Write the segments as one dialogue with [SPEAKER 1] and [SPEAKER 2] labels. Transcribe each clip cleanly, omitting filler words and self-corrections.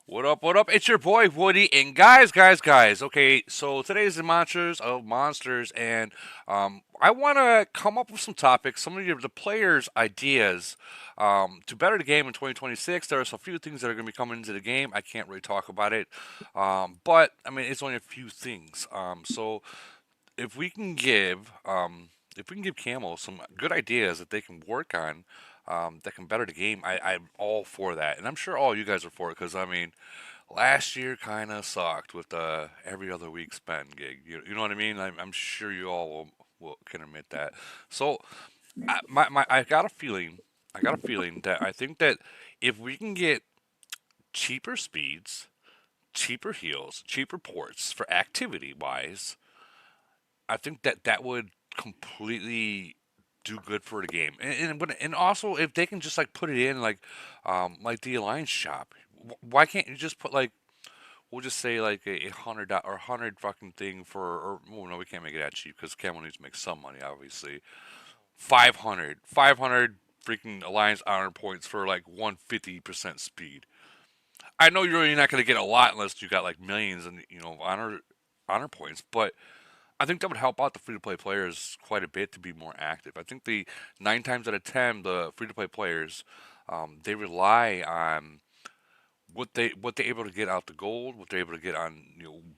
[SPEAKER 1] What up? What up? It's your boy Woody, and guys. Okay, so today's the Monsters of Monsters, and I want to come up with some topics, some of the players' ideas to better the game in 2026. There's a few things that are going to be coming into the game. I can't really talk about it, but I mean it's only a few things. So if we can give Camel some good ideas that they can work on, that can better the game, I'm all for that, and I'm sure all you guys are for it because I mean, last year kind of sucked with the every other week spend gig. You know what I mean? I'm sure you all can admit that. So I got a feeling. I got a feeling that I think that if we can get cheaper speeds, cheaper heals, cheaper ports for activity wise, I think that that would completely do good for the game. And also if they can just like put it in like the Alliance shop. Why can't you just put like we'll just say like a $100 or 100 fucking thing for or well no we can't make it that cheap because Camel needs to make some money obviously. 500 freaking Alliance honor points for like 150% speed. I know you're really not going to get a lot unless you got like millions and honor points, but I think that would help out the free to play players quite a bit to be more active. I think the 9 times out of 10 the free to play players they rely on what they're able to get out the gold, what they're able to get on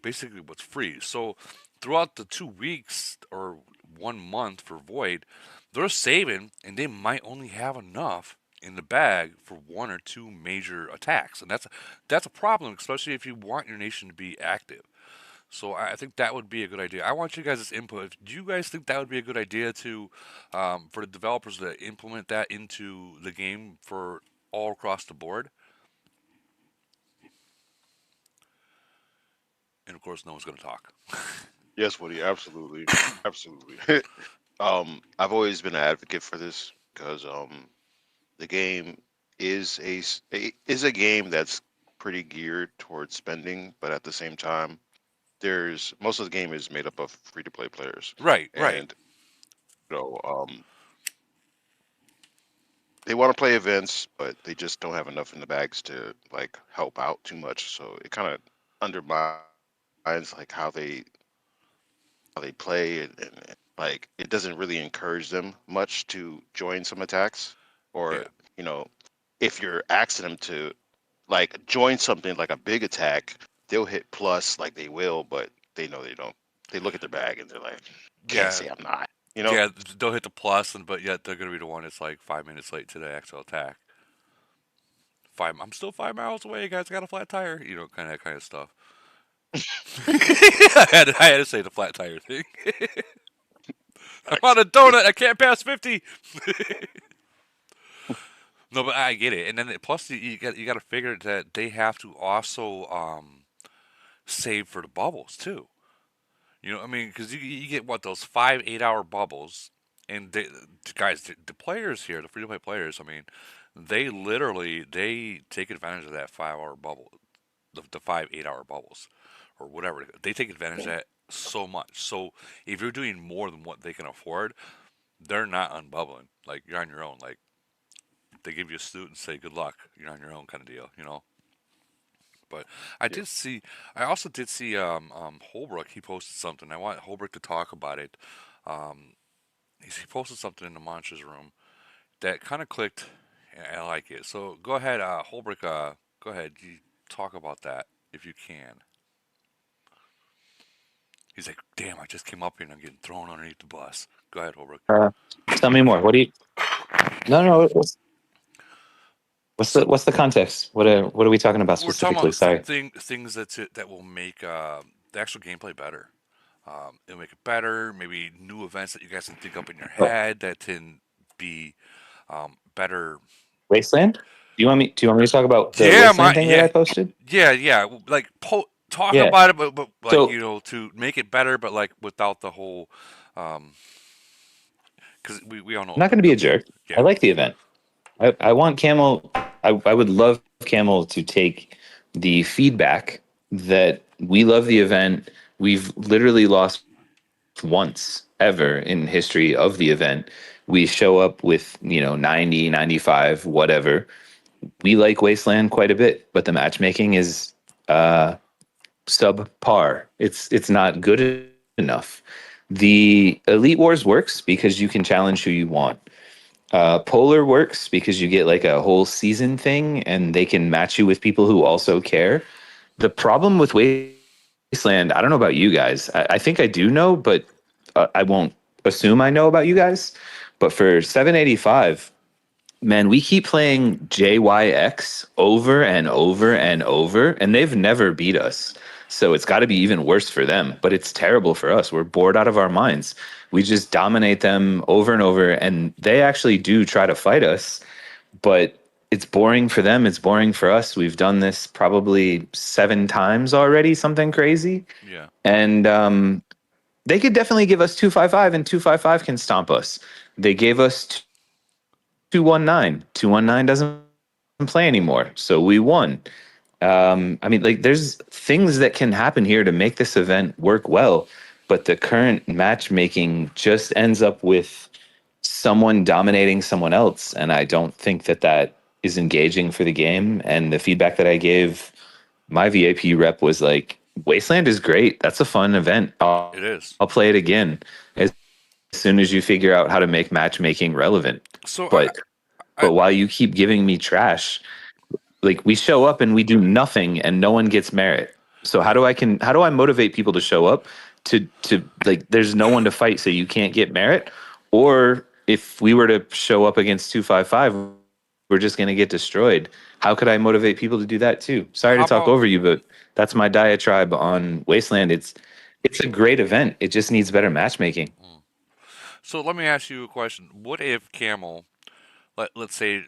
[SPEAKER 1] basically what's free. So throughout the 2 weeks or 1 month for Void, they're saving and they might only have enough in the bag for one or two major attacks, and that's a problem, especially if you want your nation to be active. So I think that would be a good idea. I want you guys' input. Do you guys think that would be a good idea to, for the developers to implement that into the game for all across the board? And of course, no one's going to talk.
[SPEAKER 2] Yes, Woody, absolutely, absolutely. I've always been an advocate for this because the game is a game that's pretty geared towards spending, but at the same time, there's most of the game is made up of free to play players,
[SPEAKER 1] Right, right.
[SPEAKER 2] and you know, they want to play events, but they just don't have enough in the bags to like help out too much. So it kind of undermines like how they play, and like it doesn't really encourage them much to join some attacks, or
[SPEAKER 1] Yeah,
[SPEAKER 2] you know, if you're asking them to like join something like a big attack, they'll hit plus like they will, but they know they don't. They look at their bag and they're like, can't
[SPEAKER 1] yeah,
[SPEAKER 2] say I'm not. You know?
[SPEAKER 1] yeah. They'll hit the plus, and but yet they're going to be the one that's like 5 minutes late to the actual attack. I'm still 5 miles away, guys. I got a flat tire. Kind of stuff. I had to say the flat tire thing. I'm
[SPEAKER 2] Right.
[SPEAKER 1] on a donut. I can't pass 50. No, but I get it. And then plus you got to figure that they have to also save for the bubbles too. I mean, because you get what those 5 8 hour bubbles, and guys, the players here, the free to play players, I mean, they take advantage of that 5 hour bubble, the 5 8 hour bubbles, or whatever. They take advantage of that so much. So if you're doing more than what they can afford, they're not unbubbling. Like you're on your own. Like they give you a suit and say good luck. You're on your own kind of deal. But
[SPEAKER 2] Yeah.
[SPEAKER 1] I also did see Holbrook. He posted something. I want Holbrook to talk about it. Um, he posted something in the Montras room that kind of clicked, and I like it. So go ahead, Holbrook. Go ahead. You talk about that if you can. He's like, damn, I just came up here and I'm getting thrown underneath the bus. Go ahead, Holbrook.
[SPEAKER 3] Uh, Tell me more. What do you? No, no. What's
[SPEAKER 1] So
[SPEAKER 3] the context? What are we talking about
[SPEAKER 1] we're talking
[SPEAKER 3] specifically?
[SPEAKER 1] about
[SPEAKER 3] Sorry.
[SPEAKER 1] things that will make the actual gameplay better. It'll make it better. Maybe new events that you guys can think up in your
[SPEAKER 3] Oh,
[SPEAKER 1] head that can be better.
[SPEAKER 3] Wasteland. Do you want me to talk about the
[SPEAKER 1] Yeah,
[SPEAKER 3] Wasteland thing that I posted?
[SPEAKER 1] yeah. Like talk
[SPEAKER 3] Yeah.
[SPEAKER 1] about it, but like
[SPEAKER 3] So
[SPEAKER 1] to make it better, but like without the whole um because we all
[SPEAKER 3] I'm
[SPEAKER 1] know
[SPEAKER 3] not going to be a jerk. I
[SPEAKER 1] yeah
[SPEAKER 3] like the event. I want Camel. I would love Camel to take the feedback that we love the event. We've literally lost once ever in history of the event. We show up with 90, 95, whatever, we like Wasteland quite a bit, but the matchmaking is uh, subpar. It's not good enough. The Elite Wars works because you can challenge who you want. Polar works because you get like a whole season thing, and they can match you with people who also care. The problem with Wasteland, I don't know about you guys. I think I do know, but I won't assume I know about you guys. But for 785, man, we keep playing JYX over and over and over, and they've never beat us. So it's got to be even worse for them, but it's terrible for us. We're bored out of our minds. We just dominate them over and over, and they actually do try to fight us, but it's boring for them. It's boring for us. We've done this probably 7 times already, something crazy.
[SPEAKER 1] Yeah.
[SPEAKER 3] And they could definitely give us 255, and 255 can stomp us. They gave us 219. 219 doesn't play anymore. So we won. I mean, like, there's things that can happen here to make this event work well, but the current matchmaking just ends up with someone dominating someone else. And I don't think that that is engaging for the game. And the feedback that I gave my VAP rep was like, Wasteland is great. That's a fun event.
[SPEAKER 1] It is.
[SPEAKER 3] I'll play it again as soon as you figure out how to make matchmaking relevant.
[SPEAKER 1] So
[SPEAKER 3] But
[SPEAKER 1] I
[SPEAKER 3] while you keep giving me trash, like, we show up and we do nothing and no one gets merit. So how do I motivate people to show up to like, there's no one to fight, so you can't get merit? Or if we were to show up against 255, we're just going to get destroyed. How could I motivate people to do that too? Sorry to
[SPEAKER 1] how
[SPEAKER 3] talk
[SPEAKER 1] about
[SPEAKER 3] over you, but that's my diatribe on Wasteland. It's a great event. It just needs better matchmaking.
[SPEAKER 1] mm. So let me ask you a question. What if Camel, let's say,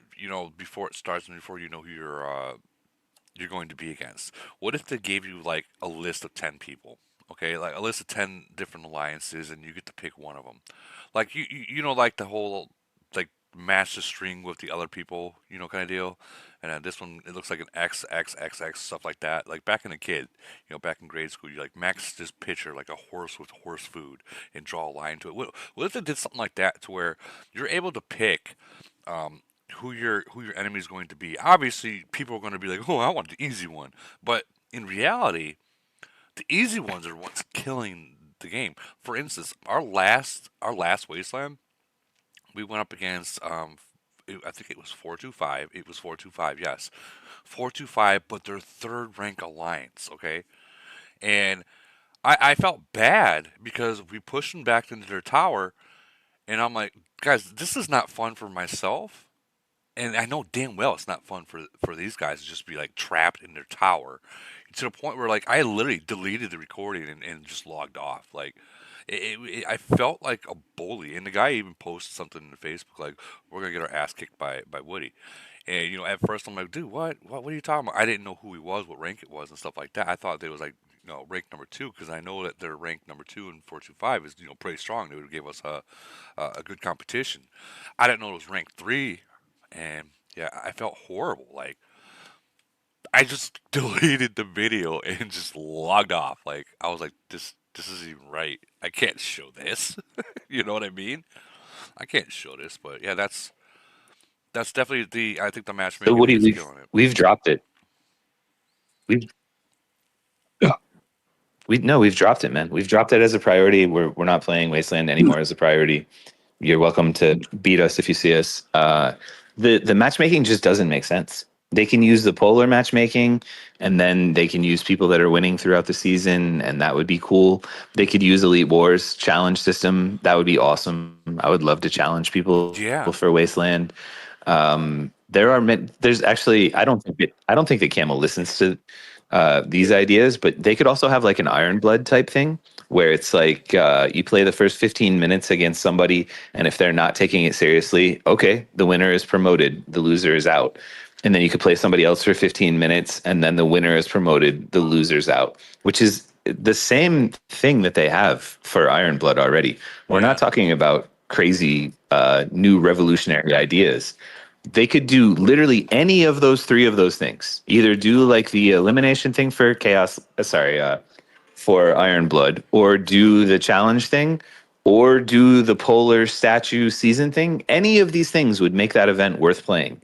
[SPEAKER 1] before it starts and before you know who you're going to be against. What if they gave you like a list of 10 people? Okay, like a list of 10 different alliances, and you get to pick one of them. Like like the whole like match the string with the other people, kind of deal. And then this one, it looks like an X X X X stuff like that. Like back in a kid, back in grade school, you like max this picture like a horse with horse food and draw a line to it. What if they did something like that to where you're able to pick um, who your enemy is going to be. Obviously, people are going to be like, "Oh, I want the easy one," but in reality, the easy ones are what's killing the game. For instance, our last Wasteland, we went up against I think it was 425. It was 425, yes, 425, but their third rank alliance. Okay, and I felt bad because we pushed them back into their tower, and I'm like, guys, this is not fun for myself. And I know damn well it's not fun for these guys to just be like trapped in their tower to the point where like I literally deleted the recording and just logged off. Like I felt like a bully, and the guy even posted something in Facebook like, "We're gonna get our ass kicked by Woody." And at first I'm like, "Dude, what are you talking about?" I didn't know who he was, what rank it was, and stuff like that. I thought they was like rank number two because I know that their rank number two and 425 is pretty strong. They would give us a good competition. I didn't know it was rank three, and yeah, I felt horrible. Like I just deleted the video and just logged off. Like I was like, this isn't even right. I can't show this. You know what I mean? I can't show this, but yeah, that's definitely I think the
[SPEAKER 3] So
[SPEAKER 1] matchmaking
[SPEAKER 3] Woody,
[SPEAKER 1] is
[SPEAKER 3] we've
[SPEAKER 1] killing it.
[SPEAKER 3] we've dropped it. We've we no, we've dropped it, man. We've dropped it as a priority. We're not playing Wasteland anymore as a priority. You're welcome to beat us if you see us. The matchmaking just doesn't make sense. They can use the polar matchmaking, and then they can use people that are winning throughout the season, and that would be cool. They could use Elite Wars challenge system. That would be awesome. I would love to challenge people
[SPEAKER 1] Yeah,
[SPEAKER 3] for Wasteland. There's actually, I don't think that Camel listens to these ideas, but they could also have like an Iron Blood type thing where it's like you play the first 15 minutes against somebody, and if they're not taking it seriously, okay, the winner is promoted, the loser is out. And then you could play somebody else for 15 minutes, and then the winner is promoted, the loser's out, which is the same thing that they have for Iron Blood already. We're not
[SPEAKER 1] yeah,
[SPEAKER 3] talking about crazy new revolutionary ideas. They could do literally any of those three of those things. Either do like the elimination thing for chaos, for Iron Blood, or do the challenge thing, or do the polar statue season thing. Any of these things would make that event worth playing.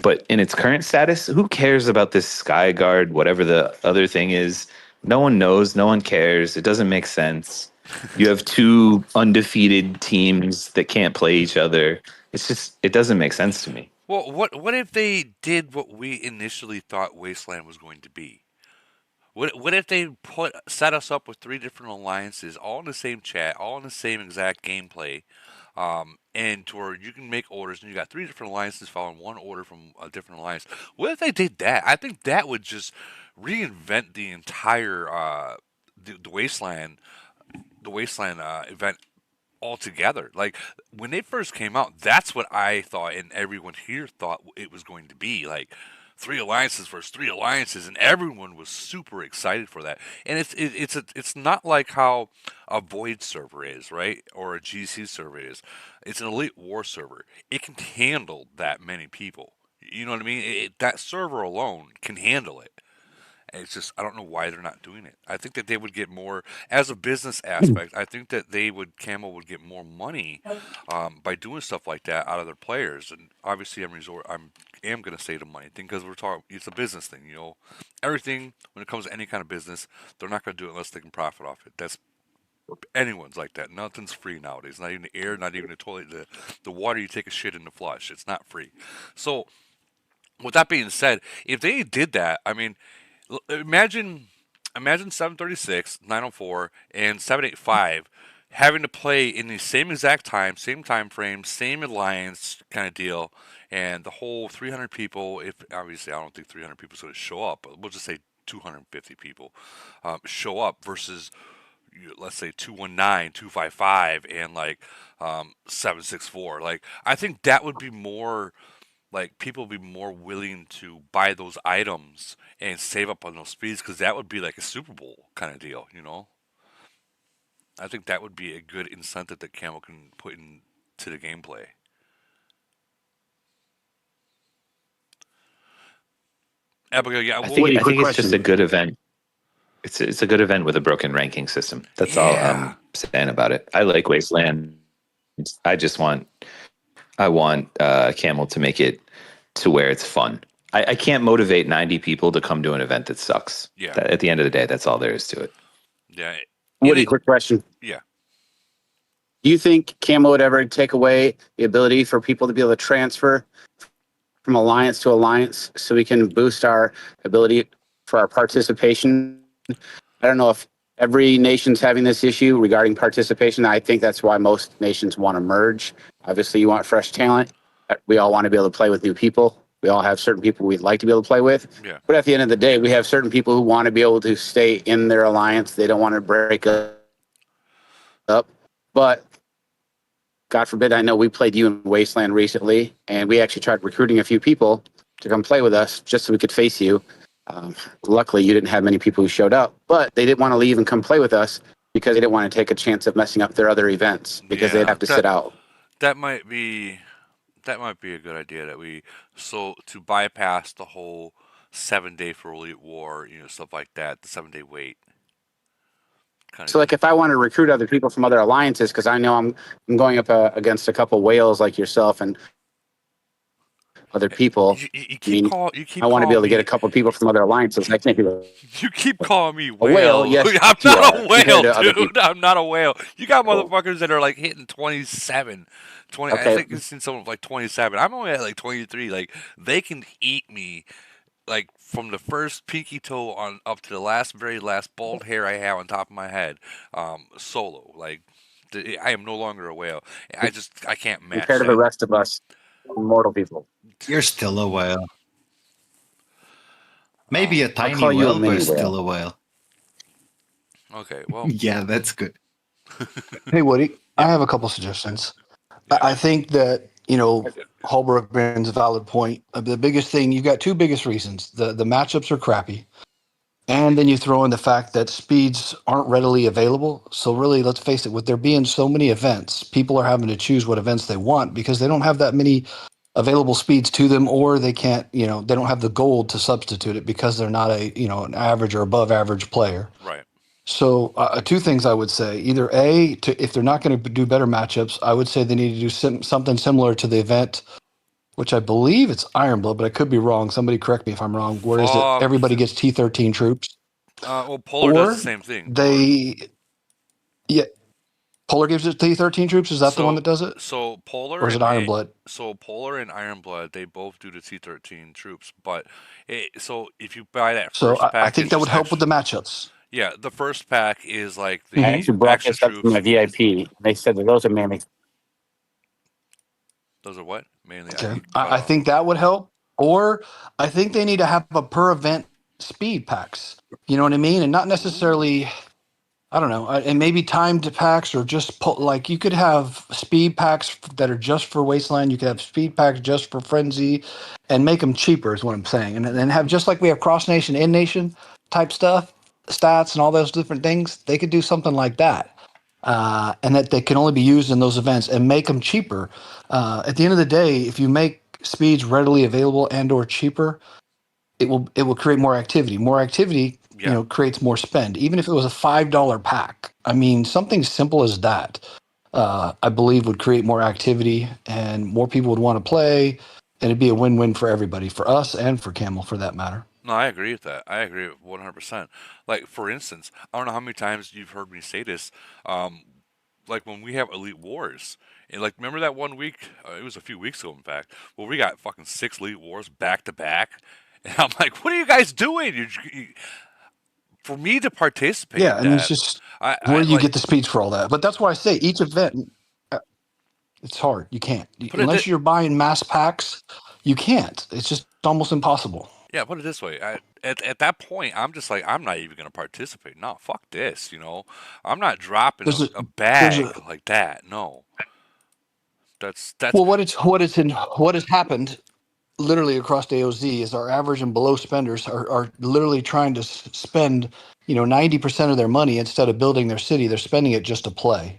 [SPEAKER 3] But in its current status, who cares about this Sky Guard, whatever the other thing is? No one knows. No one cares. It doesn't make sense. You have two undefeated teams that can't play each other. It's just, it doesn't make sense to me.
[SPEAKER 1] Well, what if they did what we initially thought Wasteland was going to be? What if they set us up with three different alliances, all in the same chat, all in the same exact gameplay, and to where you can make orders and you got three different alliances following one order from a different alliance. What if they did that? I think that would just reinvent the entire the Wasteland event altogether. Like when they first came out, that's what I thought, and everyone here thought it was going to be. Like three alliances versus three alliances, and everyone was super excited for that. And it's not like how a Void server is, right, or a GC server is. It's an Elite War server. It can handle that many people. You know what I mean? That server alone can handle it. And it's just I don't know why they're not doing it. I think that they would get more as a business aspect. I think that Camel would get more money by doing stuff like that out of their players. And obviously, am going to say the money thing because we're talking. It's a business thing, you know. Everything when it comes to any kind of business, they're not going to do it unless they can profit off it. That's anyone's like that. Nothing's free nowadays. Not even the air, not even the toilet, the water you take a shit in the flush. It's not free. So with that being said, if they did that, I mean imagine 736, 904, and 785 having to play in the same exact time, same time frame, same alliance kind of deal, and the whole 300 people. If obviously I don't think 300 people is going to show up, but we'll just say 250 people show up versus let's say 219, 255, and like 764. Like I think that would be more like people would be more willing to buy those items and save up on those speeds because that would be like a Super Bowl kind of deal, you know. I think that would be a good incentive that Camel can put into the gameplay. Abigail, yeah,
[SPEAKER 3] I
[SPEAKER 1] what
[SPEAKER 3] think
[SPEAKER 1] would
[SPEAKER 3] I think it's just a good event. It's a good event with a broken ranking system. That's all
[SPEAKER 1] yeah,
[SPEAKER 3] I'm saying about it. I like Wasteland. I just want Camel to make it to where it's fun. I can't motivate 90 people to come to an event that sucks.
[SPEAKER 1] yeah,
[SPEAKER 3] At the end of the day, that's all there is to it.
[SPEAKER 1] yeah,
[SPEAKER 4] Woody, quick question.
[SPEAKER 1] yeah.
[SPEAKER 4] Do you think Camo would ever take away the ability for people to be able to transfer from alliance to alliance so we can boost our ability for our participation? I don't know if every nation's having this issue regarding participation. I think that's why most nations want to merge. Obviously, you want fresh talent. We all want to be able to play with new people. We all have certain people we'd like to be able to play with.
[SPEAKER 1] Yeah.
[SPEAKER 4] But at the end of the day, we have certain people who want to be able to stay in their alliance. They don't want to break up. But God forbid, I know we played you in Wasteland recently, and we actually tried recruiting a few people to come play with us just so we could face you. Luckily, you didn't have many people who showed up, but they didn't want to leave and come play with us because they didn't want to take a chance of messing up their other events because
[SPEAKER 1] Yeah,
[SPEAKER 4] they'd have to sit out.
[SPEAKER 1] that might be that might be a good idea that we so to bypass the whole 7 day for Elite War, you know, stuff like that, the 7 day wait kind of
[SPEAKER 4] So, like, if I want to recruit other people from other alliances, because I know I'm going up against a couple whales like yourself and other people.
[SPEAKER 1] you
[SPEAKER 4] I mean,
[SPEAKER 1] keep
[SPEAKER 4] I want to be
[SPEAKER 1] calling
[SPEAKER 4] able to get
[SPEAKER 1] me
[SPEAKER 4] a couple people from other alliances. I can't do
[SPEAKER 1] you keep calling me
[SPEAKER 4] a whale.
[SPEAKER 1] whale.
[SPEAKER 4] Yes,
[SPEAKER 1] I'm
[SPEAKER 4] you
[SPEAKER 1] not
[SPEAKER 4] are
[SPEAKER 1] a
[SPEAKER 4] compared
[SPEAKER 1] whale,
[SPEAKER 4] to other
[SPEAKER 1] dude.
[SPEAKER 4] people.
[SPEAKER 1] I'm not a whale. You got
[SPEAKER 4] Cool.
[SPEAKER 1] motherfuckers that are like hitting 27, 20. I
[SPEAKER 4] Okay,
[SPEAKER 1] think I've seen someone with like 27. I'm only at like 23. Like they can eat me like from the first pinky toe on up to the very last bald hair I have on top of my head, solo. Like I am no longer a whale. I can't match
[SPEAKER 4] compared to the
[SPEAKER 1] that.
[SPEAKER 4] rest of us mortal people,
[SPEAKER 5] You're still a whale. Maybe
[SPEAKER 1] Um,
[SPEAKER 5] a
[SPEAKER 4] I'll
[SPEAKER 5] tiny
[SPEAKER 4] call you a
[SPEAKER 5] whale, but
[SPEAKER 4] mini
[SPEAKER 5] still
[SPEAKER 4] whale.
[SPEAKER 5] a whale.
[SPEAKER 1] okay, well,
[SPEAKER 5] Yeah, that's good.
[SPEAKER 6] Hey, Woody,
[SPEAKER 1] yeah,
[SPEAKER 6] I have a couple suggestions.
[SPEAKER 1] yeah,
[SPEAKER 6] I think that, Holbrook brings a valid point. The biggest thing, you've got two biggest reasons. The matchups are crappy. And then you throw in the fact that speeds aren't readily available. So really, let's face it, with there being so many events, people are having to choose what events they want because they don't have that many available speeds to them, or they can't, they don't have the gold to substitute it because they're not an average or above average player.
[SPEAKER 1] right,
[SPEAKER 6] So, two things I would say: either if they're not going to do better matchups, I would say they need to do something similar to the event which I believe it's Ironblood, but I could be wrong. Somebody correct me if I'm wrong. Where is it?
[SPEAKER 1] Fuck.
[SPEAKER 6] Everybody gets T13 troops,
[SPEAKER 1] Well, Polar does the
[SPEAKER 6] or
[SPEAKER 1] same thing. Polar.
[SPEAKER 6] they, yeah, Polar gives it T13 troops. Is that the one
[SPEAKER 1] So
[SPEAKER 6] that does it,
[SPEAKER 1] so
[SPEAKER 6] or
[SPEAKER 1] Polar
[SPEAKER 6] is it
[SPEAKER 1] and
[SPEAKER 6] Ironblood?
[SPEAKER 1] Polar and Ironblood, they both do the T13 troops. But so if you buy that
[SPEAKER 6] So
[SPEAKER 1] first
[SPEAKER 6] I
[SPEAKER 1] pack,
[SPEAKER 6] think
[SPEAKER 1] it's
[SPEAKER 6] that would
[SPEAKER 1] just
[SPEAKER 6] help with
[SPEAKER 1] extra.
[SPEAKER 6] the matchups.
[SPEAKER 1] Yeah, the first pack is like
[SPEAKER 4] I
[SPEAKER 6] Hmm.
[SPEAKER 1] the
[SPEAKER 4] actually brought
[SPEAKER 1] extra
[SPEAKER 4] this up to
[SPEAKER 1] troops.
[SPEAKER 4] my VIP. They said that those are mainly
[SPEAKER 1] Those are what mainly.
[SPEAKER 6] Okay,
[SPEAKER 1] You cut
[SPEAKER 6] I
[SPEAKER 1] off.
[SPEAKER 6] think that would help. Or I think they need to have a per event speed packs. You know what I mean, and not necessarily. I don't know, and maybe timed packs or just like you could have speed packs that are just for Wasteland. You could have speed packs just for Frenzy, and make them cheaper is what I'm saying. And then have just like we have cross nation, in nation type stuff, stats and all those different things. They could do something like that, and that they can only be used in those events and make them cheaper. At the end of the day, if you make speeds readily available and or cheaper, it will create more activity. More activity,
[SPEAKER 1] Yeah.
[SPEAKER 6] creates more spend. Even if it was a $5 pack, I mean, something simple as that, I believe would create more activity and more people would want to play, and it'd be a win-win for everybody, for us and for Camel, for that matter.
[SPEAKER 1] No, I agree with that. I agree with 100%. Like for instance, I don't know how many times you've heard me say this. Um, like when we have Elite Wars, and like remember that one week? It was a few weeks ago, in fact. Well, we got fucking 6 Elite Wars back to back, and I'm like, what are you guys doing? For me to participate
[SPEAKER 6] Yeah,
[SPEAKER 1] in
[SPEAKER 6] and it's
[SPEAKER 1] that,
[SPEAKER 6] just
[SPEAKER 1] I
[SPEAKER 6] where do you
[SPEAKER 1] like
[SPEAKER 6] get the speeds for all that? But that's why I say each event, uh, it's hard. You can't
[SPEAKER 1] put it.
[SPEAKER 6] unless you're buying mass packs. You can't. It's just almost impossible.
[SPEAKER 1] Yeah, put it this way. At that point, I'm just like, I'm not even gonna participate. No, fuck this. I'm not dropping
[SPEAKER 6] There's a
[SPEAKER 1] a
[SPEAKER 6] there's a
[SPEAKER 1] bag like that. No, that's
[SPEAKER 6] well, what has happened literally across AOZ is our average and below spenders are literally trying to spend 90% of their money instead of building their city. They're spending it just to play,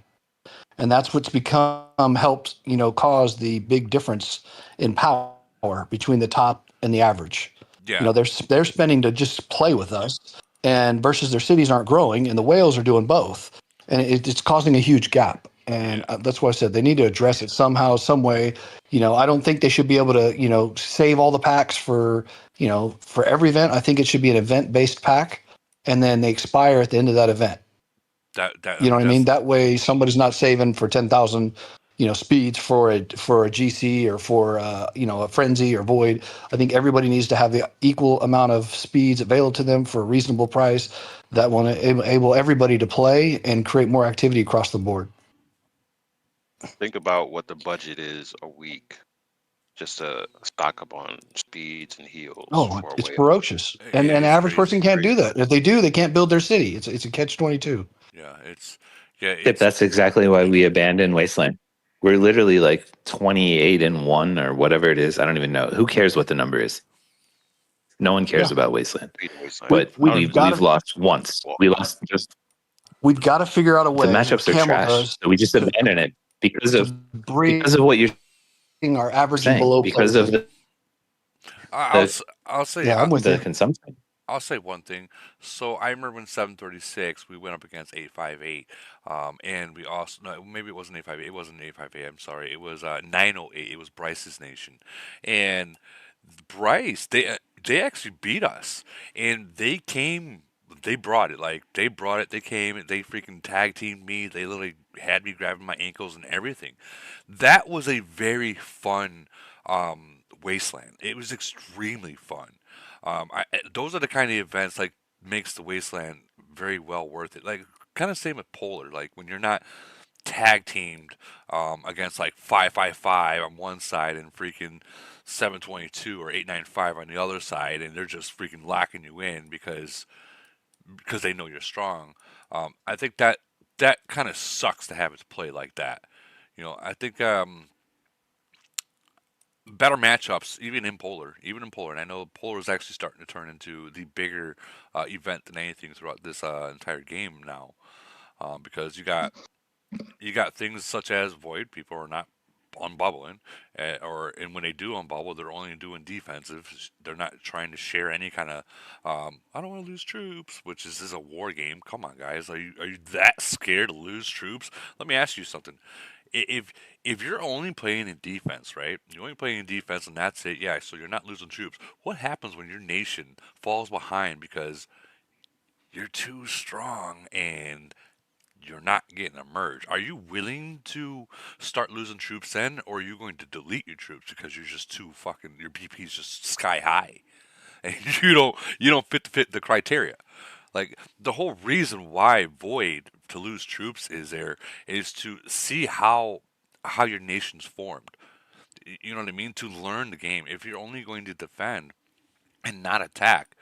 [SPEAKER 6] and that's what's become helped cause the big difference in power between the top and the average.
[SPEAKER 1] yeah,
[SPEAKER 6] They're spending to just play with us, and versus their cities aren't growing, and the whales are doing both, and it's causing a huge gap. And
[SPEAKER 1] yeah.
[SPEAKER 6] that's why I said they need to address it somehow, some way. I don't think they should be able to save all the packs for every event. I think it should be an event based pack, and then they expire at the end of that event.
[SPEAKER 1] That I
[SPEAKER 6] You know
[SPEAKER 1] mean
[SPEAKER 6] what I mean?
[SPEAKER 1] that's
[SPEAKER 6] That way, somebody's not saving for 10,000, speeds for a GC or for a frenzy or void. I think everybody needs to have the equal amount of speeds available to them for a reasonable price that will enable everybody to play and create more activity across the board.
[SPEAKER 2] think about what the budget is a week just to stock up on speeds and heals
[SPEAKER 6] Oh,
[SPEAKER 2] for a
[SPEAKER 6] it's
[SPEAKER 2] whale.
[SPEAKER 6] ferocious, and
[SPEAKER 1] it
[SPEAKER 6] an
[SPEAKER 1] is
[SPEAKER 6] average person
[SPEAKER 1] crazy.
[SPEAKER 6] can't do
[SPEAKER 2] Crazy.
[SPEAKER 6] that. If they do, they can't build their city. It's a catch 22.
[SPEAKER 1] Yeah, yeah,
[SPEAKER 3] Yep, that's exactly why we abandoned Wasteland. We're literally like 28-1 or whatever it is. I don't even know. Who cares what the number is? No one cares
[SPEAKER 6] Yeah,
[SPEAKER 3] about Wasteland.
[SPEAKER 2] Beat Wasteland.
[SPEAKER 6] we
[SPEAKER 3] But
[SPEAKER 2] I don't
[SPEAKER 6] we've
[SPEAKER 2] even
[SPEAKER 6] got
[SPEAKER 3] we've
[SPEAKER 6] to
[SPEAKER 3] lost once.
[SPEAKER 2] well,
[SPEAKER 3] We lost just
[SPEAKER 6] we've got to figure out a
[SPEAKER 3] the
[SPEAKER 6] way what
[SPEAKER 3] matchups are
[SPEAKER 6] Camel
[SPEAKER 3] trash.
[SPEAKER 6] does
[SPEAKER 3] So we just
[SPEAKER 6] to
[SPEAKER 3] abandon it
[SPEAKER 6] to bring
[SPEAKER 3] because of what you're
[SPEAKER 6] our average and
[SPEAKER 3] saying,
[SPEAKER 6] below
[SPEAKER 3] because
[SPEAKER 6] players
[SPEAKER 3] of
[SPEAKER 6] in.
[SPEAKER 3] the,
[SPEAKER 1] I'll say
[SPEAKER 6] Yeah, I'm with
[SPEAKER 3] the
[SPEAKER 6] you.
[SPEAKER 3] consumption.
[SPEAKER 1] I'll say one thing. So I remember in 736 we went up against 858, and we also no, maybe it wasn't 858. It wasn't 858. I'm sorry. It was 908. It was Bryce's nation, and Bryce they actually beat us, and they came. They brought it. Like they brought it. They came. They freaking tag teamed me. They literally had me grabbing my ankles and everything. That was a very fun wasteland. It was extremely fun. Those are the kind of events like makes the wasteland very well worth it. Like kind of same with Polar. Like when you're not tag teamed against like 555 on one side and freaking 722 or 895 on the other side, and they're just freaking locking you in because they know you're strong. I think that kind of sucks to have it to play like that. I think better matchups, even in Polar. And I know Polar is actually starting to turn into the bigger event than anything throughout this entire game now, because you got things such as Void. People are not unbubbling, and when they do unbubble, they're only doing defensive. They're not trying to share any kind of. I don't want to lose troops, which is a war game. Come on, guys, are you that scared to lose troops? Let me ask you something. If you're only playing in defense, right? You're only playing in defense and that's it. Yeah, so you're not losing troops. What happens when your nation falls behind because you're too strong and you're not getting a merge? Are you willing to start losing troops then, or are you going to delete your troops because you're just too fucking your BP's just sky high and you don't fit the criteria? Like the whole reason why Void to lose troops is there is to see how your nation's formed. You know what I mean? To learn the game. If you're only going to defend and not attack,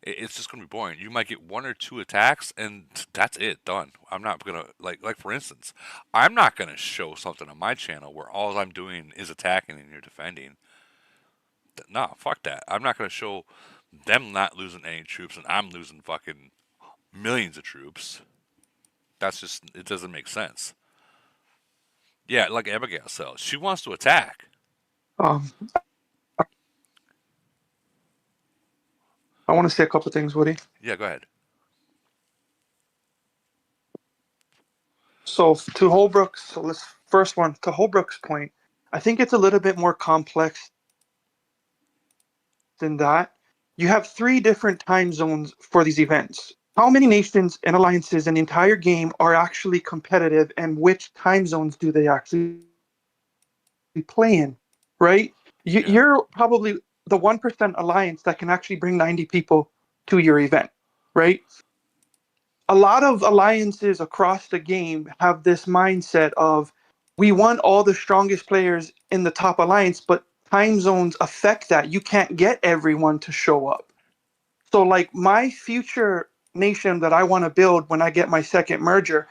[SPEAKER 1] it's just going to be boring. You might get one or two attacks, and that's it. Done. I'm not gonna like for instance, I'm not gonna show something on my channel where all I'm doing is attacking and you're defending. No, fuck that. I'm not gonna show them not losing any troops and I'm losing fucking millions of troops. That's just it doesn't make sense. Yeah, like Abigail says, she wants to attack.
[SPEAKER 7] Um, I want to say a couple things, Woody.
[SPEAKER 1] Yeah, go ahead.
[SPEAKER 7] So to Holbrook's, so let's first one to Holbrook's point. I think it's a little bit more complex than that. You have three different time zones for these events. How many nations and alliances in the entire game are actually competitive, and which time zones do they actually play in? Right?
[SPEAKER 1] Yeah.
[SPEAKER 7] You're probably the 1% alliance that can actually bring 90 people to your event, right? A lot of alliances across the game have this mindset of we want all the strongest players in the top alliance, but time zones affect that. You can't get everyone to show up. So, like, my future nation that I want to build when I get my second merger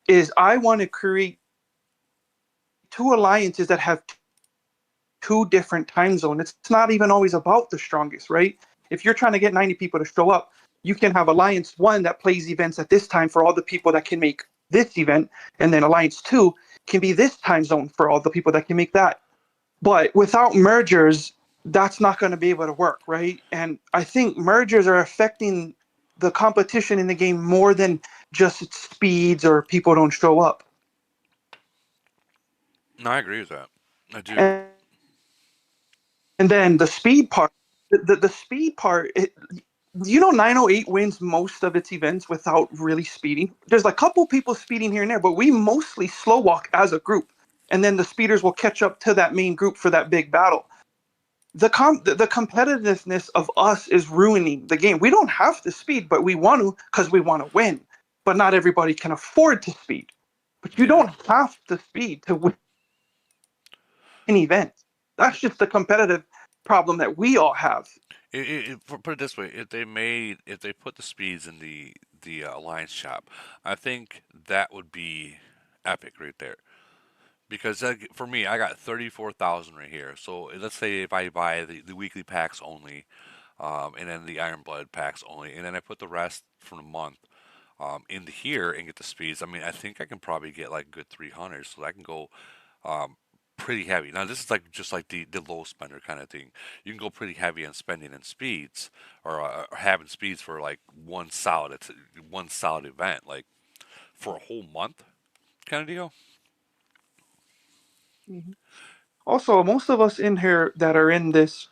[SPEAKER 7] is I want to create two alliances that have two different time zones. It's not even always about the strongest, right? If you're trying to get 90 people to show up, you can have Alliance 1 that plays events at this time for all the people that can make this event, and then Alliance 2 can be this time zone for all the people that can make that. But without mergers, that's not going to be able to work, right? And I think mergers are affecting the competition in the game more than just its speeds or people don't show up.
[SPEAKER 1] No, I agree with that. I do.
[SPEAKER 7] And, and then the speed part, the speed part, you know 908 wins most of its events without really speeding. There's a couple people speeding here and there, but we mostly slow walk as a group. And then the speeders will catch up to that main group for that big battle. The competitiveness of us is ruining the game. We don't have to speed, but we want to because we want to win. But not everybody can afford to speed. But you don't have to speed to win an event. That's just the competitive problem that we all have.
[SPEAKER 1] Put it this way: if they put the speeds in the Alliance shop, I think that would be epic right there. Because for me, I got 34,000 right here. So let's say if I buy the weekly packs only, and then the Iron Blood packs only, and then I put the rest from the month into here and get the speeds. I mean, I think I can probably get like good 300, so I can go um, pretty heavy. Now this is like just like the low spender kind of thing. You can go pretty heavy on spending and speeds, or having speeds for like one solid event, like for a whole month kind of deal.
[SPEAKER 7] Mhm. Also, most of us in here that are in this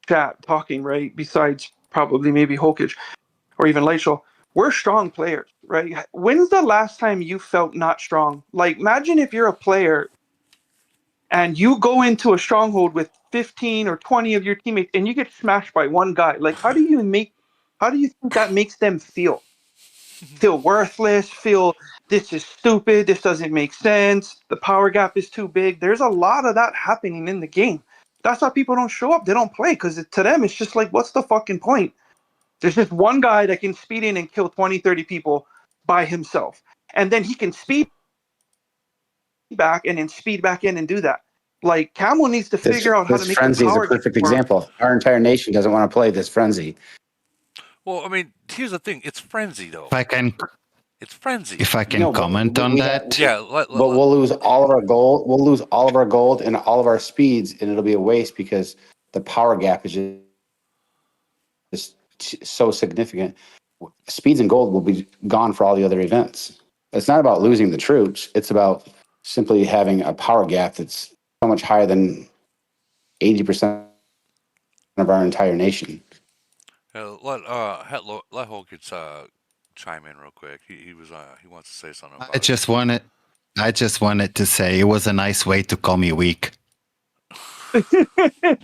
[SPEAKER 7] chat talking, right, besides probably maybe Hokage or even Laishal, we're strong players, right? When's the last time you felt not strong? Like, imagine if you're a player and you go into a stronghold with 15 or 20 of your teammates and you get smashed by one guy. Like, how do you think that makes them feel? Feel worthless, feel this is stupid, this doesn't make sense, the power gap is too big. There's a lot of that happening in the game. That's why people don't show up. They don't play because to them, it's just like, what's the fucking point? There's just one guy that can speed in and kill 20, 30 people by himself. And then he can speed back and then speed back in and do that. Like, Camel needs to figure out how to
[SPEAKER 4] This
[SPEAKER 7] make the
[SPEAKER 4] frenzy is a
[SPEAKER 7] power gap
[SPEAKER 4] perfect
[SPEAKER 7] work.
[SPEAKER 4] example. Our entire nation doesn't want to play this frenzy.
[SPEAKER 1] Well, I mean, here's the thing: it's frenzy, though. It's frenzy.
[SPEAKER 5] If I can
[SPEAKER 4] No, but
[SPEAKER 5] comment on that.
[SPEAKER 1] Yeah,
[SPEAKER 4] but we'll lose all of our gold. We'll lose all of our gold and all of our speeds, and it'll be a waste because the power gap is just so significant. Speeds and gold will be gone for all the other events. It's not about losing the troops. It's about simply having a power gap that's so much higher than 80% of our entire nation.
[SPEAKER 1] Let Hokits chime in real quick. He was he wants to say something
[SPEAKER 5] I
[SPEAKER 1] about
[SPEAKER 5] just wanted I just wanted to say it was a nice way to call me weak.
[SPEAKER 1] it.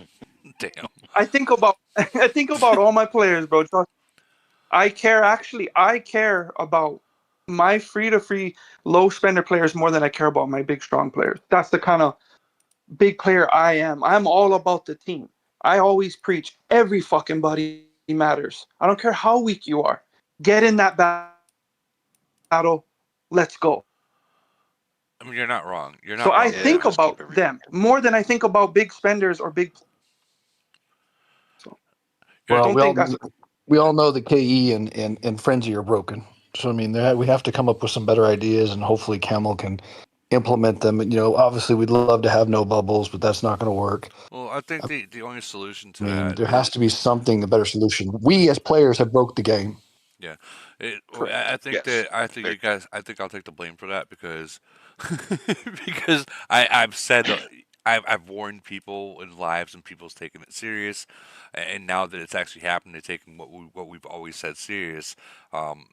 [SPEAKER 1] Damn.
[SPEAKER 7] I think about I think about all my players, bro. I care about my free low spender players more than I care about my big strong players. That's the kind of big player I am. I'm all about the team. I always preach every fucking body matters. I don't care how weak you are. Get in that battle. Let's go.
[SPEAKER 1] I mean, you're not wrong. You're
[SPEAKER 7] So
[SPEAKER 1] not
[SPEAKER 7] I
[SPEAKER 1] wrong with
[SPEAKER 2] Yeah,
[SPEAKER 7] think
[SPEAKER 1] that.
[SPEAKER 2] just keep
[SPEAKER 7] about
[SPEAKER 2] everything.
[SPEAKER 7] them more than I think about big spenders or big. So
[SPEAKER 1] You're,
[SPEAKER 6] Well,
[SPEAKER 7] don't think that's
[SPEAKER 6] we all know that KE and Frenzy are broken. So I mean, we have to come up with some better ideas, and hopefully Camel can implement them. And, obviously we'd love to have no bubbles, but that's not going to work.
[SPEAKER 1] well, I think the only solution
[SPEAKER 6] I
[SPEAKER 1] to
[SPEAKER 6] mean,
[SPEAKER 1] that
[SPEAKER 6] there has
[SPEAKER 1] is
[SPEAKER 6] to be something, a better solution. We as players have broke the game.
[SPEAKER 1] yeah.
[SPEAKER 7] correct.
[SPEAKER 1] I think
[SPEAKER 2] Yes.
[SPEAKER 1] that I think
[SPEAKER 2] Very
[SPEAKER 1] you guys. I think I'll take the blame for that because because I've said I've warned people in lives and people's taking it serious, and now that it's actually happened, they're taking what we've always said serious. Um,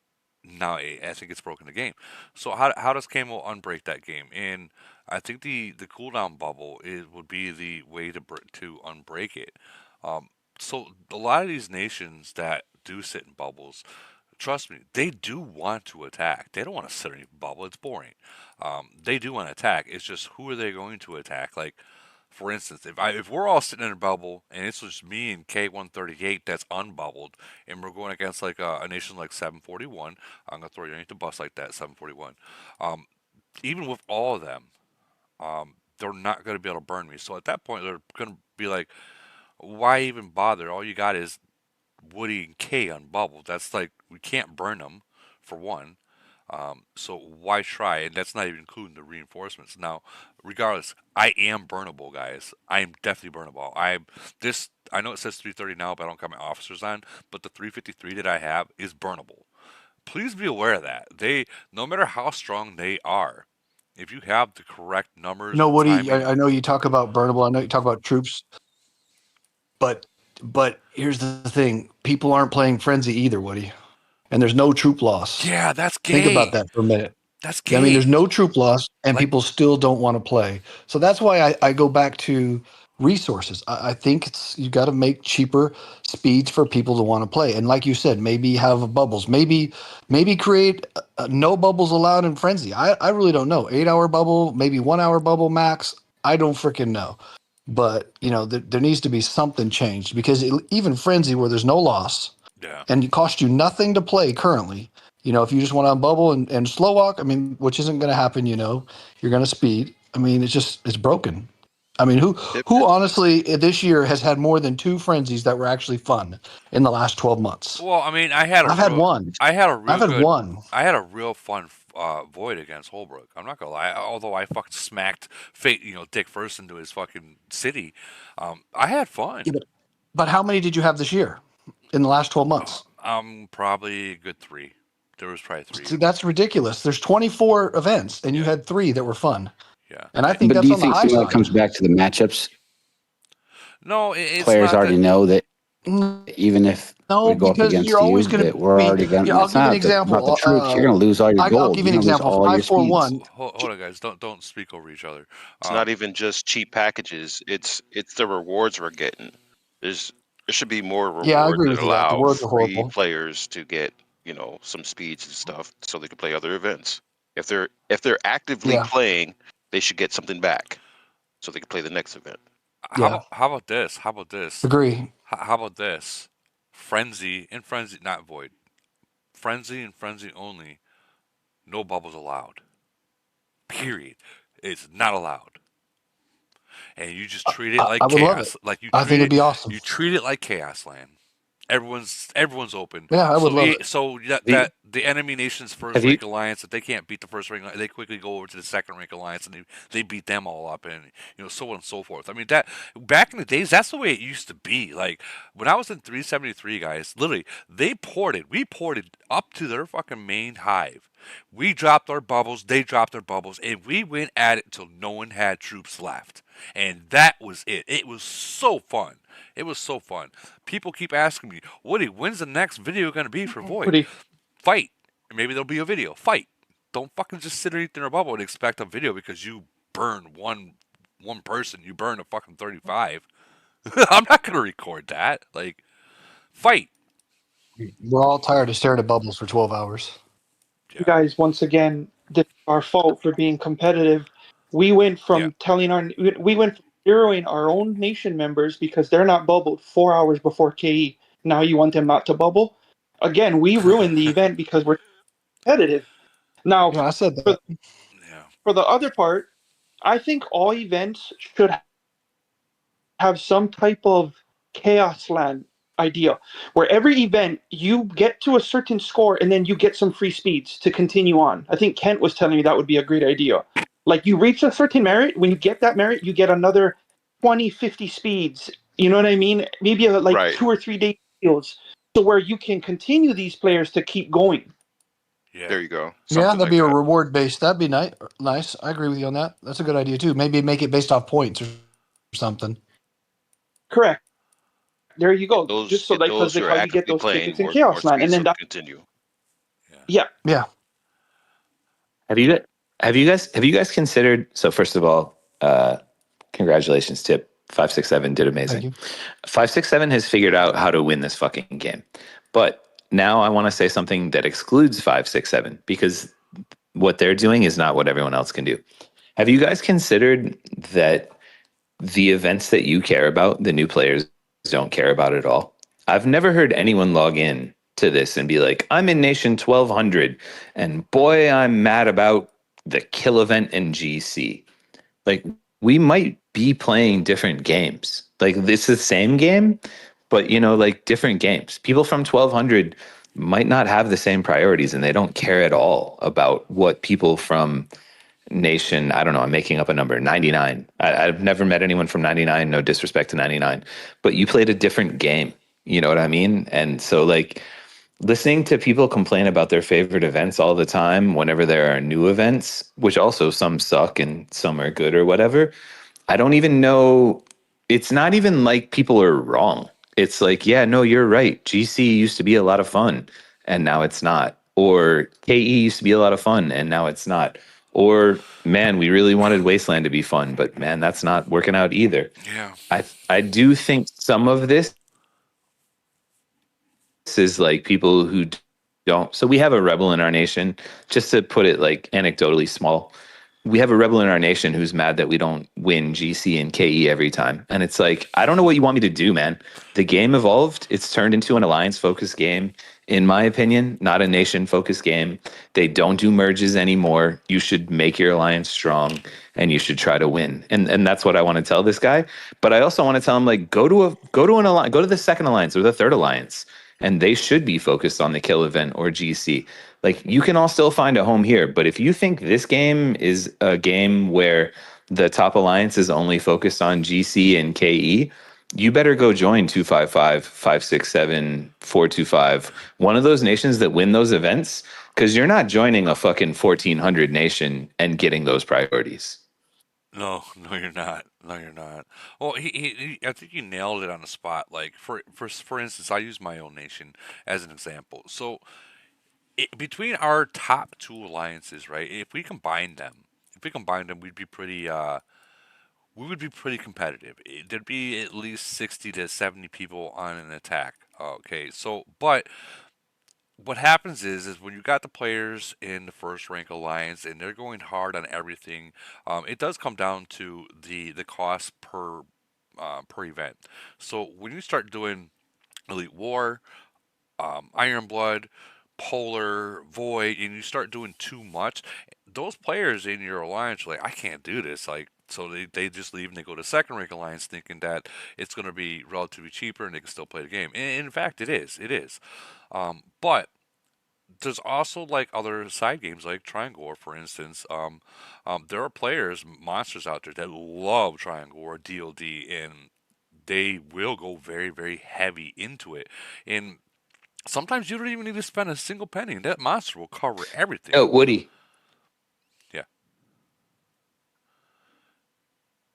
[SPEAKER 1] Now I think it's broken the game. So how does Camo unbreak that game? And I think the cooldown bubble would be the way to unbreak it. Um, so a lot of these nations that do sit in bubbles, trust me, they do want to attack. They don't want to sit in a bubble. It's boring. They do want to attack. It's just who are they going to attack? Like, for instance, if we're all sitting in a bubble and it's just me and K138 that's unbubbled, and we're going against like a nation like 741, I'm gonna throw you underneath the bus like that 741. Even with all of them, they're not gonna be able to burn me. So at that point, they're gonna be like, why even bother? All you got is Woody and K on bubble. That's like we can't burn them for one. So why try? And that's not even including the reinforcements. Now, regardless, I am burnable, guys. I am definitely burnable. This. I know it says 330 now, but I don't got my officers on. But the 353 that I have is burnable. Please be aware of that. No matter how strong they are, if you have the correct numbers and
[SPEAKER 6] Woody,
[SPEAKER 1] timing,
[SPEAKER 6] I know you talk about burnable. I know you talk about troops, but here's the thing: people aren't playing Frenzy either, Woody, and there's no troop loss.
[SPEAKER 1] yeah, that's
[SPEAKER 6] Think about
[SPEAKER 1] gay.
[SPEAKER 6] that for a minute.
[SPEAKER 1] That's
[SPEAKER 6] I mean, there's
[SPEAKER 1] gay.
[SPEAKER 6] no troop loss, and
[SPEAKER 1] Like,
[SPEAKER 6] people still don't want to play. So that's why I go back to resources. I think you got to make cheaper speeds for people to want to play. And like you said, maybe have bubbles. Maybe create no bubbles allowed in Frenzy. I really don't know. 8 hour bubble, maybe 1 hour bubble max. I don't freaking know. But there needs to be something changed because even Frenzy, where there's no loss,
[SPEAKER 1] yeah.
[SPEAKER 6] and it costs you nothing to play currently. If you just want to bubble and slow walk, I mean, which isn't going to happen, you're going to speed. I mean, it's broken. I mean,
[SPEAKER 2] Yep.
[SPEAKER 6] who honestly this year has had more than two frenzies that were actually fun in the last 12 months?
[SPEAKER 1] Well, I mean,
[SPEAKER 6] I've had one.
[SPEAKER 1] I had a
[SPEAKER 6] I've
[SPEAKER 1] real
[SPEAKER 6] had
[SPEAKER 1] good,
[SPEAKER 6] one.
[SPEAKER 1] I had a real fun void against Holbrook. I'm not gonna lie. Although I fucking smacked Dick first into his fucking city, I had fun.
[SPEAKER 6] Yeah, but how many did you have this year in the last 12 months?
[SPEAKER 1] Probably a good three. There was probably three.
[SPEAKER 6] See, that's ridiculous. There's 24 events, and you
[SPEAKER 1] Yeah,
[SPEAKER 6] had three that were fun.
[SPEAKER 1] yeah.
[SPEAKER 6] And I think
[SPEAKER 4] But do
[SPEAKER 6] that's
[SPEAKER 4] you
[SPEAKER 6] on the
[SPEAKER 4] think
[SPEAKER 6] high
[SPEAKER 4] some of that
[SPEAKER 6] side.
[SPEAKER 4] comes back to the matchups?
[SPEAKER 1] No, it's
[SPEAKER 4] Players
[SPEAKER 1] not
[SPEAKER 4] already
[SPEAKER 1] that.
[SPEAKER 4] know that
[SPEAKER 6] Mm,
[SPEAKER 4] even if we
[SPEAKER 6] No,
[SPEAKER 4] go up
[SPEAKER 6] because you're
[SPEAKER 4] against
[SPEAKER 6] always
[SPEAKER 4] you,
[SPEAKER 6] going
[SPEAKER 4] that
[SPEAKER 6] to
[SPEAKER 4] we're
[SPEAKER 6] be.
[SPEAKER 4] already going
[SPEAKER 6] Yeah,
[SPEAKER 4] to,
[SPEAKER 6] I'll
[SPEAKER 4] it's
[SPEAKER 6] give you an
[SPEAKER 4] not about the
[SPEAKER 6] example.
[SPEAKER 4] troops. You're going to lose all your
[SPEAKER 6] I'll
[SPEAKER 4] gold.
[SPEAKER 6] give you
[SPEAKER 4] You're
[SPEAKER 6] an
[SPEAKER 4] going to lose
[SPEAKER 6] example.
[SPEAKER 4] all your speeds.
[SPEAKER 6] 541.
[SPEAKER 1] Hold on, guys. Don't speak over each other.
[SPEAKER 2] It's not even just cheap packages. It's the rewards we're getting. There's there should be more
[SPEAKER 6] Yeah, I
[SPEAKER 2] rewards
[SPEAKER 6] agree
[SPEAKER 2] that
[SPEAKER 6] with you. That the
[SPEAKER 2] allow
[SPEAKER 6] words are
[SPEAKER 2] free
[SPEAKER 6] horrible.
[SPEAKER 2] players to get some speeds and stuff so they can play other events. If they're actively
[SPEAKER 6] Yeah,
[SPEAKER 2] playing, they should get something back so they can play the next event.
[SPEAKER 6] yeah,
[SPEAKER 1] How about this? How about this?
[SPEAKER 6] agree.
[SPEAKER 1] How about this? Frenzy, not void. Frenzy and frenzy only. No bubbles allowed. Period. It's not allowed. And you just treat it
[SPEAKER 6] I
[SPEAKER 1] like
[SPEAKER 6] would love it.
[SPEAKER 1] chaos. Like
[SPEAKER 6] I think it'd be awesome.
[SPEAKER 1] you treat it like chaos land. Everyone's open.
[SPEAKER 6] Yeah, I would
[SPEAKER 1] So
[SPEAKER 6] love it.
[SPEAKER 4] The,
[SPEAKER 1] the enemy nation's first
[SPEAKER 4] have you
[SPEAKER 1] rank alliance, if they can't beat the first rank, they quickly go over to the second rank alliance and they beat them all up, and so on and so forth. I mean, that back in the days, that's the way it used to be. Like when I was in 373, guys, literally we ported up to their fucking main hive. We dropped our bubbles, they dropped their bubbles, and we went at it till no one had troops left. And that was it. It was so fun. It was so fun. People keep asking me, Woody, when's the next video going to be for Void?
[SPEAKER 7] Woody,
[SPEAKER 1] Fight. Maybe there'll be a video. Fight. Don't fucking just sit in a bubble and expect a video because you burn one person. You burn a fucking 35. I'm not going to record that. Like, fight.
[SPEAKER 6] We're all tired of staring at bubbles for 12 hours.
[SPEAKER 1] Yeah.
[SPEAKER 7] you guys, once again, this is our fault for being competitive. We went from
[SPEAKER 1] Yeah.
[SPEAKER 7] telling we went from zeroing our own nation members because they're not bubbled 4 hours before KE. Now you want them not to bubble? Again, we ruined the event because we're competitive. Now,
[SPEAKER 6] Yeah, I said
[SPEAKER 7] for,
[SPEAKER 6] that.
[SPEAKER 1] Yeah.
[SPEAKER 7] for the other part, I think all events should have some type of chaos land idea where every event you get to a certain score and then you get some free speeds to continue on. I think Kent was telling me that would be a great idea. Like you reach a certain merit, when you get that merit, you get another 20, 50 speeds. You know what I mean? Maybe like
[SPEAKER 2] Right.
[SPEAKER 7] 2 or 3 day deals. So where you can continue these players to keep going.
[SPEAKER 1] Yeah.
[SPEAKER 2] There you go.
[SPEAKER 6] Yeah,
[SPEAKER 2] Something
[SPEAKER 6] that'd
[SPEAKER 2] like
[SPEAKER 6] be a
[SPEAKER 2] that.
[SPEAKER 6] reward based. That'd be nice. Nice. I agree with you on that. That's a good idea too. Maybe make it based off points or something.
[SPEAKER 7] Correct. There you
[SPEAKER 2] Get
[SPEAKER 7] go.
[SPEAKER 2] those
[SPEAKER 7] Just so
[SPEAKER 2] get
[SPEAKER 7] like
[SPEAKER 2] those
[SPEAKER 7] because
[SPEAKER 2] who are
[SPEAKER 7] how you get
[SPEAKER 2] actively
[SPEAKER 7] those
[SPEAKER 2] playing
[SPEAKER 7] tickets in
[SPEAKER 2] more
[SPEAKER 7] Chaos Land, and
[SPEAKER 2] speeds
[SPEAKER 7] then
[SPEAKER 2] to continue.
[SPEAKER 7] yeah,
[SPEAKER 6] Yeah.
[SPEAKER 3] Have you have you guys considered? So first of all, congratulations, Tip. 567 did
[SPEAKER 6] Thank
[SPEAKER 3] amazing.
[SPEAKER 6] you.
[SPEAKER 3] 567 has figured out how to win this fucking game. But now I want to say something that excludes 567 because what they're doing is not what everyone else can do. Have you guys considered that the events that you care about, the new players don't care about at all? I've never heard anyone log in to this and be like, I'm in Nation 1200, and boy, I'm mad about the kill event in GC. Like, we might be playing different games. Like, it's the same game, but, like different games. People from 1200 might not have the same priorities and they don't care at all about what people from Nation, I don't know, I'm making up a number, 99. I've never met anyone from 99, no disrespect to 99, but you played a different game. You know what I mean? And so, like, listening to people complain about their favorite events all the time whenever there are new events, which also some suck and some are good or whatever, I don't even know. It's not even like people are wrong. It's like, yeah, no, you're right. GC used to be a lot of fun and now it's not. Or KE used to be a lot of fun and now it's not. Or man, we really wanted Wasteland to be fun, but man, that's not working out either.
[SPEAKER 1] Yeah.
[SPEAKER 3] I do think some of this is like people who don't. So we have a rebel in our nation, just to put it like anecdotally small. We have a rebel in our nation who's mad that we don't win GC and KE every time. And it's like, I don't know what you want me to do, man. The game evolved. It's turned into an alliance focused game, in my opinion, not a nation focused game. They don't do merges anymore. You should make your alliance strong and you should try to win. And that's what I want to tell this guy. But I also want to tell him, like, go to an alliance, go to the second alliance or the third alliance. And they should be focused on the kill event or GC. Like, you can all still find a home here, but if you think this game is a game where the top alliance is only focused on GC and KE, you better go join 255, 567, 425, one of those nations that win those events, because you're not joining a fucking 1400 nation and getting those priorities.
[SPEAKER 1] No, no, you're not. No, you're not. Well, I think you nailed it on the spot. Like for instance, I use my own nation as an example. So between our top two alliances, right? If we combine them, we would be pretty competitive. There'd be at least 60 to 70 people on an attack. Okay, so but what happens is when you got the players in the first rank alliance and they're going hard on everything, it does come down to the cost per event. So when you start doing Elite War, Iron Blood, Polar, Void, and you start doing too much, those players in your alliance are like, I can't do this. Like, so they just leave and they go to second rank alliance thinking that it's going to be relatively cheaper and they can still play the game. And in fact, it is. It is. But there's also like other side games like Triangle War, for instance. There are players, monsters out there that love Triangle War, DLD, and they will go very, very heavy into it. And Sometimes you don't even need to spend a single penny, and that monster will cover everything.
[SPEAKER 3] Oh, Woody,
[SPEAKER 1] Yeah,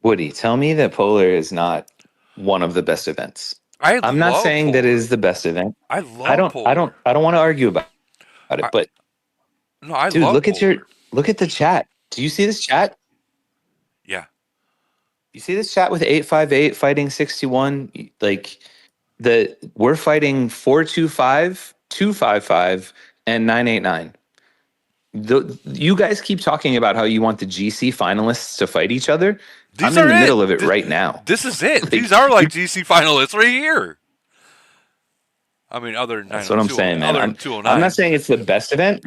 [SPEAKER 3] Woody, tell me that Polar is not one of the best events.
[SPEAKER 1] I
[SPEAKER 3] I'm not
[SPEAKER 1] love
[SPEAKER 3] saying that it
[SPEAKER 1] Polar.
[SPEAKER 3] is the best event.
[SPEAKER 1] I
[SPEAKER 3] I
[SPEAKER 1] love
[SPEAKER 3] don't I don't
[SPEAKER 1] Polar.
[SPEAKER 3] I don't want to argue about it,
[SPEAKER 1] I
[SPEAKER 3] but
[SPEAKER 1] no, I
[SPEAKER 3] dude,
[SPEAKER 1] love Polar.
[SPEAKER 3] look at the chat. Do you see this chat?
[SPEAKER 1] Yeah,
[SPEAKER 3] You see this chat with 858 fighting 61? Like we're fighting 425, 255, and 989. You guys keep talking about how you want the GC finalists to fight each other.
[SPEAKER 1] these
[SPEAKER 3] I'm in
[SPEAKER 1] are
[SPEAKER 3] the
[SPEAKER 1] it.
[SPEAKER 3] middle of it right now.
[SPEAKER 1] This is it. These
[SPEAKER 3] Like
[SPEAKER 1] are
[SPEAKER 3] you,
[SPEAKER 1] like GC finalists right here. I mean, other than
[SPEAKER 3] that's what I'm
[SPEAKER 1] 902,
[SPEAKER 3] saying, man.
[SPEAKER 1] other than
[SPEAKER 3] I'm not
[SPEAKER 1] 209.
[SPEAKER 3] saying it's the best event.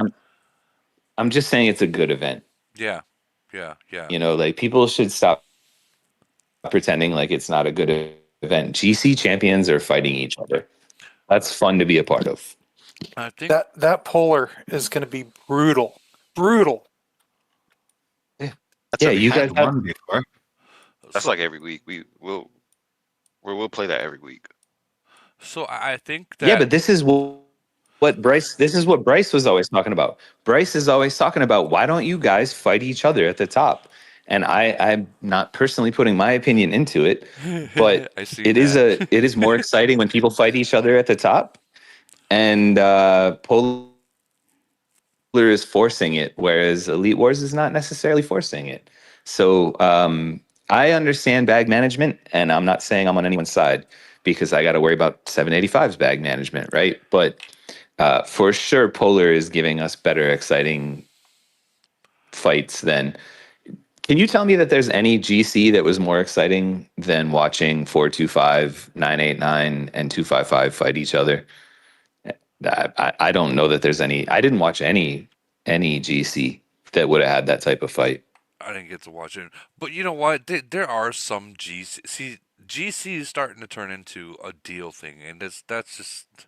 [SPEAKER 3] I'm just saying it's a good event.
[SPEAKER 1] Yeah, yeah, yeah.
[SPEAKER 3] Like people should stop pretending like it's not a good event. GC champions are fighting each other. That's fun to be a part of.
[SPEAKER 1] I think
[SPEAKER 8] That Polar is going to be brutal. Brutal.
[SPEAKER 2] That's
[SPEAKER 3] Yeah,
[SPEAKER 2] every
[SPEAKER 3] you
[SPEAKER 5] Had
[SPEAKER 3] guys have.
[SPEAKER 5] one before.
[SPEAKER 2] That's
[SPEAKER 1] so.
[SPEAKER 2] like every week. We'll play that every week.
[SPEAKER 1] So I think
[SPEAKER 3] Yeah,
[SPEAKER 1] that
[SPEAKER 3] but this is what Bryce. This is what Bryce was always talking about. Bryce is always talking about why don't you guys fight each other at the top? And I'm not personally putting my opinion into it, but
[SPEAKER 1] I see
[SPEAKER 3] it is
[SPEAKER 1] that.
[SPEAKER 3] it is more exciting when people fight each other at the top. And Polar is forcing it, whereas Elite Wars is not necessarily forcing it. So I understand bag management, and I'm not saying I'm on anyone's side because I got to worry about 785's bag management, right? But for sure, Polar is giving us better, exciting fights than. Can you tell me that there's any GC that was more exciting than watching 425, 989, and 255 fight each other? I don't know that there's any. I didn't watch any GC that would have had that type of fight.
[SPEAKER 1] I didn't get to watch it, but you know what? There are some GC. See, GC is starting to turn into a deal thing, and that's just.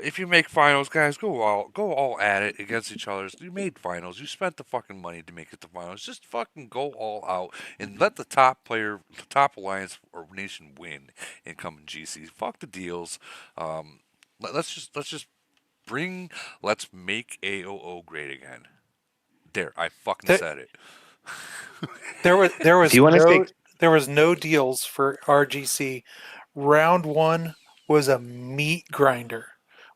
[SPEAKER 1] If you make finals, guys, go all at it against each other. You made finals. You spent the fucking money to make it to finals. Just fucking go all out and let the top player, the top alliance or nation win and come in GC. Fuck the deals. Let's just bring. Let's make AOO great again. There, I fucking
[SPEAKER 8] There,
[SPEAKER 1] said it.
[SPEAKER 8] there
[SPEAKER 3] If
[SPEAKER 8] was
[SPEAKER 3] you want to
[SPEAKER 8] no
[SPEAKER 3] say,
[SPEAKER 8] there was no deals for RGC. Round one was a meat grinder.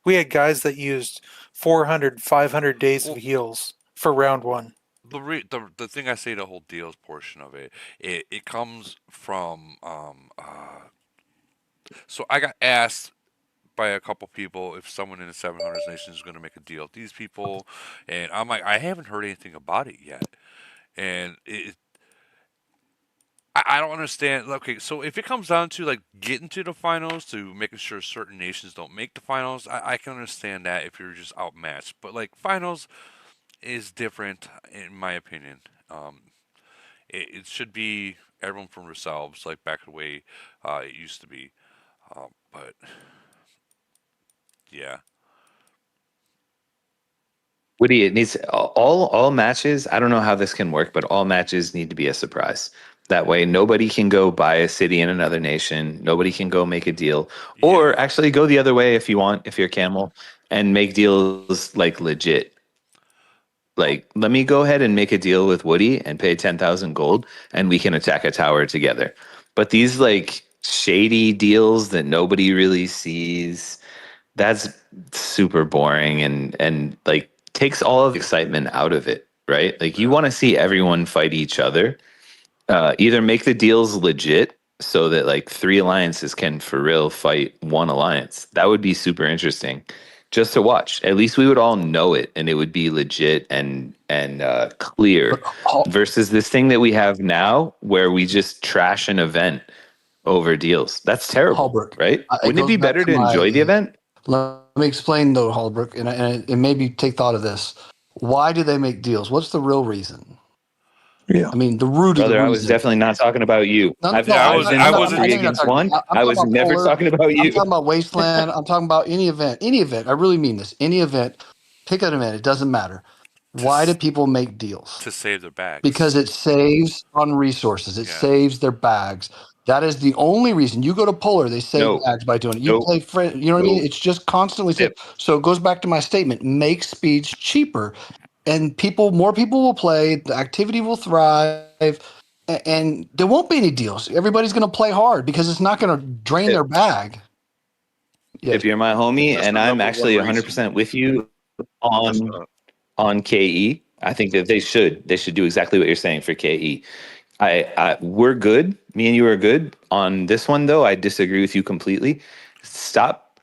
[SPEAKER 8] We had guys that used 400, 500 days of
[SPEAKER 1] Well,
[SPEAKER 8] heals for round one.
[SPEAKER 1] the thing I say the whole deals portion of it comes from so I got asked by a couple people if someone in the 700s nation is going to make a deal with these people, and I'm like, I haven't heard anything about it yet, and I don't understand. Okay, so if it comes down to like getting to the finals, to making sure certain nations don't make the finals, I can understand that if you're just outmatched. But like finals is different, in my opinion. It should be everyone from themselves, like back the way it used to be. But yeah,
[SPEAKER 3] Woody, it needs all matches. I don't know how this can work, but all matches need to be a surprise. That way, nobody can go buy a city in another nation. Nobody can go make a deal, or
[SPEAKER 1] yeah.
[SPEAKER 3] actually go the other way if you want, if you're Camel, and make deals like legit.
[SPEAKER 1] Oh,
[SPEAKER 3] Like, let me go ahead and make a deal with Woody and pay 10,000 gold, and we can attack a tower together. But these like shady deals that nobody really sees, that's super boring and like takes all of the excitement out of it, right? Like you
[SPEAKER 1] yeah.
[SPEAKER 3] want to see everyone fight each other. Either make the deals legit so that like three alliances can for real fight one alliance. That would be super interesting just to watch. At least we would all know it and it would be legit and
[SPEAKER 6] But
[SPEAKER 3] clear versus this thing that we have now where we just trash an event over deals. That's terrible,
[SPEAKER 6] Holbrook,
[SPEAKER 3] right?
[SPEAKER 6] it
[SPEAKER 3] Wouldn't it
[SPEAKER 6] goes
[SPEAKER 3] be
[SPEAKER 6] back
[SPEAKER 3] better
[SPEAKER 6] to
[SPEAKER 3] to enjoy the
[SPEAKER 6] my.
[SPEAKER 3] event?
[SPEAKER 6] Let me explain though, Holbrook, and maybe take thought of this. Why do they make deals? What's the real reason?
[SPEAKER 7] Yeah.
[SPEAKER 6] I mean, the root of the
[SPEAKER 3] Brother, I was
[SPEAKER 6] reason.
[SPEAKER 3] definitely not talking about you.
[SPEAKER 6] No,
[SPEAKER 3] I've
[SPEAKER 6] no,
[SPEAKER 1] Yeah, I
[SPEAKER 6] I'm
[SPEAKER 1] was
[SPEAKER 6] not.
[SPEAKER 3] been
[SPEAKER 1] I
[SPEAKER 6] I'm not.
[SPEAKER 3] on
[SPEAKER 6] I
[SPEAKER 1] wasn't
[SPEAKER 6] know you're not
[SPEAKER 3] Reagan's
[SPEAKER 6] talking.
[SPEAKER 3] one.
[SPEAKER 6] I'm
[SPEAKER 3] I
[SPEAKER 6] talking
[SPEAKER 3] was
[SPEAKER 6] about
[SPEAKER 3] never
[SPEAKER 6] Polar.
[SPEAKER 3] talking about
[SPEAKER 6] I'm
[SPEAKER 3] you.
[SPEAKER 6] talking about Wasteland. I'm talking about any event. Any event. I really mean this. Any event. Pick an event. It doesn't matter.
[SPEAKER 1] to
[SPEAKER 6] Why do people make deals?
[SPEAKER 1] to save their bags.
[SPEAKER 6] Because it saves on resources. It
[SPEAKER 1] Yeah,
[SPEAKER 6] saves their bags. That is the only reason. You go to Polar, they save
[SPEAKER 3] No.
[SPEAKER 6] bags by doing it. You
[SPEAKER 3] Nope.
[SPEAKER 6] play friend, you know what I mean?
[SPEAKER 3] Nope.
[SPEAKER 6] It's just constantly
[SPEAKER 3] Yep.
[SPEAKER 6] so it goes back to my statement: make speeds cheaper, and more people will play. The activity will thrive, and there won't be any deals. Everybody's going to play hard because it's not going to drain their bag. Yes.
[SPEAKER 3] If you're my homie,
[SPEAKER 2] That's
[SPEAKER 3] and
[SPEAKER 2] the
[SPEAKER 3] I'm
[SPEAKER 2] number
[SPEAKER 3] actually
[SPEAKER 2] one
[SPEAKER 3] 100%
[SPEAKER 2] reason.
[SPEAKER 3] with you
[SPEAKER 2] That's
[SPEAKER 3] on KE, I think that they should do exactly what you're saying for KE. We're good. Me and you are good on this one, though. I disagree with you completely. Stop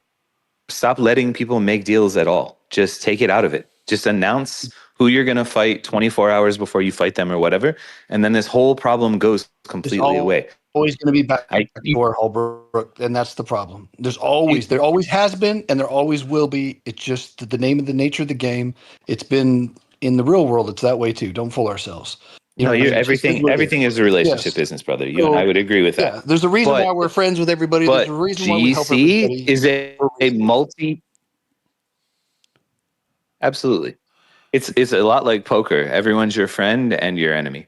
[SPEAKER 3] letting people make deals at all. Just take it out of it. Just announce who you're going to fight 24 hours before you fight them or whatever, and then this whole problem goes
[SPEAKER 6] There's
[SPEAKER 3] completely away.
[SPEAKER 6] always going to be back
[SPEAKER 3] I
[SPEAKER 6] door, Holbrook, and that's the problem. There always has been, and there always will be. It's just the name of the nature of the game. It's been in the real world. It's that way too. Don't fool ourselves. You know
[SPEAKER 3] no,
[SPEAKER 6] what I
[SPEAKER 3] you're
[SPEAKER 6] mean? It just is what it
[SPEAKER 3] everything
[SPEAKER 6] is.
[SPEAKER 3] is a relationship
[SPEAKER 6] Yes.
[SPEAKER 3] business, brother. You and I would agree with that.
[SPEAKER 6] Yeah, there's a reason why
[SPEAKER 3] But
[SPEAKER 6] we're friends with everybody. There's a reason why we help
[SPEAKER 3] GC
[SPEAKER 6] everybody.
[SPEAKER 3] is a multi. Absolutely, it's a lot like poker. Everyone's your friend and your enemy.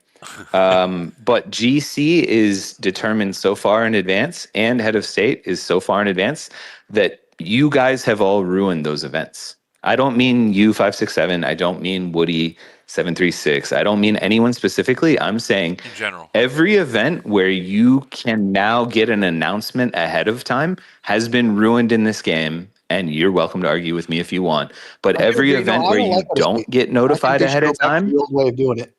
[SPEAKER 3] But GC is determined so far in advance, and head of state is so far in advance that you guys have all ruined those events. I don't mean you 567. I don't mean Woody 736. I don't mean anyone specifically. I'm saying
[SPEAKER 1] In general.
[SPEAKER 3] every event where you can now get an announcement ahead of time has been ruined in this game. And you're welcome to argue with me if you want. But every event where you don't get notified ahead of time,
[SPEAKER 6] the old way of doing it.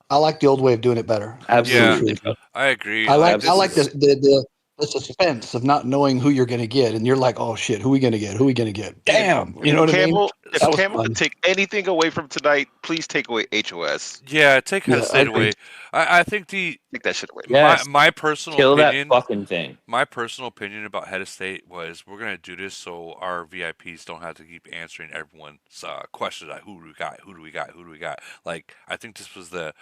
[SPEAKER 6] I like the old way of doing it better.
[SPEAKER 3] absolutely.
[SPEAKER 1] Yeah, I agree.
[SPEAKER 6] I like
[SPEAKER 1] this is-
[SPEAKER 6] the suspense of not knowing who you're going to get, and you're like, oh shit, who are we going to get? Who are we going to get? Damn, you know what I mean?
[SPEAKER 2] If
[SPEAKER 6] That was
[SPEAKER 2] Camel
[SPEAKER 6] fun.
[SPEAKER 2] could take anything away from tonight, please take away HOS.
[SPEAKER 1] Yeah, take head of
[SPEAKER 6] Yeah, I
[SPEAKER 1] state
[SPEAKER 6] agree.
[SPEAKER 1] away. I think
[SPEAKER 2] Take that shit away.
[SPEAKER 3] Yes.
[SPEAKER 1] my personal
[SPEAKER 3] Kill
[SPEAKER 1] opinion.
[SPEAKER 3] that fucking thing.
[SPEAKER 1] My personal opinion about head of state was we're gonna do this so our VIPs don't have to keep answering everyone's questions like who do we got, who do we got, who do we got. Like I think this was the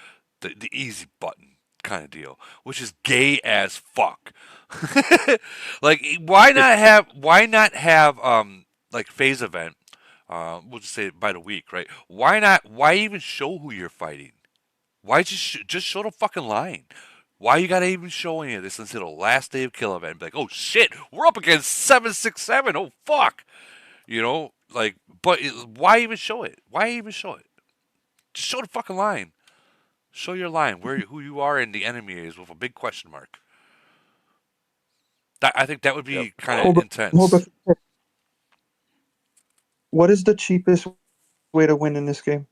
[SPEAKER 1] easy button kind of deal, which is gay as fuck. Like why not have like phase event? We'll just say by the week, right? Why even show who you're fighting? Why just show the fucking line? Why you gotta even show any of this until the last day of kill event? Be like, oh shit, we're up against 767. Oh fuck, you know, like, but why even show it? Why even show it? Just show the fucking line. Show your line who you are and the enemy is with a big question mark. I think that would be kind of intense.
[SPEAKER 7] What is the cheapest way to win in this game?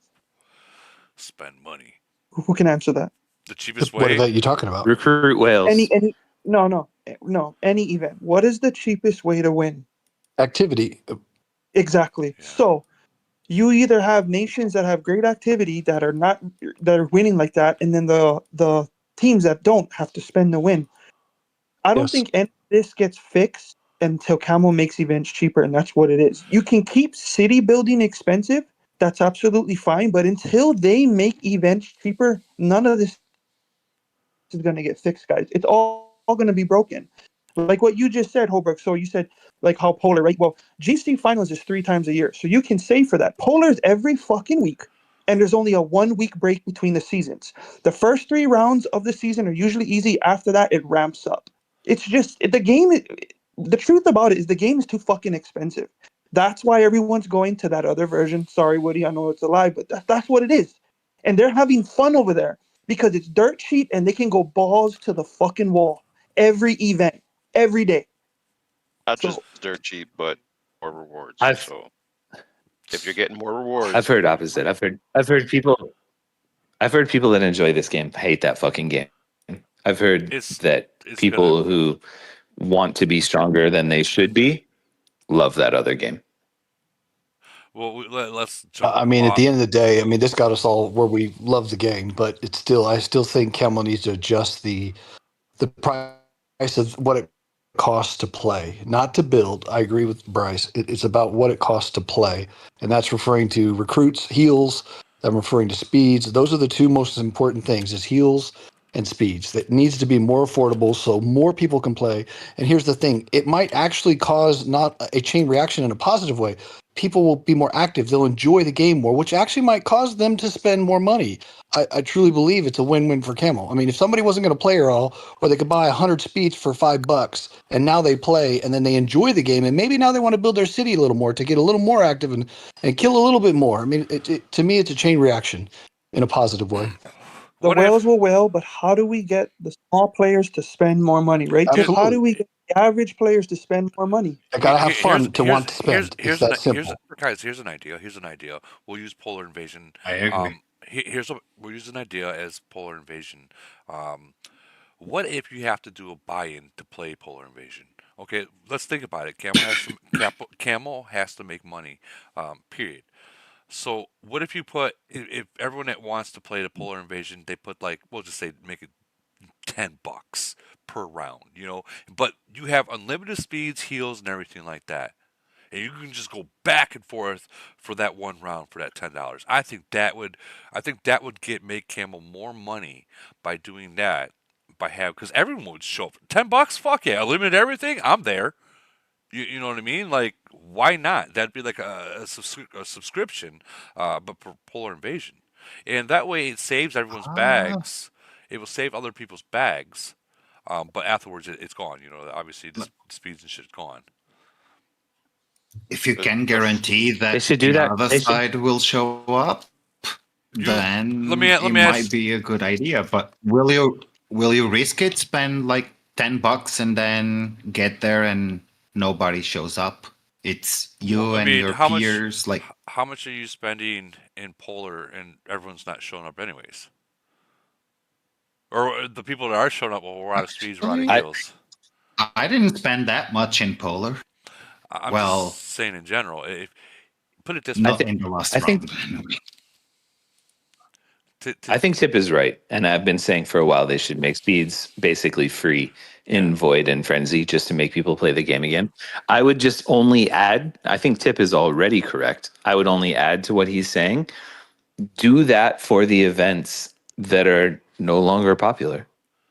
[SPEAKER 1] Spend money.
[SPEAKER 7] Who can answer that?
[SPEAKER 1] The cheapest
[SPEAKER 6] What
[SPEAKER 1] way.
[SPEAKER 6] event are you talking about?
[SPEAKER 3] Recruit whales.
[SPEAKER 7] Any any event. What is the cheapest way to win?
[SPEAKER 6] Activity.
[SPEAKER 7] Exactly.
[SPEAKER 1] Yeah.
[SPEAKER 7] So you either have nations that have great activity that are winning like that, and then the teams that don't have to spend to win. I don't
[SPEAKER 6] Yes.
[SPEAKER 7] think any of this gets fixed until Camel makes events cheaper, and that's what it is. You can keep city building expensive. That's absolutely fine, but until they make events cheaper, none of this is going to get fixed, guys. It's all going to be broken. Like what you just said, Holbrook. So you said like how Polar, right? Well, GC finals is 3 times a year, so you can save for that. Polar's every fucking week, and there's only a 1 week break between the seasons. The first 3 rounds of the season are usually easy. After that, it ramps up. It's just the game. The truth about it is the game is too fucking expensive. That's why everyone's going to that other version. Sorry, Woody, I know it's a lie, but that's what it is. And they're having fun over there because it's dirt cheap and they can go balls to the fucking wall every event, every day.
[SPEAKER 2] Not
[SPEAKER 7] So-
[SPEAKER 2] just dirt cheap, but more rewards.
[SPEAKER 3] I've-
[SPEAKER 2] So if you're getting more rewards,
[SPEAKER 3] I've heard opposite. I've heard people that enjoy this game hate that fucking game. I've heard that
[SPEAKER 1] it's
[SPEAKER 3] people who want to be stronger than they should be love that other game.
[SPEAKER 1] Well, let's jump.
[SPEAKER 6] I mean,
[SPEAKER 1] off.
[SPEAKER 6] at the end of the day, I mean, this got us all where we love the game, but I still think Camel needs to adjust the price of what it costs to play, not to build. I agree with Bryce. It's about what it costs to play, and that's referring to recruits, heals. I'm referring to speeds. Those are the 2 most important things: is heals and speeds. That needs to be more affordable so more people can play. And here's the thing: it might actually cause not a chain reaction in a positive way. people will be more active. They'll enjoy the game more, which actually might cause them to spend more money. I truly believe it's a win-win for Camel. I mean, if somebody wasn't going to play at all, or they could buy 100 speeds for $5, and now they play, and then they enjoy the game, and maybe now they want to build their city a little more to get a little more active and kill a little bit more. I mean, to me, it's a chain reaction in a positive way.
[SPEAKER 7] The
[SPEAKER 1] What
[SPEAKER 7] whales
[SPEAKER 1] if
[SPEAKER 7] will whale, but how do we get the small players to spend more money, right? Tip, how do we get the average players to spend more money?
[SPEAKER 6] I gotta have fun to want to spend. It's that simple.
[SPEAKER 1] guys, here's an idea. Here's an idea. We'll use polar invasion.
[SPEAKER 5] I agree.
[SPEAKER 1] Here's what we'll use an idea as polar invasion. What if you have to do a buy-in to play polar invasion? Okay, let's think about it. Camel has to make money. Period. So what if you put if everyone that wants to play the polar invasion, they put like we'll just say make it $10 per round, but you have unlimited speeds, heals, and everything like that, and you can just go back and forth for that one round for that $10. I think that would make Camel more money by doing that because everyone would show up. $10, fuck yeah, unlimited everything, I'm there. You know what I mean? Like, why not? That'd be like a subscription, but for Polar Invasion. And that way it saves everyone's bags. It will save other people's bags. But afterwards, it's gone. Obviously, the speeds and shit's gone.
[SPEAKER 5] If you can guarantee that
[SPEAKER 3] They should do
[SPEAKER 5] the
[SPEAKER 3] that.
[SPEAKER 5] other side will show up, then
[SPEAKER 1] let me
[SPEAKER 5] it
[SPEAKER 1] ask-
[SPEAKER 5] might be a good idea. But will you risk it? Spend like $10 and then get there and nobody shows up. It's you and your peers. Like,
[SPEAKER 1] how much are you spending in Polar and everyone's not showing up anyways? Or the people that are showing up, well, we're out of speeds, we're out of heals.
[SPEAKER 5] I didn't spend that much in Polar.
[SPEAKER 1] I'm
[SPEAKER 5] Well,
[SPEAKER 1] just saying in general. Put it this
[SPEAKER 5] not
[SPEAKER 1] way.
[SPEAKER 5] in the last
[SPEAKER 3] I
[SPEAKER 5] round.
[SPEAKER 3] I think Tip is right, and I've been saying for a while they should make speeds basically free in Void and Frenzy just to make people play the game again. I would just only add, I think Tip is already correct. I would only add to what he's saying, do that for the events that are no longer popular,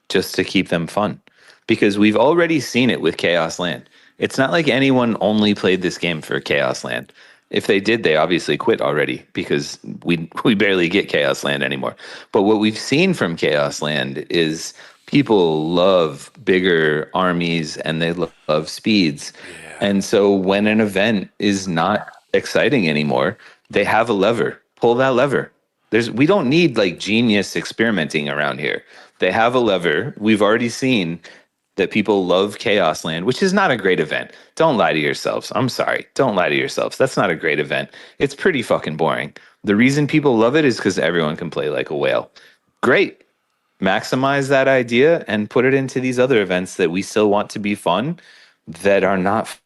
[SPEAKER 3] just to keep them fun. Because we've already seen it with Chaos Land. It's not like anyone only played this game for Chaos Land. If they did, they obviously quit already because we barely get Chaos Land anymore. But what we've seen from Chaos Land is people love bigger armies and they love speeds. Yeah. And so when an event is not exciting anymore, they have a lever. Pull that lever. We don't need like genius experimenting around here. They have a lever. We've already seen that people love Chaos Land, which is not a great event. Don't lie to yourselves. I'm sorry. Don't lie to yourselves. That's not a great event. It's pretty fucking boring. The reason people love it is because everyone can play like a whale. Great. Maximize that idea and put it into these other events that we still want to be fun that are not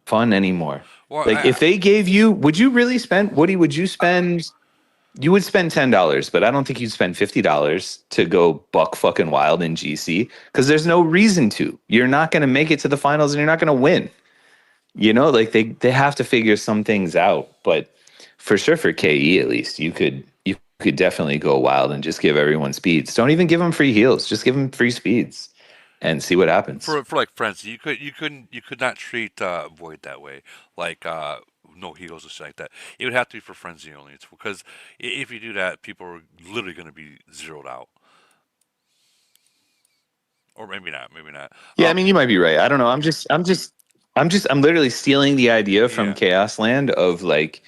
[SPEAKER 3] fun anymore. Well, if they gave you, would you really spend, Woody, would you spend... You would spend $10, but I don't think you'd spend $50 to go buck fucking wild in GC because there's no reason to. You're not going to make it to the finals and you're not going to win. Like they have to figure some things out. But for sure, for KE at least, you could definitely go wild and just give everyone speeds. Don't even give them free heals. Just give them free speeds and see what happens.
[SPEAKER 1] For like Frenzy, you could not treat Void that way. Like no heals or shit like that. It would have to be for Frenzy only. It's because if you do that, people are literally going to be zeroed out. Or maybe not.
[SPEAKER 3] Yeah, I mean, you might be right. I don't know. I'm literally stealing the idea from Chaos Land of like,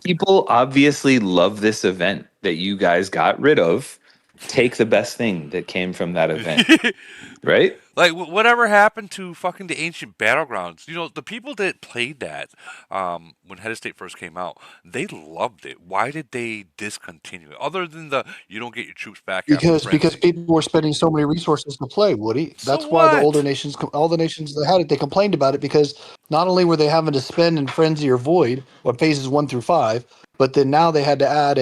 [SPEAKER 3] people obviously love this event that you guys got rid of. Take the best thing that came from that event. Right?
[SPEAKER 1] Like, whatever happened to fucking the ancient battlegrounds? The people that played that when Head of State first came out, they loved it. Why did they discontinue it? Other than you don't get your troops back.
[SPEAKER 6] Because people were spending so many resources to play, Woody. That's why the older nations, all the nations that had it, they complained about it because not only were they having to spend in Frenzy or Void, or phases 1 through 5, but then now they had to add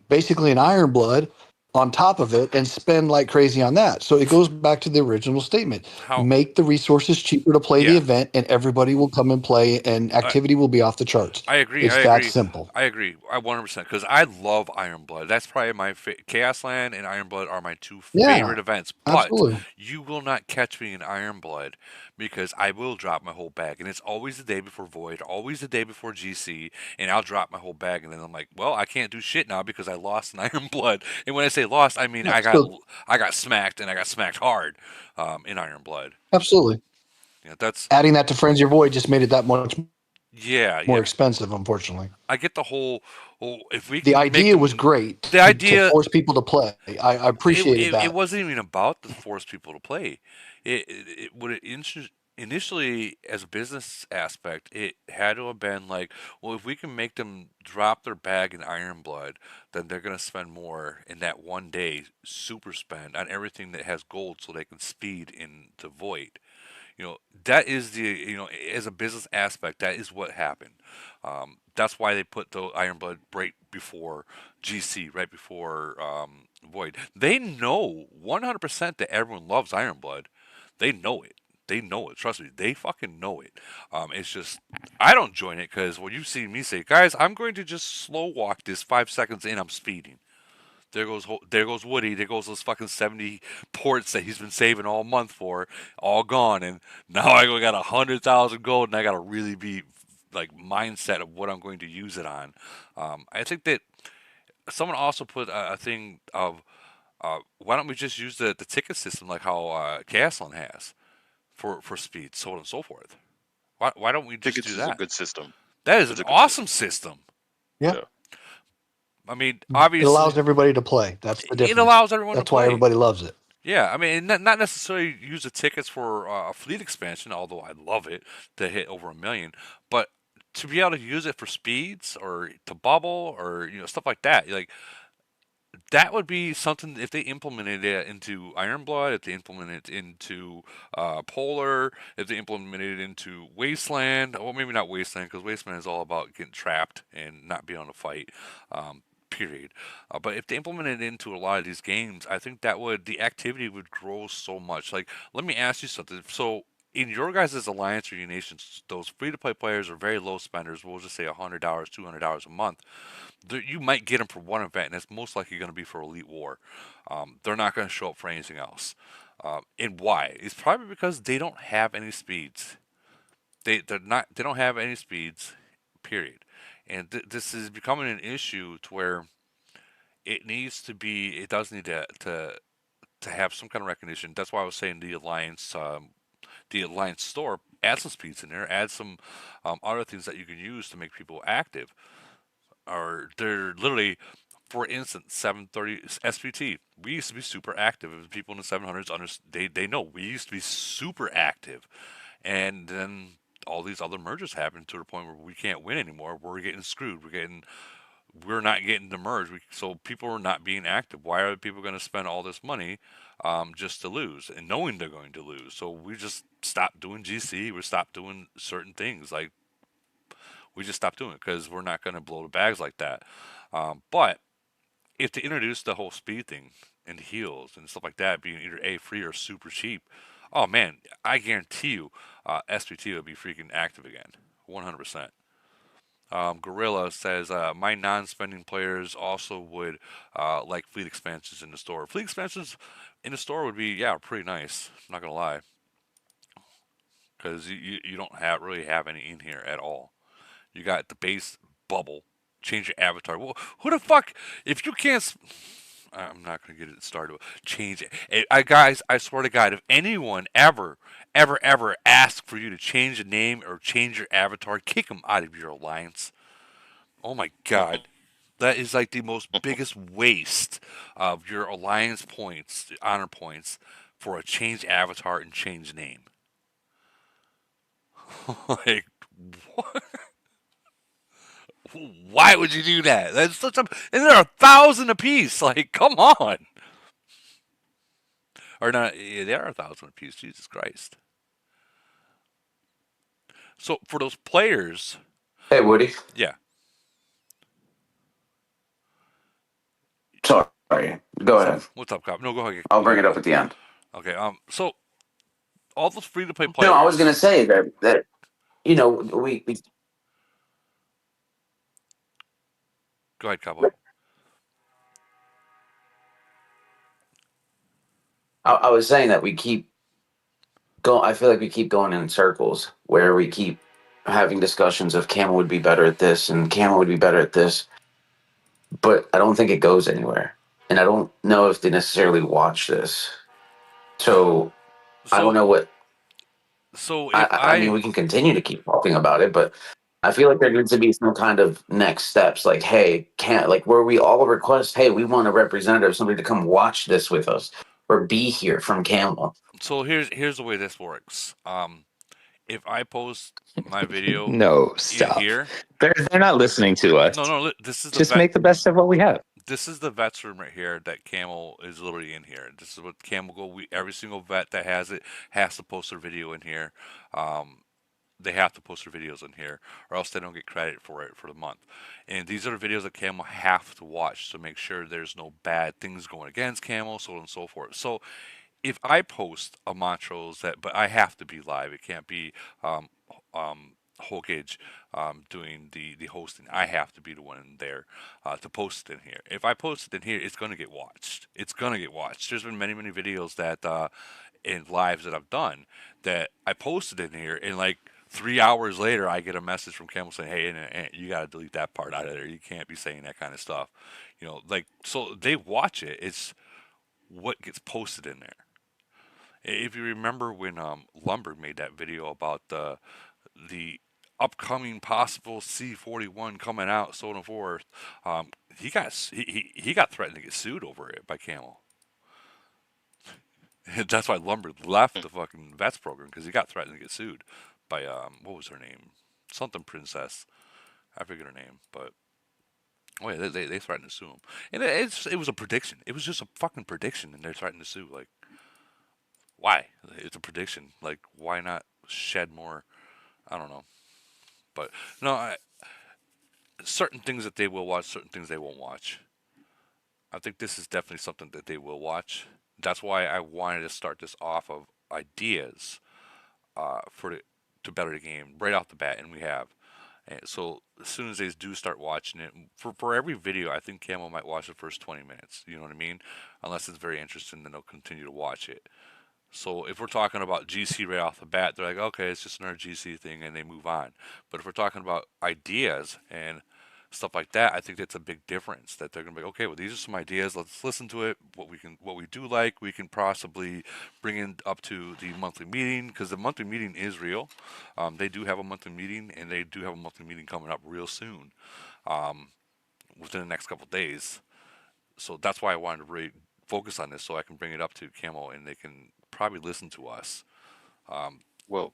[SPEAKER 6] basically an Iron Blood on top of it and spend like crazy on that. So it goes back to the original statement.
[SPEAKER 1] How?
[SPEAKER 6] Make the resources cheaper to play the
[SPEAKER 1] Yeah.
[SPEAKER 6] event and everybody will come and play and
[SPEAKER 1] I,
[SPEAKER 6] activity will be off the charts.
[SPEAKER 1] I agree.
[SPEAKER 6] It's
[SPEAKER 1] I
[SPEAKER 6] that
[SPEAKER 1] agree.
[SPEAKER 6] simple.
[SPEAKER 1] I agree. I 100% because I love Iron Blood. That's probably my Chaos Land and Iron Blood are my two
[SPEAKER 6] Yeah,
[SPEAKER 1] favorite events. But
[SPEAKER 6] absolutely.
[SPEAKER 1] you will not catch me in Iron Blood because I will drop my whole bag, and it's always the day before Void, always the day before GC, and I'll drop my whole bag, and then I'm like, well, I can't do shit now because I lost in Iron Blood. And when I say lost, I mean
[SPEAKER 6] Yeah, so
[SPEAKER 1] I got smacked, and I got smacked hard in Iron Blood.
[SPEAKER 6] absolutely.
[SPEAKER 1] Yeah, that's
[SPEAKER 6] Adding that to Frenzy or Void just made it that much
[SPEAKER 1] yeah,
[SPEAKER 6] more
[SPEAKER 1] yeah.
[SPEAKER 6] expensive, unfortunately.
[SPEAKER 1] I get the whole. Oh, if we
[SPEAKER 6] The
[SPEAKER 1] can make
[SPEAKER 6] idea was
[SPEAKER 1] them,
[SPEAKER 6] great
[SPEAKER 1] the
[SPEAKER 6] to
[SPEAKER 1] idea
[SPEAKER 6] force people to play. I appreciated
[SPEAKER 1] it
[SPEAKER 6] that.
[SPEAKER 1] wasn't even about to force people to play. What it initially as a business aspect, it had to have been like, well, if we can make them drop their bag in Iron Blood, then they're gonna spend more in that one day super spend on everything that has gold, so they can speed in the void. That is the as a business aspect, that is what happened. That's why they put the Iron Blood right before GC, right before Void. They know 100% that everyone loves Iron Blood. They know it. They know it. Trust me, they fucking know it. It's just I don't join it because when you see me say, guys, I'm going to just slow walk this 5 seconds in, I'm speeding. There goes Woody. There goes those fucking 70 ports that he's been saving all month for, all gone. And now I got 100,000 gold, and I got to really be like mindset of what I'm going to use it on. I think that someone also put a thing of why don't we just use the ticket system like how Gasland has for speed, so on and so forth. Why don't we just do
[SPEAKER 2] Tickets is a
[SPEAKER 1] that?
[SPEAKER 2] good system.
[SPEAKER 1] That is
[SPEAKER 2] It's
[SPEAKER 1] an
[SPEAKER 2] a good
[SPEAKER 1] awesome
[SPEAKER 2] system.
[SPEAKER 1] system.
[SPEAKER 6] Yeah.
[SPEAKER 2] Yeah.
[SPEAKER 1] I mean,
[SPEAKER 6] It allows
[SPEAKER 1] obviously,
[SPEAKER 6] everybody to play. That's the
[SPEAKER 1] it
[SPEAKER 6] difference.
[SPEAKER 1] allows everyone to
[SPEAKER 6] That's why
[SPEAKER 1] play.
[SPEAKER 6] everybody loves it.
[SPEAKER 1] Yeah, I mean, not necessarily use the tickets for a fleet expansion, although I'd love it to hit over 1 million. But to be able to use it for speeds or to bubble or stuff like that, like that would be something if they implemented it into Iron Blood, if they implemented it into Polar, if they implemented it into Wasteland. Well, maybe not Wasteland because Wasteland is all about getting trapped and not being able to fight. Period. But if they implemented it into a lot of these games, I think the activity would grow so much. Like, let me ask you something. So, in your guys' alliance or your nations, those free to play players are very low spenders. We'll just say $100, $200 a month. You might get them for one event, and it's most likely going to be for Elite War. They're not going to show up for anything else. And why? It's probably because they don't have any speeds. They're not. They don't have any speeds. Period. And this is becoming an issue to where it needs to be. It does need to have some kind of recognition. That's why I was saying the Alliance store, add some speeds in there, add some other things that you can use to make people active. Or they're literally, for instance, 730 SPT. We used to be super active. If people in the 700s they know we used to be super active, and then all these other mergers happen to the point where we can't win anymore. We're getting screwed. We're not getting the merge. So people are not being active. Why are people going to spend all this money just to lose and knowing they're going to lose? So we just stopped doing GC. We stopped doing certain things. Like we just stopped doing it because we're not going to blow the bags like that. But if they introduce the whole speed thing and heals and stuff like that being either a free or super cheap, oh man, I guarantee you, SPT will be freaking active again, 100%. Gorilla says, my non-spending players also would like fleet expansions in the store. Fleet expansions in the store would be, yeah, pretty nice. I'm not gonna lie, because you don't really have any in here at all. You got the base bubble. Change your avatar. Well, who the fuck? If you can't, I'm not gonna get it started. Change it. Guys, I swear to God, if anyone ever asks for you to change the name or change your avatar, kick them out of your alliance. Oh my God. That is like the most biggest waste of your alliance points, honor points, for a change avatar and change name. Like, what? Why would you do that? That's such a, and there are 1,000 apiece. Like, come on. Or not? Yeah, there are 1,000 apiece. Jesus Christ. So for those players,
[SPEAKER 4] Hey, Woody.
[SPEAKER 1] yeah.
[SPEAKER 4] Sorry.
[SPEAKER 9] Go ahead.
[SPEAKER 1] What's up, Cop? No, go ahead.
[SPEAKER 9] I'll bring it up at the end.
[SPEAKER 1] Okay. So all those free to play
[SPEAKER 9] No, I was going
[SPEAKER 1] players.
[SPEAKER 9] to say that we
[SPEAKER 1] Go ahead, Cowboy.
[SPEAKER 9] I was saying that we keep going. I feel like we keep going in circles where we keep having discussions of Camel would be better at this and Camel would be better at this, but I don't think it goes anywhere. And I don't know if they necessarily watch this. So I don't
[SPEAKER 1] So
[SPEAKER 9] know what.
[SPEAKER 1] if
[SPEAKER 9] I mean, we can continue to keep talking about it, but I feel like there needs to be some kind of next steps. Like, hey, can't like where we all request, hey, we want a representative, somebody to come watch this with us or be here from Camel.
[SPEAKER 1] so here's the way this works. If I post my video
[SPEAKER 3] No,
[SPEAKER 1] in
[SPEAKER 3] stop.
[SPEAKER 1] here,
[SPEAKER 3] They're not listening to us.
[SPEAKER 1] no, this is the
[SPEAKER 3] Just make the best of what we have.
[SPEAKER 1] this is the vets room right here that Camel is literally in here. This is what Camel go. Every single vet that has it has to post their video in here. They have to post their videos in here, or else they don't get credit for it for the month. And these are the videos that Camel have to watch to make sure there's no bad things going against Camel, so on and so forth. So if I post a Montrose but I have to be live. It can't be um, Hokage doing the hosting. I have to be the one in there to post it in here. If I post it in here, it's going to get watched. It's going to get watched. There's been many videos that in lives that I've done that I posted in here, and like 3 hours later, I get a message from Camel saying, "Hey, you got to delete that part out of there. You can't be saying that kind of stuff." Like so they watch it. It's what gets posted in there. If you remember when Lumber made that video about the upcoming possible C41 coming out, so on and forth, he got threatened to get sued over it by Camel. That's why Lumber left the fucking vets program, because he got threatened to get sued by what was her name? Something Princess. I forget her name, but oh yeah, they threatened to sue him, and it was a prediction. It was just a fucking prediction, and they're threatening to sue. Like, why? It's a prediction. Like, why not shed more? I don't know, but no, certain things that they will watch, certain things they won't watch. I think this is definitely something that they will watch. That's why I wanted to start this off of ideas for to better the game right off the bat, and we have. And so as soon as they do start watching it, for every video, I think Camel might watch the first 20 minutes. You know what I mean? Unless it's very interesting, then they'll continue to watch it. So if we're talking about GC right off the bat, they're like, okay, it's just another GC thing, and they move on. But if we're talking about ideas and stuff like that, I think that's a big difference. That they're gonna be okay. Well, these are some ideas. Let's listen to it. What we do like, we can possibly bring in up to the monthly meeting, because the monthly meeting is real. They do have a monthly meeting, and they do have a monthly meeting coming up real soon, within the next couple of days. So that's why I wanted to really focus on this, so I can bring it up to Camo, and they can probably listen to us.
[SPEAKER 2] Well,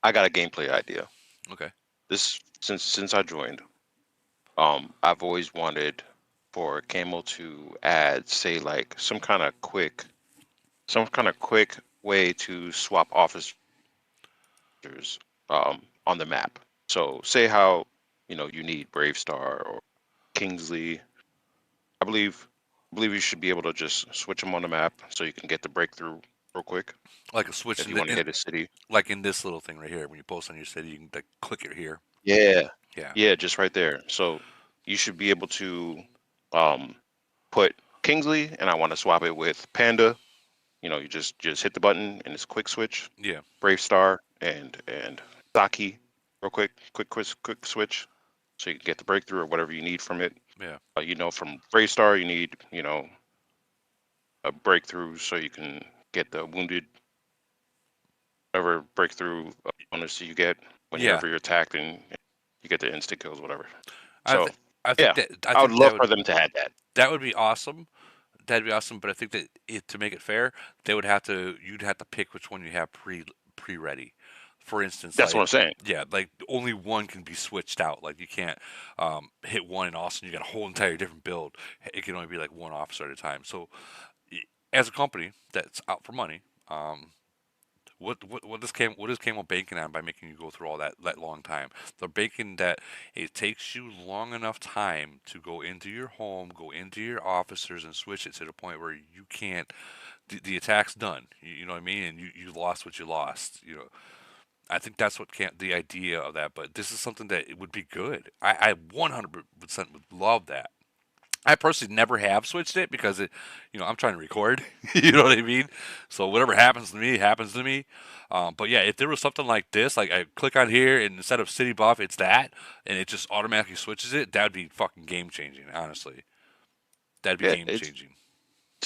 [SPEAKER 2] I got a gameplay idea.
[SPEAKER 1] Okay.
[SPEAKER 2] This since I joined, I've always wanted for Camel to add, say, like some kind of quick way to swap officers on the map. So, say how you need Brave Star or Kingsley. I believe you should be able to just switch them on the map so you can get the breakthrough real quick
[SPEAKER 1] Like a switch
[SPEAKER 2] if you want to hit a city.
[SPEAKER 1] like in this little thing right here. When you post on your city, you can like, click it here.
[SPEAKER 2] Yeah,
[SPEAKER 1] Yeah.
[SPEAKER 2] yeah, just right there. So you should be able to um, put Kingsley, and I want to swap it with Panda. You just hit the button and it's a quick switch.
[SPEAKER 1] Yeah.
[SPEAKER 2] Brave Star and Saki, real quick switch, so you can get the breakthrough or whatever you need from it.
[SPEAKER 1] Yeah.
[SPEAKER 2] From Brave Star, you need a breakthrough so you can get the wounded, whatever breakthrough bonus you get whenever you're attacked, and you get the instant kills, whatever. So
[SPEAKER 1] I think
[SPEAKER 2] I would love for them to add that.
[SPEAKER 1] That would be awesome. That'd be awesome. But I think that to make it fair, you'd have to pick which one you have pre ready. For instance,
[SPEAKER 2] That's what I'm saying.
[SPEAKER 1] Yeah, like only one can be switched out. Like you can't hit one and all of a sudden you got a whole entire different build. It can only be like one officer at a time. So as a company that's out for money, what is Camel banking on by making you go through all that long time? They're banking that it takes you long enough time to go into your home, go into your officers, and switch it to the point where you can't. The attack's done. You know what I mean? And you lost what you lost. You know, I think that's what can the idea of that. But this is something that it would be good. I 100% would love that. I personally never have switched it because I'm trying to record. You know what I mean? So whatever happens to me happens to me. But yeah, if there was something like this, like I click on here and instead of city buff, it's that, and it just automatically switches it, that would be fucking game changing. Honestly, that'd be
[SPEAKER 2] Yeah,
[SPEAKER 1] game changing.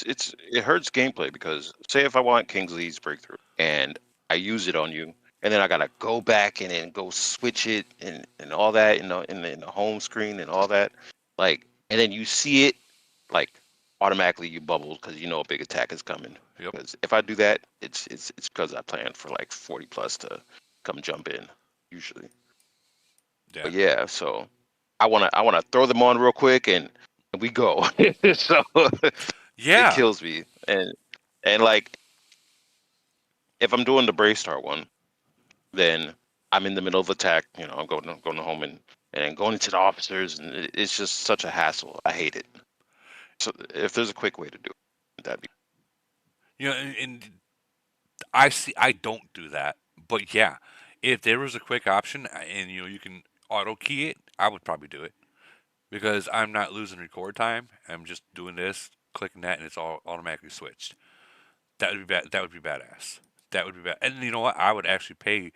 [SPEAKER 2] it hurts gameplay because say if I want Kingsley's breakthrough and I use it on you, and then I gotta go back and then go switch it and all that in the home screen and all that, like, and then you see it, like, automatically you bubble because you know a big attack is coming.
[SPEAKER 1] Yep.
[SPEAKER 2] Because if I do that, it's because I planned for like 40 plus to come jump in usually.
[SPEAKER 1] Yeah.
[SPEAKER 2] But yeah, so I wanna throw them on real quick and we go. So it
[SPEAKER 1] Yeah.
[SPEAKER 2] kills me. And like if I'm doing the Brave Star one, then I'm in the middle of attack. I'm going home and going into the officers, and it's just such a hassle. I hate it. So if there's a quick way to do it, that'd be.
[SPEAKER 1] And I don't do that, but yeah, if there was a quick option and you can auto key it, I would probably do it because I'm not losing record time. I'm just doing this, clicking that, and it's all automatically switched. That would be bad. That would be badass. That would be bad. And you know what? I would actually pay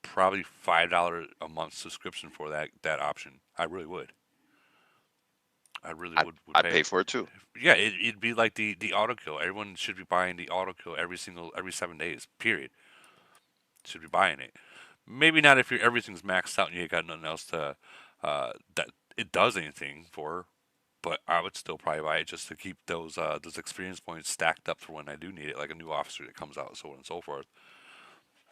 [SPEAKER 1] probably $5 a month subscription for that option. I really would. I really would
[SPEAKER 2] I
[SPEAKER 1] pay
[SPEAKER 2] pay
[SPEAKER 1] it.
[SPEAKER 2] for it too.
[SPEAKER 1] Yeah, it'd be like the auto kill. Everyone should be buying the auto kill every 7 days. Period. Should be buying it. Maybe not if everything's maxed out and you ain't got nothing else to that it does anything for. But I would still probably buy it just to keep those experience points stacked up for when I do need it, like a new officer that comes out, so on and so forth.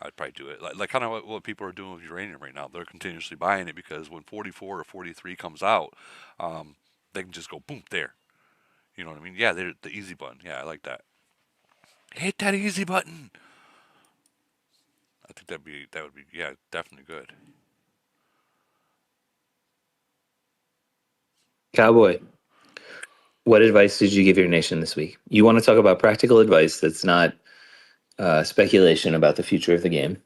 [SPEAKER 1] I'd probably do it like kind of what people are doing with uranium right now. They're continuously buying it because when 44 or 43 comes out, um, they can just go boom there. You know what I mean? Yeah, they're the easy button. Yeah, I like that. Hit that easy button. I think that would be yeah, definitely good.
[SPEAKER 3] Cowboy, what advice did you give your nation this week? You want to talk about practical advice that's not speculation about the future of the game.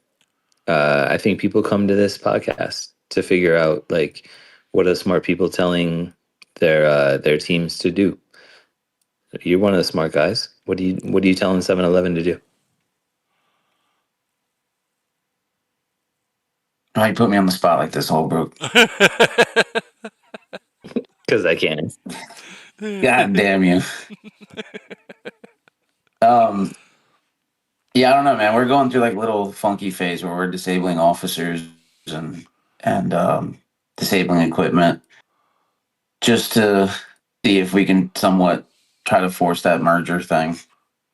[SPEAKER 3] I think people come to this podcast to figure out like what are smart people telling their teams to do. You're one of the smart guys. What are you telling 7-Eleven to do?
[SPEAKER 9] Why you put me on the spot like this, Holbrook?
[SPEAKER 3] Because I can.
[SPEAKER 9] God damn you. Um, yeah, I don't know, man. We're going through like a little funky phase where we're disabling officers and disabling equipment just to see if we can somewhat try to force that merger thing.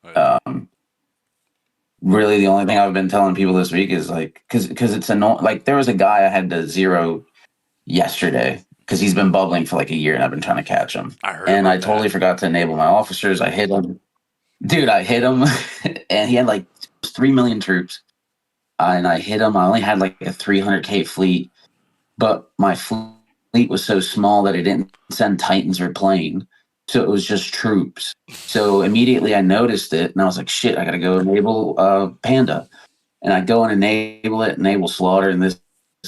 [SPEAKER 1] Right.
[SPEAKER 9] Really, the only thing I've been telling people this week is like, because it's annoying. Like, there was a guy I had to zero yesterday because he's been bubbling for like a year and I've been trying to catch him.
[SPEAKER 1] I heard
[SPEAKER 9] And
[SPEAKER 1] about
[SPEAKER 9] I totally
[SPEAKER 1] that.
[SPEAKER 9] forgot to enable my officers. I hit him. Dude, I hit him and he had like 3 million troops. And I hit him. I only had like a 300K fleet, but my fleet was so small that it didn't send Titans or plane. So it was just troops. So immediately I noticed it and I was like, shit, I got to go enable Panda. And I go and enable it, enable slaughter and this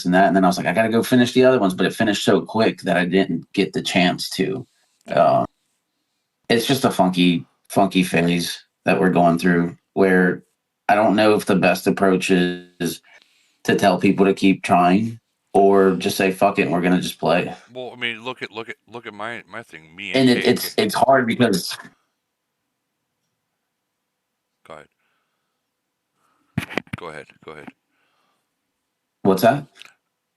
[SPEAKER 9] and that. And then I was like, I got to go finish the other ones. But it finished so quick that I didn't get the chance to. Uh, it's just a funky phase that we're going through where I don't know if the best approach is to tell people to keep trying or just say fuck it and we're gonna just play.
[SPEAKER 1] Well, I mean, look at my thing. Me and
[SPEAKER 9] And
[SPEAKER 1] Cake.
[SPEAKER 9] it's hard because
[SPEAKER 1] Go ahead. Go ahead. Go ahead.
[SPEAKER 9] what's that?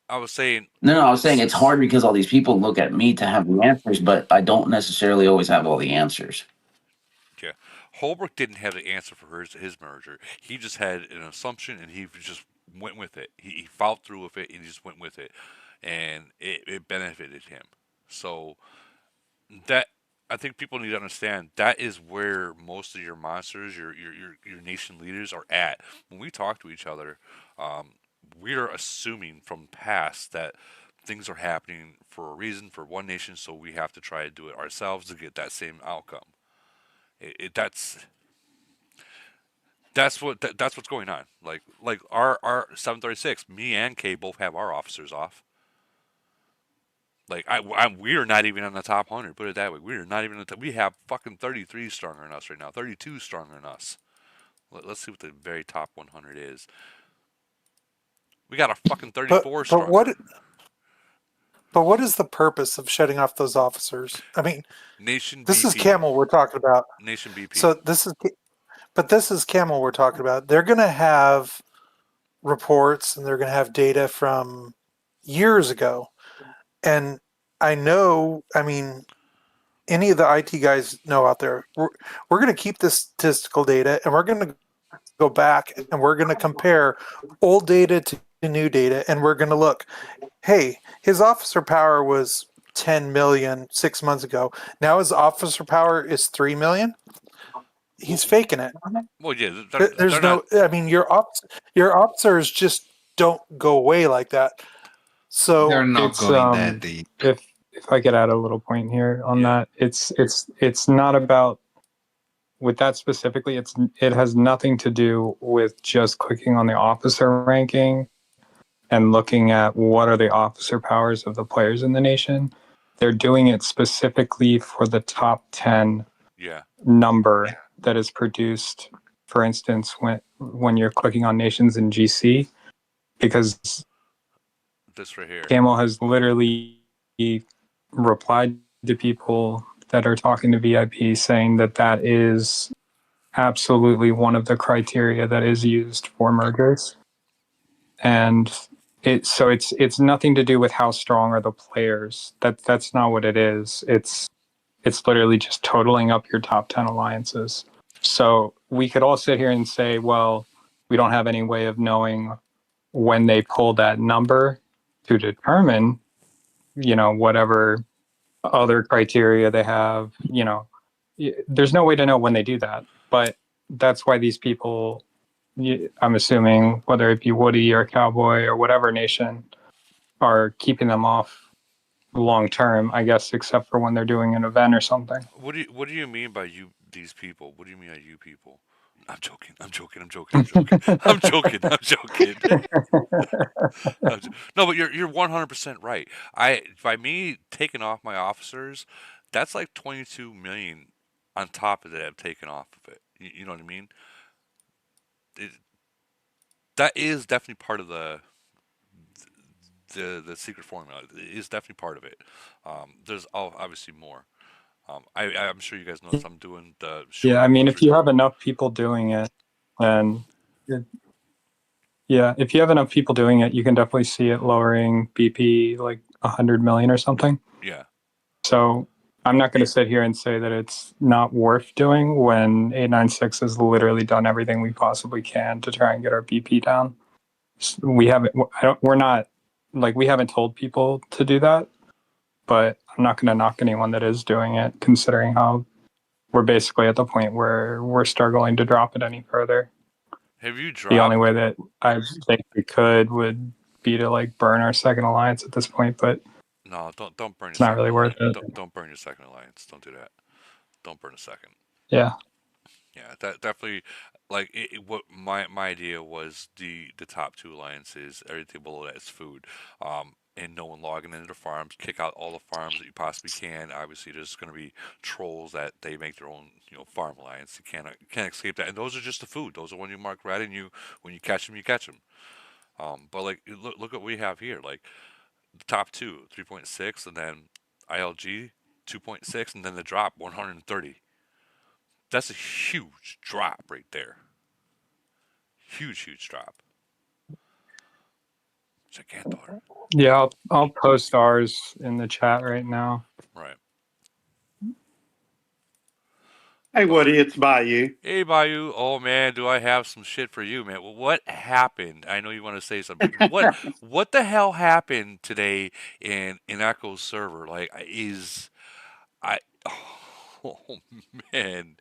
[SPEAKER 1] I was saying.
[SPEAKER 9] No, I was saying it's hard because all these people look at me to have the answers, but I don't necessarily always have all the answers.
[SPEAKER 1] Yeah, Holbrook didn't have the answer for his merger. He just had an assumption, and he just went with it. He followed through with it, and he just went with it, and it benefited him. So that I think people need to understand that is where most of your monsters, your nation leaders are at. When we talk to each other, um, we are assuming from past that things are happening for a reason for one nation, so we have to try to do it ourselves to get that same outcome. That's what's going on. Like our 736, me and Kay both have our officers off. Like we are not even on the top 100. Put it that way. We are not even. We have fucking 33 stronger than us right now. 32 stronger than us. Let's see what the very top 100 is. We got a fucking
[SPEAKER 8] But
[SPEAKER 1] 34
[SPEAKER 8] but what
[SPEAKER 1] stronger.
[SPEAKER 8] but what is the purpose of shutting off those officers? I mean,
[SPEAKER 1] Nation
[SPEAKER 8] this is
[SPEAKER 1] BP.
[SPEAKER 8] Camel we're talking about.
[SPEAKER 1] Nation BP.
[SPEAKER 8] So this is Camel we're talking about. They're going to have reports and they're going to have data from years ago. And I know, I mean, any of the IT guys know out there, we're going to keep this statistical data and we're going to go back and we're going to compare old data to new data and we're going to look, hey, his officer power was 10 million 6 months ago. Now his officer power is 3 million. He's faking it.
[SPEAKER 1] Well, yeah,
[SPEAKER 8] There's
[SPEAKER 1] they're
[SPEAKER 8] no,
[SPEAKER 1] not.
[SPEAKER 8] I mean, your officers just don't go away like that.
[SPEAKER 5] They're
[SPEAKER 8] So
[SPEAKER 5] not
[SPEAKER 10] It's
[SPEAKER 5] going that deep.
[SPEAKER 10] if I could add a little point here on
[SPEAKER 1] Yeah.
[SPEAKER 10] that, it's not about with that specifically. It has nothing to do with just clicking on the officer ranking and looking at what are the officer powers of the players in the nation. They're doing it specifically for the top 10
[SPEAKER 1] Yeah.
[SPEAKER 10] number that is produced. For instance, when you're clicking on nations in GC, because
[SPEAKER 1] This right here.
[SPEAKER 10] Camel has literally replied to people that are talking to VIP saying that that is absolutely one of the criteria that is used for mergers. And it's nothing to do with how strong are the players. That's not what it is. It's literally just totaling up your top 10 alliances. So we could all sit here and say, well, we don't have any way of knowing when they pull that number to determine, whatever other criteria they have, there's no way to know when they do that. But that's why these people, I'm assuming, whether it be Woody or Cowboy or whatever nation, are keeping them off long term, I guess, except for when they're doing an event or something.
[SPEAKER 1] What do you mean by you these people? What do you mean by you people? I'm joking. I'm joking. I'm joking. I'm joking. I'm joking. I'm joking. No, but you're 100% right. I by me taking off my officers, that's like 22 million on top of that I've taken off of it. You know what I mean? It, that is definitely part of the secret formula. It is definitely part of it. There's obviously more. I'm sure you guys notice I'm doing the
[SPEAKER 10] Yeah,
[SPEAKER 1] short
[SPEAKER 10] I mean,
[SPEAKER 1] notes
[SPEAKER 10] if you have
[SPEAKER 1] report.
[SPEAKER 10] enough people doing it, then yeah, if you have enough people doing it, you can definitely see it lowering BP like 100 million or something.
[SPEAKER 1] Yeah.
[SPEAKER 10] So I'm not going to sit here and say that it's not worth doing when 896 has literally done everything we possibly can to try and get our BP down. We haven't, we're not, like, we haven't told people to do that, but I'm not going to knock anyone that is doing it, considering how we're basically at the point where we're struggling to drop it any further.
[SPEAKER 1] Have you
[SPEAKER 10] The only
[SPEAKER 1] dropped?
[SPEAKER 10] way that I think we could would be to like burn our second alliance at this point, but
[SPEAKER 1] No, don't burn your
[SPEAKER 10] it's not
[SPEAKER 1] second
[SPEAKER 10] really worth
[SPEAKER 1] alliance.
[SPEAKER 10] it.
[SPEAKER 1] Don't burn your second alliance. Don't do that. Don't burn a second.
[SPEAKER 10] Yeah.
[SPEAKER 1] Yeah, that definitely. Like what my idea was the top two alliances. Everything below that is food. And no one logging into the farms. Kick out all the farms that you possibly can. Obviously, there's going to be trolls that they make their own farm alliance. You can't escape that. And those are just the food. Those are when you mark red, and when you catch them, you catch them. But like look what we have here. Like the top two, 3.6, and then ILG 2.6, and then the drop 130. That's a huge drop right there. Huge drop. Gigantor.
[SPEAKER 10] Yeah, I'll post ours in the chat right now.
[SPEAKER 1] Right.
[SPEAKER 11] Hey, Woody, it's Bayou.
[SPEAKER 1] Hey, Bayou. Oh man, do I have some shit for you, man? Well, what happened? I know you want to say something. What the hell happened today in Echo's server? Like, I? Oh man,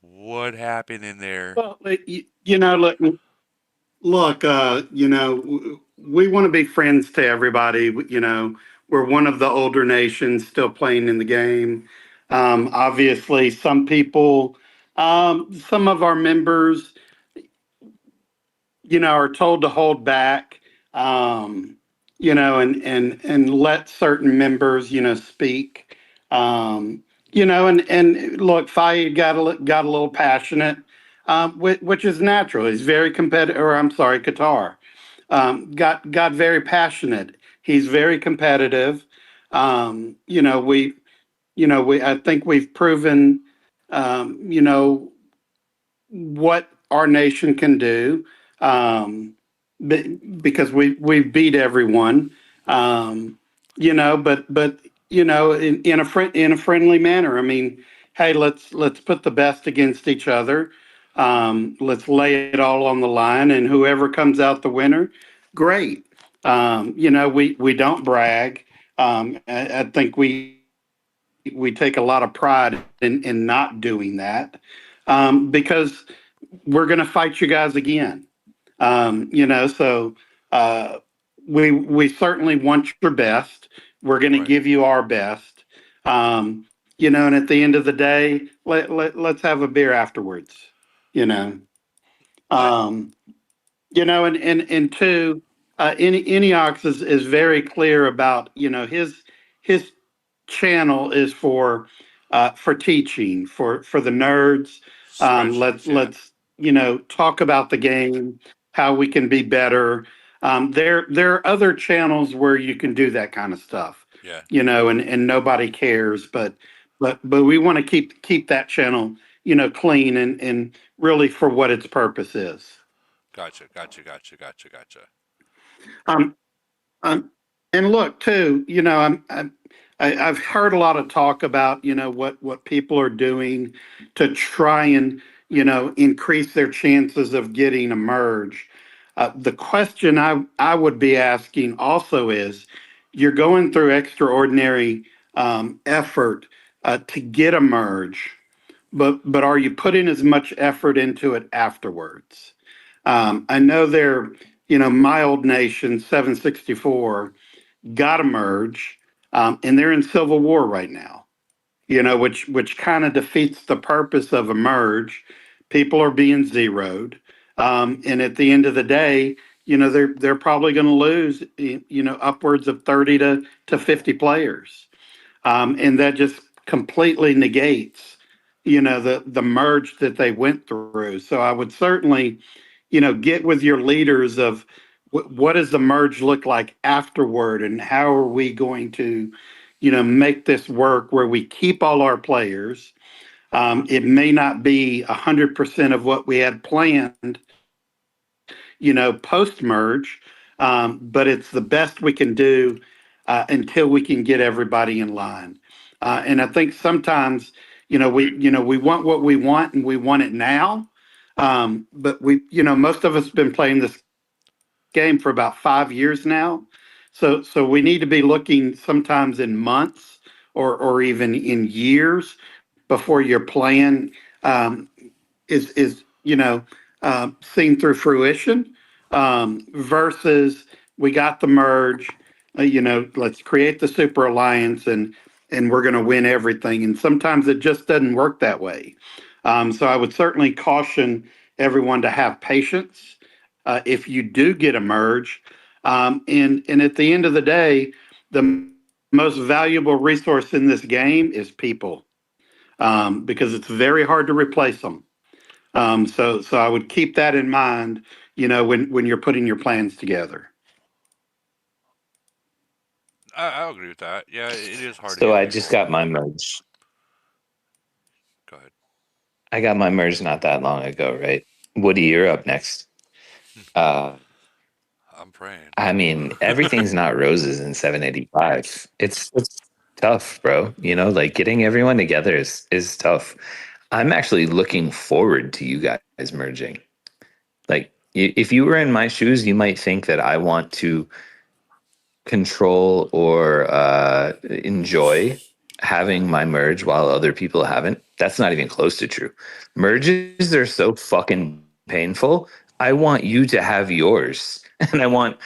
[SPEAKER 1] what happened in there?
[SPEAKER 11] Well, you know, look, we want to be friends to everybody. You know, we're one of the older nations still playing in the game. Obviously, some of our members, are told to hold back, and let certain members, speak. And look, Fayed got a little passionate, which is natural. He's very competitive, or I'm sorry, Qatar, got very passionate. He's very competitive. Um, you know, we, I think we've proven, you know, what our nation can do, um, because we beat everyone, um, but in a friendly manner. I mean, hey, let's put the best against each other. Let's lay it all on the line, and whoever comes out the winner, great. We don't brag. I think we take a lot of pride in not doing that, because we're going to fight you guys again. So uh, we certainly want your best. We're going to
[SPEAKER 1] Right.
[SPEAKER 11] give you our best. And at the end of the day, let's have a beer afterwards. You know,
[SPEAKER 1] I
[SPEAKER 11] um, and two, Eniox is very clear about, his channel is for teaching, for the nerds.
[SPEAKER 1] spreadsheets. Yeah.
[SPEAKER 11] Let's talk about the game, how we can be better. There are other channels where you can do that kind of stuff,
[SPEAKER 1] Yeah.
[SPEAKER 11] and nobody cares. But we want to keep that channel, clean and really for what its purpose is.
[SPEAKER 1] Gotcha. Gotcha. Gotcha. Gotcha. Gotcha.
[SPEAKER 11] Um, Um, and look too, I've heard a lot of talk about, what people are doing to try and, increase their chances of getting a merge. The question I would be asking also is, you're going through extraordinary effort to get a merge, but are you putting as much effort into it afterwards? I know my old nation, 764, got to merge, and they're in civil war right now. Which kind of defeats the purpose of a merge. People are being zeroed, and at the end of the day, they're probably going to lose, upwards of 30 to 50 players, and that just completely negates, the merge that they went through. So I would certainly, get with your leaders of what does the merge look like afterward, and how are we going to, make this work where we keep all our players. It may not be 100% of what we had planned, post merge, but it's the best we can do until we can get everybody in line. And I think sometimes, we want what we want and we want it now. But most of us have been playing this game for about 5 years now. So we need to be looking sometimes in months or even in years before your plan is seen through fruition, versus we got the merge. Let's create the super alliance, and we're going to win everything. And sometimes it just doesn't work that way. So I would certainly caution everyone to have patience if you do get a merge. And at the end of the day, the most valuable resource in this game is people, because it's very hard to replace them. So I would keep that in mind, when you're putting your plans together.
[SPEAKER 1] I agree with that. Yeah, it is hard to
[SPEAKER 3] So
[SPEAKER 1] get
[SPEAKER 3] I just
[SPEAKER 1] people.
[SPEAKER 3] got my merge.
[SPEAKER 1] Go ahead.
[SPEAKER 3] I got my merge not that long ago, right? Woody, you're up next. Uh,
[SPEAKER 1] I'm praying.
[SPEAKER 3] I mean, everything's not roses in 785. It's tough, bro. Like getting everyone together is tough. I'm actually looking forward to you guys merging. Like, if you were in my shoes, you might think that I want to control or enjoy having my merge while other people haven't. That's not even close to true. Merges are so fucking painful. I want you to have yours. And I want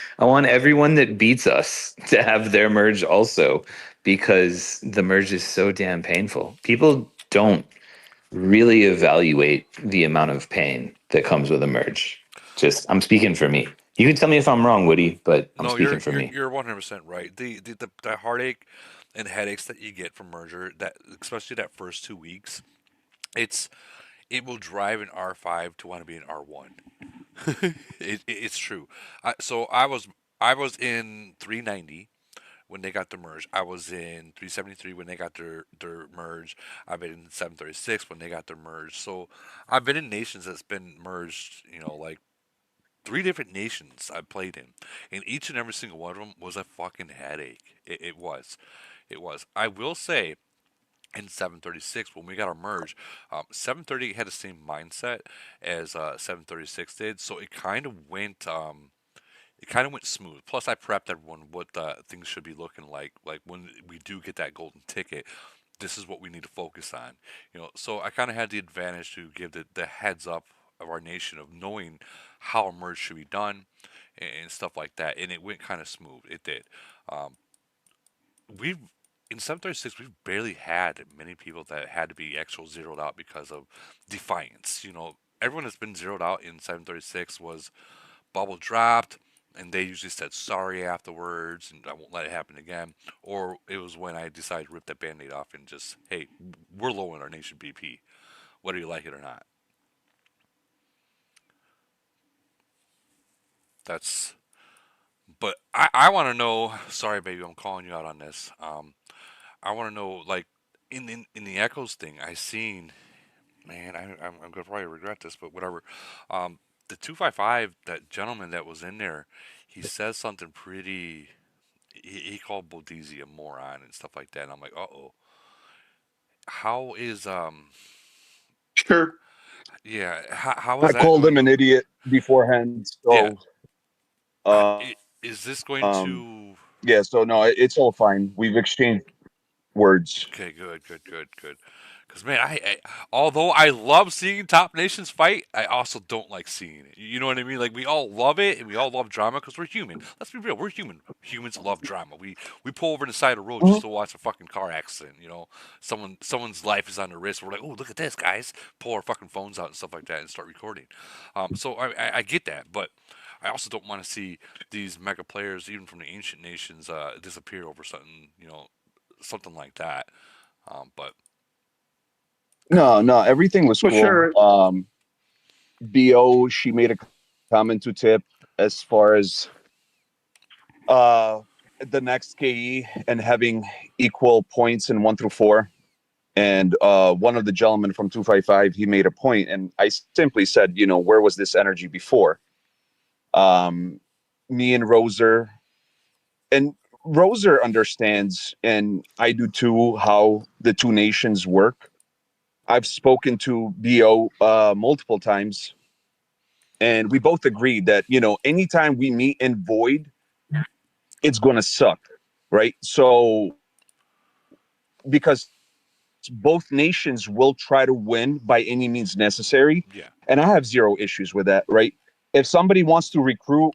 [SPEAKER 3] everyone that beats us to have their merge also, because the merge is so damn painful. People don't really evaluate the amount of pain that comes with a merge. Just, I'm speaking for me. You can tell me if I'm wrong, Woody, but I'm
[SPEAKER 1] No,
[SPEAKER 3] speaking for me.
[SPEAKER 1] you're 100% right. The heartache and headaches that you get from merger, that especially that first 2 weeks, it's it will drive an R5 to want to be an R1. It's true. I was in 390 when they got the merge. I was in 373 when they got their merge. I've been in 736 when they got their merge. So I've been in nations that's been merged. Like 3 different nations I played in, and each and every single one of them was a fucking headache. It was. It was. I will say, in 736 when we got our merge, 730 had the same mindset as 736 did, so it kind of went smooth. Plus, I prepped everyone what things should be looking like when we do get that golden ticket. This is what we need to focus on. So I kind of had the advantage to give the heads up of our nation of knowing how a merge should be done and stuff like that, and it went kind of smooth. It did. Um, we've in 736 we've barely had many people that had to be actual zeroed out because of defiance. Everyone that's been zeroed out in 736 was bubble dropped, and they usually said sorry afterwards, and I won't let it happen again. Or it was when I decided to rip that band-aid off and just, hey, we're low in our nation BP, whether you like it or not. That's. But I want to know. Sorry, baby, I'm calling you out on this. I want to know, like, in the echoes thing, I seen, man, I'm gonna probably regret this, but whatever. The 255, that gentleman that was in there, he says something pretty. He called Bodizi a moron and stuff like that, and I'm like, uh-oh. How is
[SPEAKER 11] Sure.
[SPEAKER 1] yeah, how
[SPEAKER 12] I
[SPEAKER 1] is that
[SPEAKER 12] called
[SPEAKER 1] going
[SPEAKER 12] him an
[SPEAKER 1] to?
[SPEAKER 12] idiot beforehand.
[SPEAKER 1] Yeah,
[SPEAKER 12] Um,
[SPEAKER 1] is this going to?
[SPEAKER 12] yeah, so no, it's all fine. We've exchanged words.
[SPEAKER 1] Okay, good, good, good, good. Because man, although I love seeing top nations fight, I also don't like seeing it. You know what I mean? Like we all love it and we all love drama because we're human. Let's be real, we're human. Humans love drama. We pull over the side of the road just
[SPEAKER 12] Mhm.
[SPEAKER 1] to watch a fucking car accident. Someone's life is on the risk. We're like, oh, look at this, guys. Pull our fucking phones out and stuff like that and start recording. So I get that, but I also don't want to see these mega players, even from the ancient nations, disappear over something. Something like that. But
[SPEAKER 12] No, everything was
[SPEAKER 11] Well,
[SPEAKER 12] cool.
[SPEAKER 11] sure.
[SPEAKER 12] Bo, she made a comment to Tip as far as uh the next KE and having equal points in 1 through 4. And one of the gentlemen from 255, he made a point, and I simply said, where was this energy before? Um, Me and Roser, and Roser understands, and I do too, how the two nations work. I've spoken to Bo multiple times, and we both agreed that anytime we meet in Void, it's going to suck, right? So because both nations will try to win by any means necessary,
[SPEAKER 1] yeah,
[SPEAKER 12] and I have zero issues with that, right? If somebody wants to recruit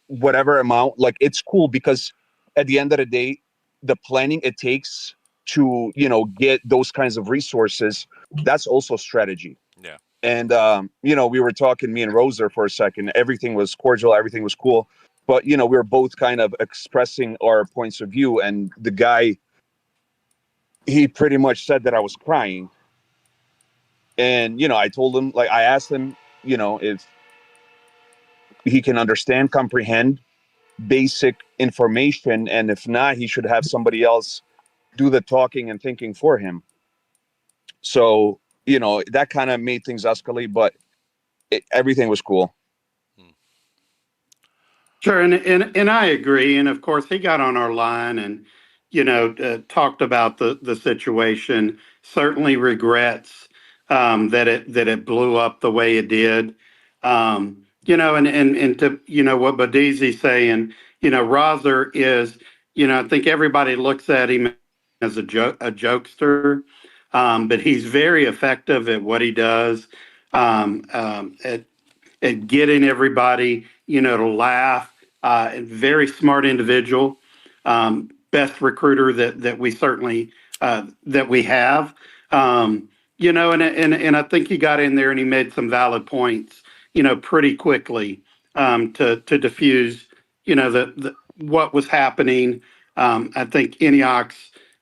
[SPEAKER 12] whatever amount, like it's cool, because at the end of the day, the planning it takes to get those kinds of resources, that's also strategy.
[SPEAKER 1] yeah,
[SPEAKER 12] And we were talking, me and Roser, for a second. Everything was cordial, everything was cool, but we were both kind of expressing our points of view, and the guy, he pretty much said that I was crying. And I told him, like, I asked him, if he can understand, comprehend basic information, and if not, he should have somebody else do the talking and thinking for him. So that kind of made things escalate, but everything was cool.
[SPEAKER 1] mm,
[SPEAKER 11] Sure, and I agree. And of course, he got on our line and talked about the situation. Certainly regrets that it blew up the way it did. And to what Badizi's saying, Rozer is, I think everybody looks at him as a jokester, but he's very effective at what he does. At getting everybody, to laugh. Very smart individual, best recruiter that we certainly that we have. And I think he got in there and he made some valid points, pretty quickly, to diffuse, the what was happening. I think Eniox,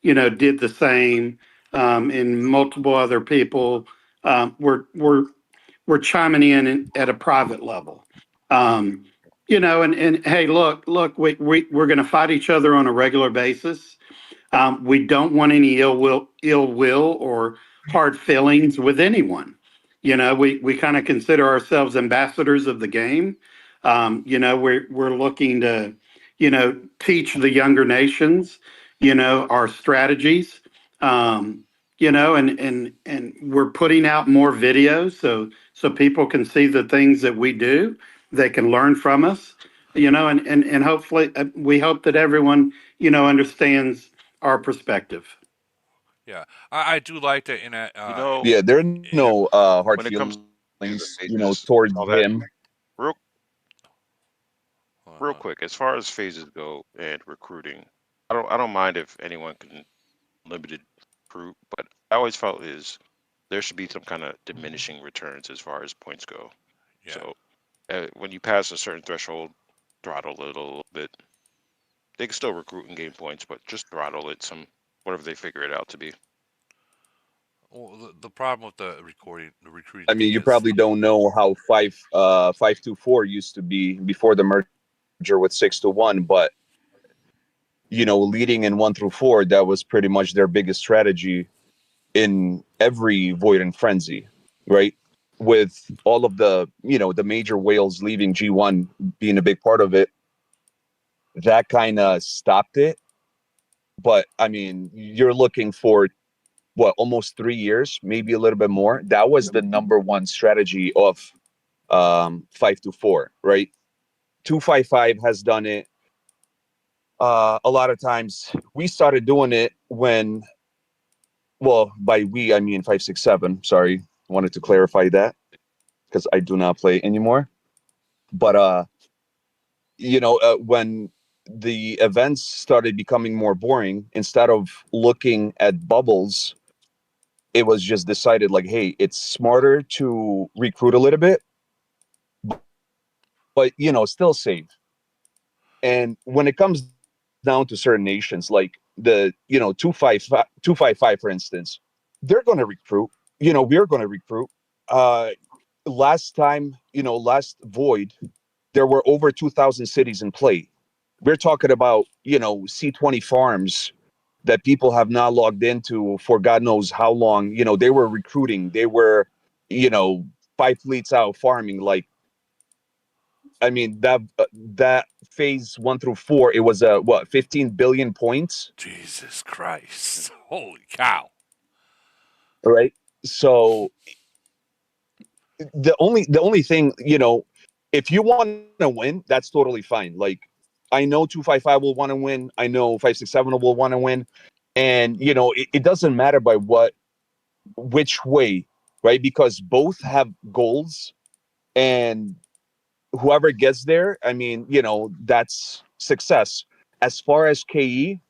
[SPEAKER 11] did the same, and multiple other people were chiming in at a private level. And hey, look, we're going to fight each other on a regular basis. We don't want any ill will or hard feelings with anyone. We kind of consider ourselves ambassadors of the game. We're looking to, teach the younger nations, our strategies. And we're putting out more videos so people can see the things that we do. They can learn from us. And hopefully we hope that everyone, understands our perspective.
[SPEAKER 1] Yeah, I do like that in a
[SPEAKER 2] You
[SPEAKER 12] Yeah, there are
[SPEAKER 1] in a
[SPEAKER 12] no hard
[SPEAKER 2] when it comes
[SPEAKER 12] feelings,
[SPEAKER 2] to the phases,
[SPEAKER 12] towards
[SPEAKER 2] all that,
[SPEAKER 12] him.
[SPEAKER 2] real real
[SPEAKER 1] uh,
[SPEAKER 2] quick, as far as phases go and recruiting, I don't mind if anyone can limited recruit, but I always felt is there should be some kind of diminishing returns as far as points go.
[SPEAKER 1] yeah.
[SPEAKER 2] So when you pass a certain threshold, throttle it a little bit. They can still recruit and gain points, but just throttle it some whatever they figure it out to be.
[SPEAKER 1] Well, the problem with the recruiting
[SPEAKER 12] I mean,
[SPEAKER 1] thing
[SPEAKER 12] you
[SPEAKER 1] is,
[SPEAKER 12] probably don't know how 524 used to be before the merger with 6-1, but leading in 1 through 4, that was pretty much their biggest strategy in every Void and Frenzy, right? With all of the major whales leaving G1 being a big part of it, that kind of stopped it. But I mean, you're looking for what, almost 3 years, maybe a little bit more. That was the number one strategy of 5-4, right? 255 has done it a lot of times. We started doing it when, well, by we I mean 567. Sorry, wanted to clarify that because I do not play anymore. But when the events started becoming more boring, instead of looking at bubbles, it was just decided like, hey, it's smarter to recruit a little bit, but still save. And when it comes down to certain nations, like the 255, for instance, they're going to recruit. We're going to recruit. Uh, last Void, there were over 2,000 cities in play. We're talking about C20 farms that people have not logged into for God knows how long. They were recruiting. They were, you know, 5 fleets out farming. Like, I mean, that phase 1 through 4, it was 15 billion points,
[SPEAKER 1] Jesus Christ, holy cow!
[SPEAKER 12] right? So the only thing, if you want to win, that's totally fine. Like, I know 255 will want to win. I know 567 will want to win, and it doesn't matter by which way, right? Because both have goals, and whoever gets there, I mean, that's success. As far as KE,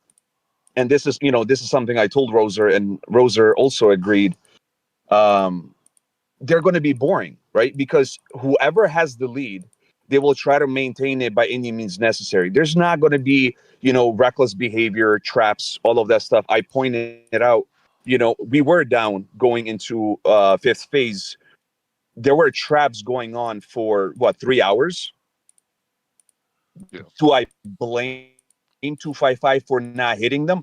[SPEAKER 12] and this is something I told Roser, and Roser also agreed. Um, they're going to be boring, right? Because whoever has the lead, they will try to maintain it by any means necessary. There's not going to be, reckless behavior, traps, all of that stuff. I pointed it out. We were down going into fifth phase. There were traps going on for 3 hours.
[SPEAKER 2] Yeah.
[SPEAKER 12] Do I blame 255 for not hitting them?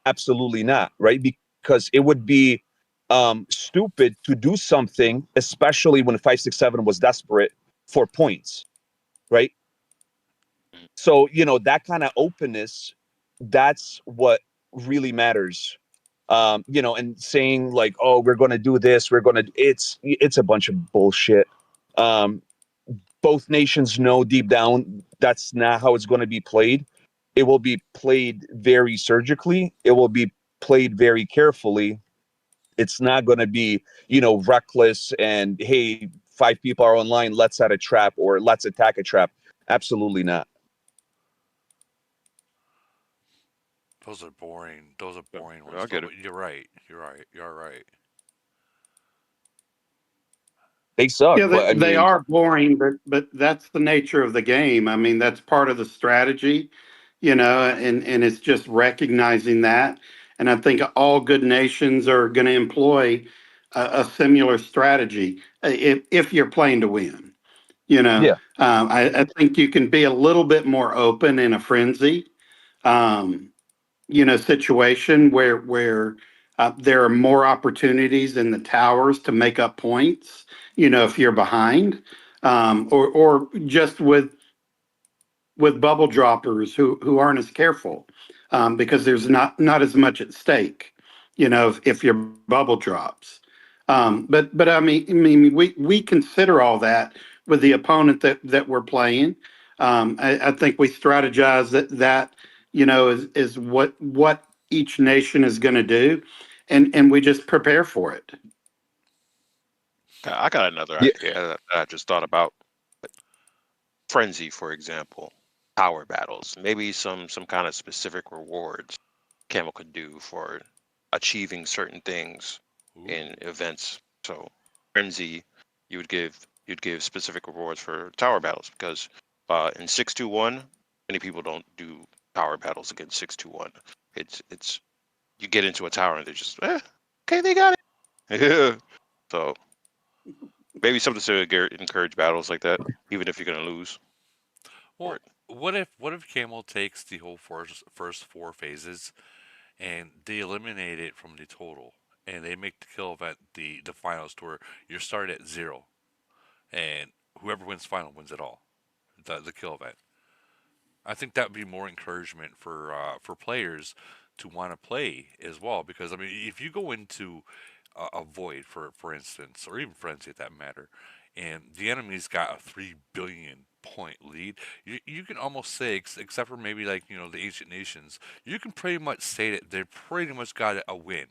[SPEAKER 12] Absolutely not, right? Because it would be stupid to do something, especially when 567 was desperate for points, right? So, that kind of openness, that's what really matters. And saying like, oh, we're going to do this, it's a bunch of bullshit. Um, both nations know deep down that's not how it's going to be played. it will be played very surgically. It will be played very carefully. It's not going to be, reckless and, hey, 5 people are online, let's set a trap or let's attack a trap. Absolutely not.
[SPEAKER 1] Those are boring. Those are boring
[SPEAKER 2] I
[SPEAKER 1] ones, though.
[SPEAKER 2] get it.
[SPEAKER 1] But you're right. You're right. You're right.
[SPEAKER 12] They suck,
[SPEAKER 11] Yeah,
[SPEAKER 12] but I
[SPEAKER 11] they
[SPEAKER 12] mean,
[SPEAKER 11] are boring, but that's the nature of the game. I mean, that's part of the strategy, and it's just recognizing that. And I think all good nations are going to employ a similar strategy if you're playing to win.
[SPEAKER 12] yeah,
[SPEAKER 11] I think you can be a little bit more open in a frenzy. Um, situation where there are more opportunities in the towers to make up points. If you're behind, or just with bubble droppers who aren't as careful, because there's not as much at stake. If your bubble drops. But I mean, we consider all that with the opponent that we're playing. I think we strategize that is what each nation is going to do, and we just prepare for it.
[SPEAKER 2] I got another
[SPEAKER 12] yeah,
[SPEAKER 2] idea that I just thought about. Frenzy, for example, power battles. Maybe some kind of specific rewards Camel could do for achieving certain things
[SPEAKER 1] Ooh.
[SPEAKER 2] in events. So Frenzy, you'd give specific rewards for tower battles because in 621, many people don't do power battles against 621. It's you get into a tower and they're just okay, they got it. Yeah. So maybe something to encourage battles like that, even if you're gonna lose. For
[SPEAKER 1] Well,
[SPEAKER 2] it.
[SPEAKER 1] what if Camel takes the whole first four phases and they eliminate it from the total, and they make the kill event the finals to where you're started at 0, and whoever wins final wins it all. The kill event. I think that would be more encouragement for players to want to play as well. Because I mean, if you go into a void, for instance, or even frenzy at that matter, and the enemy's got a 3 billion point lead, you can almost say, except for maybe like the ancient nations, you can pretty much say that they pretty much got a win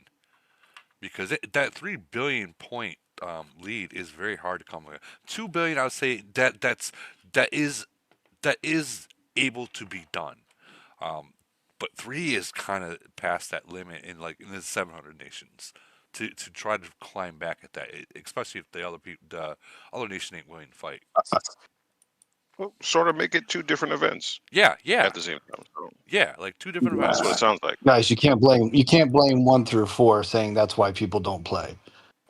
[SPEAKER 1] because that 3 billion point lead is very hard to come with. 2 billion, I would say that is that is able to be done. Um, but three is kind of past that limit in the 700 nations to try to climb back at that, especially if the other nation ain't willing to fight.
[SPEAKER 2] Well, sort of make it two different events
[SPEAKER 1] Yeah, yeah,
[SPEAKER 2] at the same time. So
[SPEAKER 1] yeah. Like two different
[SPEAKER 2] that's what it
[SPEAKER 1] events.
[SPEAKER 2] sounds like.
[SPEAKER 6] Guys, you can't blame 1 through 4 saying that's why people don't play.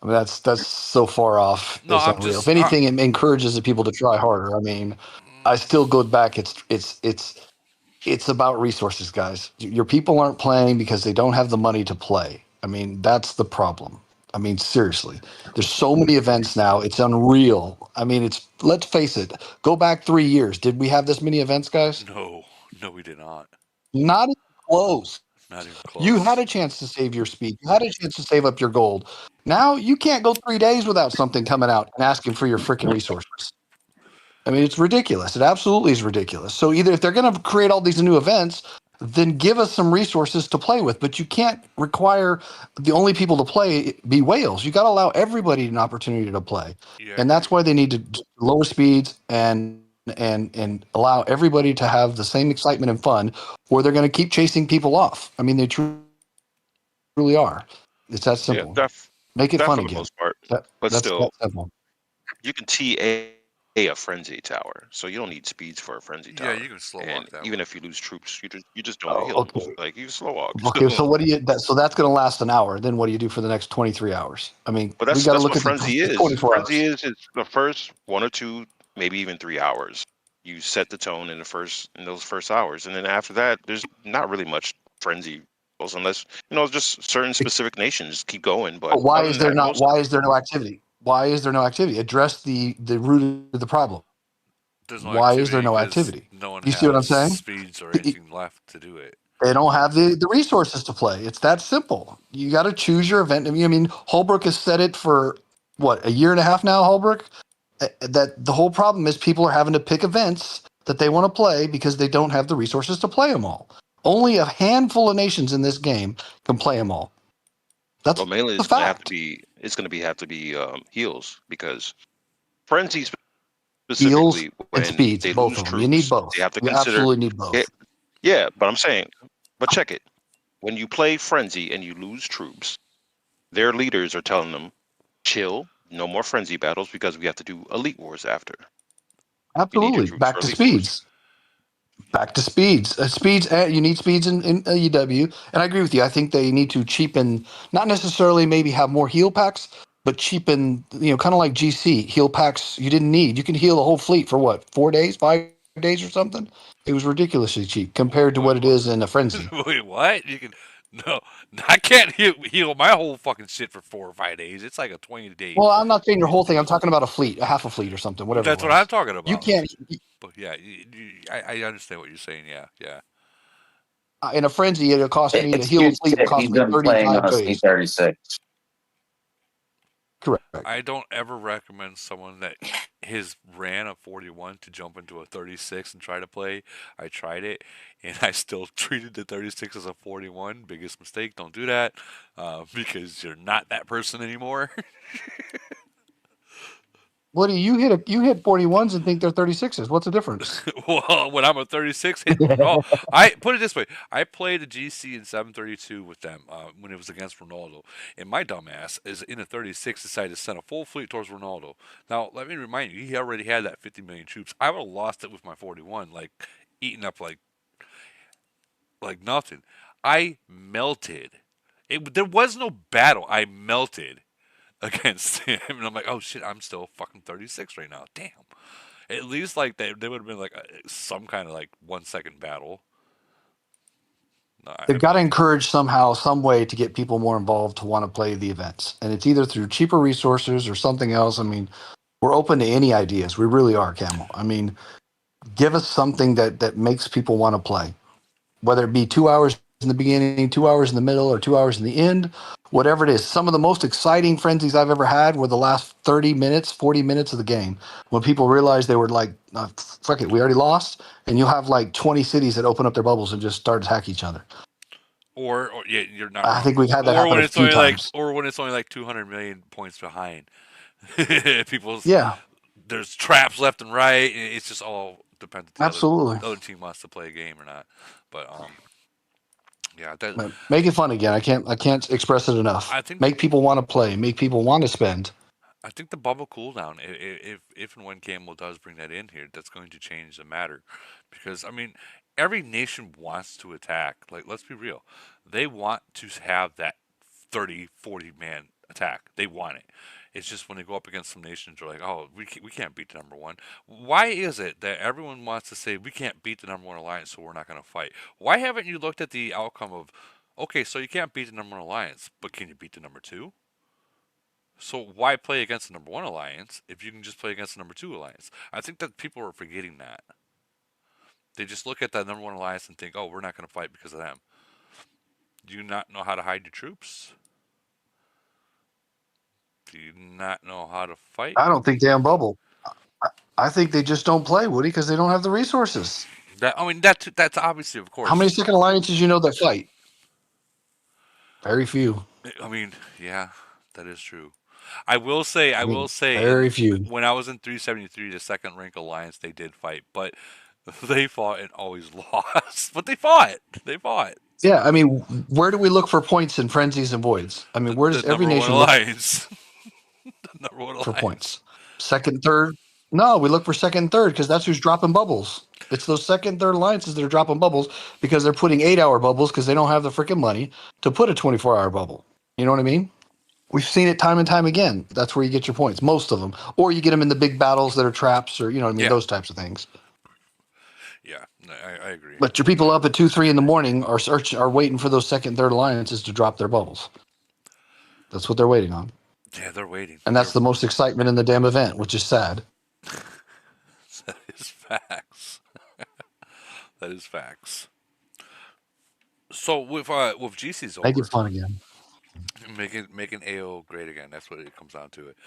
[SPEAKER 6] I mean, that's so far off.
[SPEAKER 1] No,
[SPEAKER 6] It's
[SPEAKER 1] I'm
[SPEAKER 6] unreal. If
[SPEAKER 1] just.
[SPEAKER 6] anything, it encourages the people to try harder. I mean, I still go back. It's about resources, guys. Your people aren't playing because they don't have the money to play. I mean, that's the problem. I mean, seriously, there's so many events now. It's unreal. I mean, let's face it. Go back 3 years. Did we have this many events, guys?
[SPEAKER 1] No, no, we did not.
[SPEAKER 6] Not even close.
[SPEAKER 1] Not even
[SPEAKER 6] You had
[SPEAKER 1] close.
[SPEAKER 6] a chance to save your speed. You had a chance to save up your gold. Now you can't go 3 days without something coming out and asking for your freaking resources. I mean, it's ridiculous. It absolutely is ridiculous. So either if they're going to create all these new events, then give us some resources to play with. But you can't require the only people to play be whales. You got to allow everybody an opportunity to play,
[SPEAKER 1] Yeah, I
[SPEAKER 6] and that's
[SPEAKER 1] agree.
[SPEAKER 6] why they need to lower speeds and allow everybody to have the same excitement and fun, or they're going to keep chasing people off. I mean, they truly are. It's that
[SPEAKER 2] Yeah,
[SPEAKER 6] simple. Make it
[SPEAKER 2] that
[SPEAKER 6] fun
[SPEAKER 2] for the
[SPEAKER 6] again.
[SPEAKER 2] most part. But
[SPEAKER 6] That's that
[SPEAKER 2] still,
[SPEAKER 6] simple.
[SPEAKER 2] you can TA a frenzy tower, so you don't need speeds for a frenzy
[SPEAKER 1] Yeah,
[SPEAKER 2] tower.
[SPEAKER 1] you can slow
[SPEAKER 2] And
[SPEAKER 1] walk that
[SPEAKER 2] even
[SPEAKER 1] one.
[SPEAKER 2] if you lose troops, you just don't
[SPEAKER 6] Oh,
[SPEAKER 2] heal.
[SPEAKER 6] okay.
[SPEAKER 2] Like you can slow walk.
[SPEAKER 6] Okay, so
[SPEAKER 2] So,
[SPEAKER 6] what do you so that's going to last an hour. Then what do you do for the next 23 hours? I mean,
[SPEAKER 2] but
[SPEAKER 6] we
[SPEAKER 2] that's
[SPEAKER 6] got to
[SPEAKER 2] that's
[SPEAKER 6] look
[SPEAKER 2] what
[SPEAKER 6] at the
[SPEAKER 2] frenzy is.
[SPEAKER 6] 24
[SPEAKER 2] Frenzy
[SPEAKER 6] hours.
[SPEAKER 2] is it's the first 1 or 2, maybe even 3 hours. You set the tone in those first hours, and then after that, there's not really much frenzy, unless just certain specific nations keep going. But
[SPEAKER 6] But why
[SPEAKER 2] other
[SPEAKER 6] is
[SPEAKER 2] than
[SPEAKER 6] there
[SPEAKER 2] that,
[SPEAKER 6] not
[SPEAKER 2] most
[SPEAKER 6] why is there no activity? Why is there no activity? Address the root of the problem.
[SPEAKER 1] There's no
[SPEAKER 6] Why is there
[SPEAKER 1] activity
[SPEAKER 6] no
[SPEAKER 1] because
[SPEAKER 6] activity?
[SPEAKER 1] no one
[SPEAKER 6] You see what I'm
[SPEAKER 1] has
[SPEAKER 6] saying?
[SPEAKER 1] speeds or
[SPEAKER 6] They
[SPEAKER 1] anything left to do it.
[SPEAKER 6] don't have the resources to play. It's that simple. You got to choose your event. I mean, Holbrook has said it for what, a year and a half now, Holbrook? That the whole problem is people are having to pick events that they want to play because they don't have the resources to play them all. Only a handful of nations in this game can play them all. That's
[SPEAKER 2] Well, mainly
[SPEAKER 6] a
[SPEAKER 2] it's gonna have to
[SPEAKER 6] fact.
[SPEAKER 2] be heals because frenzy
[SPEAKER 6] Heals
[SPEAKER 2] specifically
[SPEAKER 6] and
[SPEAKER 2] when
[SPEAKER 6] speeds,
[SPEAKER 2] they
[SPEAKER 6] both
[SPEAKER 2] lose
[SPEAKER 6] of them. You need
[SPEAKER 2] troops, they
[SPEAKER 6] both.
[SPEAKER 2] have to
[SPEAKER 6] You
[SPEAKER 2] consider.
[SPEAKER 6] absolutely need
[SPEAKER 2] Yeah,
[SPEAKER 6] both.
[SPEAKER 2] yeah, but I'm saying, but check it. When you play frenzy and you lose troops, their leaders are telling them, "Chill, no more frenzy battles because we have to do elite wars after. We need your
[SPEAKER 6] Absolutely.
[SPEAKER 2] troops
[SPEAKER 6] Back
[SPEAKER 2] for
[SPEAKER 6] to
[SPEAKER 2] elite wars."
[SPEAKER 6] speeds. Back to speeds. Speeds. You need speeds in UW, and I agree with you. I think they need to cheapen, not necessarily maybe have more heal packs, but cheapen. Kind of like GC heal packs. You didn't need. You can heal the whole fleet for what, 4 days, 5 days, or something. It was ridiculously cheap compared to what it is in a frenzy.
[SPEAKER 1] Wait, what? You can no, I can't heal my whole fucking shit for 4 or 5 days. It's like a 20-day.
[SPEAKER 6] Well, I'm not saying your whole thing. I'm talking about a fleet, a half a fleet, or something, whatever it
[SPEAKER 1] That's what I'm
[SPEAKER 6] was.
[SPEAKER 1] talking
[SPEAKER 6] You
[SPEAKER 1] about.
[SPEAKER 6] can't
[SPEAKER 1] But yeah, I understand what you're saying. Yeah, yeah.
[SPEAKER 6] in a frenzy. It'll cost me to heal a
[SPEAKER 9] Excuse
[SPEAKER 6] fleet. Will
[SPEAKER 9] if he's
[SPEAKER 6] cost me
[SPEAKER 9] been playing
[SPEAKER 6] 35
[SPEAKER 9] on a
[SPEAKER 6] days.
[SPEAKER 9] C-36.
[SPEAKER 6] Correct.
[SPEAKER 1] I don't ever recommend someone that his ran a 41 to jump into a 36 and try to play. I tried it, and I still treated the 36 as a 41. Biggest mistake. Don't do that because you're not that person anymore.
[SPEAKER 6] What do you hit? You hit 41s and think they're 36s. What's the difference?
[SPEAKER 1] Well, when I'm a 36 hitting Ronaldo, I put it this way: I played a GC in 732 with them when it was against Ronaldo, and my dumbass is in a 36 decided to send a full fleet towards Ronaldo. Now, let me remind you, he already had that 50 million troops. I would have lost it with my 41, like eating up like nothing. I melted. There was no battle. I melted against him, and I'm like, oh shit, I'm still fucking 36 right now. Damn. At least like they would have been like some kind of like 1 second battle. No,
[SPEAKER 6] They've got to encourage somehow, some way to get people more involved to want to play the events, and it's either through cheaper resources or something else. I mean, we're open to any ideas. We really are, Camel. I mean, give us something that makes people want to play, whether it be 2 hours in the beginning, 2 hours in the middle, or 2 hours in the end, whatever it is. Some of the most exciting frenzies I've ever had were the last 30 minutes, 40 minutes of the game when people realized they were like, fuck it, we already lost. And you'll have like 20 cities that open up their bubbles and just start attacking each other.
[SPEAKER 1] or yeah, you're not
[SPEAKER 6] I
[SPEAKER 1] wrong.
[SPEAKER 6] think we've had that
[SPEAKER 1] Or
[SPEAKER 6] happen
[SPEAKER 1] when
[SPEAKER 6] a
[SPEAKER 1] it's
[SPEAKER 6] few
[SPEAKER 1] only
[SPEAKER 6] times.
[SPEAKER 1] 200 million points behind. People's
[SPEAKER 6] Yeah,
[SPEAKER 1] there's traps left and right. It's just all depends if
[SPEAKER 6] absolutely.
[SPEAKER 1] the other team wants to play a game or not. But yeah, that
[SPEAKER 6] But make it fun again. I can't express it enough.
[SPEAKER 1] I think
[SPEAKER 6] Make people want to play. Make people want to spend.
[SPEAKER 1] I think the bubble cooldown, if and when Camel does bring that in here, that's going to change the matter, because I mean, every nation wants to attack. Like, let's be real, they want to have that 30, 40 man attack. They want it. It's just when they go up against some nations, they're like, oh, we can't beat the number one. Why is it that everyone wants to say we can't beat the number one alliance, so we're not going to fight? Why haven't you looked at the outcome of, okay, so you can't beat the number one alliance, but can you beat the number two? So why play against the number one alliance if you can just play against the number two alliance? I think that people are forgetting that. They just look at that number one alliance and think, oh, we're not going to fight because of them. Do you not know how to hide your troops? Do you not know how to fight?
[SPEAKER 6] I don't think they unbubble. I think they just don't play, Woody, because they don't have the resources.
[SPEAKER 1] That's obviously, of
[SPEAKER 6] How many
[SPEAKER 1] course.
[SPEAKER 6] second alliances you know that fight? Very few.
[SPEAKER 1] I mean, yeah, that is true. I will say,
[SPEAKER 6] Very few.
[SPEAKER 1] when I was in 373, the second rank alliance, they did fight, but they fought and always lost. But they fought. They fought.
[SPEAKER 6] Yeah, I mean, where do we look for points in frenzies and voids? I mean, where
[SPEAKER 1] The
[SPEAKER 6] does every
[SPEAKER 1] number one
[SPEAKER 6] nation look
[SPEAKER 1] alliance. The number one
[SPEAKER 6] for
[SPEAKER 1] alliance.
[SPEAKER 6] points? Second, third? No, we look for second and third because that's who's dropping bubbles. It's those second, third alliances that are dropping bubbles because they're putting 8 hour bubbles because they don't have the freaking money to put a 24-hour bubble. You know what I mean? We've seen it time and time again. That's where you get your points, most of them. Or you get them in the big battles that are traps or, what I mean,
[SPEAKER 1] Yeah.
[SPEAKER 6] those types of things.
[SPEAKER 1] Yeah, I agree.
[SPEAKER 6] But your people up at 2, 3 in the morning are waiting for those second, third alliances to drop their bubbles. That's what they're waiting on.
[SPEAKER 1] Yeah, they're waiting.
[SPEAKER 6] And that's the most excitement in the damn event, which is sad.
[SPEAKER 1] That is facts. That is facts. So with GC's
[SPEAKER 6] Make it
[SPEAKER 1] over,
[SPEAKER 6] fun again.
[SPEAKER 1] making AO great again. That's what it comes down to. It.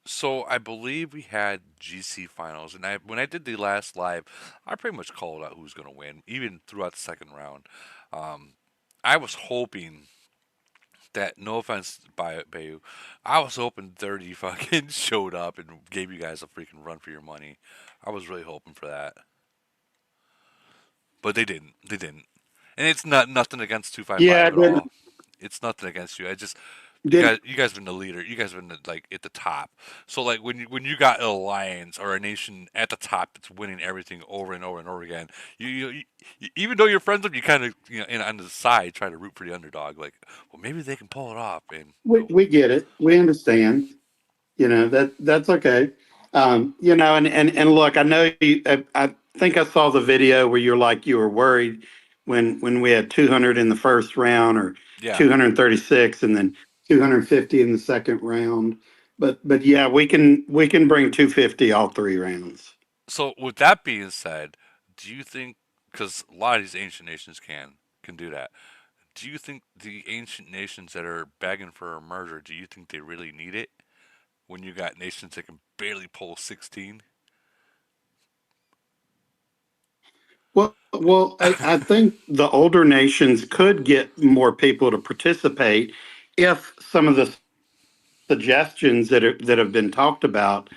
[SPEAKER 1] So I believe we had GC finals, and when I did the last live, I pretty much called out who's going to win, even throughout the second round. Um, I was hoping that, no offense by Bayu, I was hoping 30 fucking showed up and gave you guys a freaking run for your money. I was really hoping for that, but they didn't. They didn't, and it's not nothing against
[SPEAKER 11] Yeah,
[SPEAKER 1] 255 at
[SPEAKER 11] did
[SPEAKER 1] all. It's nothing against you. I just
[SPEAKER 11] did
[SPEAKER 1] you guys have been the leader. You guys have been like at the top. So like when you got an alliance or a nation at the top that's winning everything over and over and over again, even though you're friends with them, you kind of on the side try to root for the underdog. Like, well, maybe they can pull it off. And nope.
[SPEAKER 11] we get it. We understand. That's okay. And look, I know I think I saw the video where you're like you were worried when we had 200 in the first round or
[SPEAKER 1] Yeah.
[SPEAKER 11] 236 and then 250 in the second round. But yeah, we can bring 250 all three rounds.
[SPEAKER 1] So with that being said, do you think, because a lot of these ancient nations can do that? Do you think the ancient nations that are begging for a merger, do you think they really need it? When you got nations that can barely pull 16?
[SPEAKER 11] Well, I think the older nations could get more people to participate if some of the suggestions that have been talked about,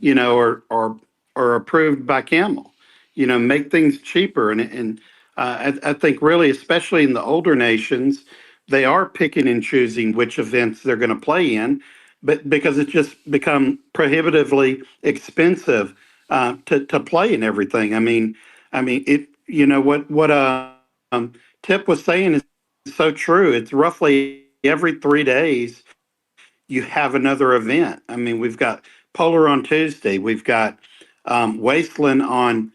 [SPEAKER 11] are approved by Camel. Make things cheaper, and I think really, especially in the older nations, they are picking and choosing which events they're going to play in, but because it's just become prohibitively expensive to play in everything. I mean, it. What Tip was saying is so true. It's roughly every 3 days you have another event. I mean, we've got Polar on Tuesday, we've got Wasteland on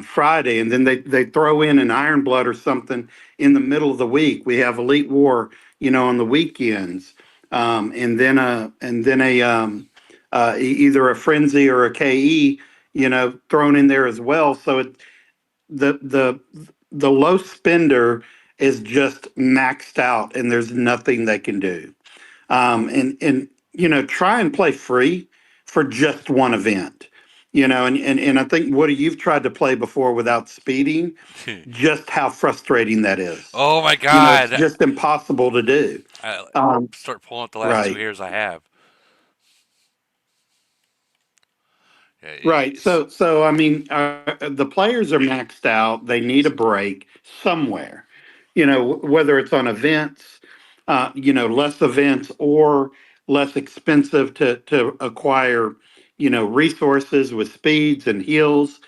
[SPEAKER 11] Friday, and then they throw in an Iron Blood or something in the middle of the week. We have Elite War, on the weekends, and then either a Frenzy or a KE, thrown in there as well. So the the low spender is just maxed out, and there's nothing they can do. And try and play free for just one event. And I think, Woody, you've tried to play before without speeding, just how frustrating that is.
[SPEAKER 1] Oh my
[SPEAKER 11] It's
[SPEAKER 1] god!
[SPEAKER 11] just impossible to do.
[SPEAKER 1] I
[SPEAKER 11] um,
[SPEAKER 1] start pulling up the last two
[SPEAKER 11] right.
[SPEAKER 1] hairs I have. Yeah,
[SPEAKER 11] Right. So I mean, the players are maxed out. They need a break somewhere. Whether it's on events, less events or less expensive to acquire, resources with speeds and heals.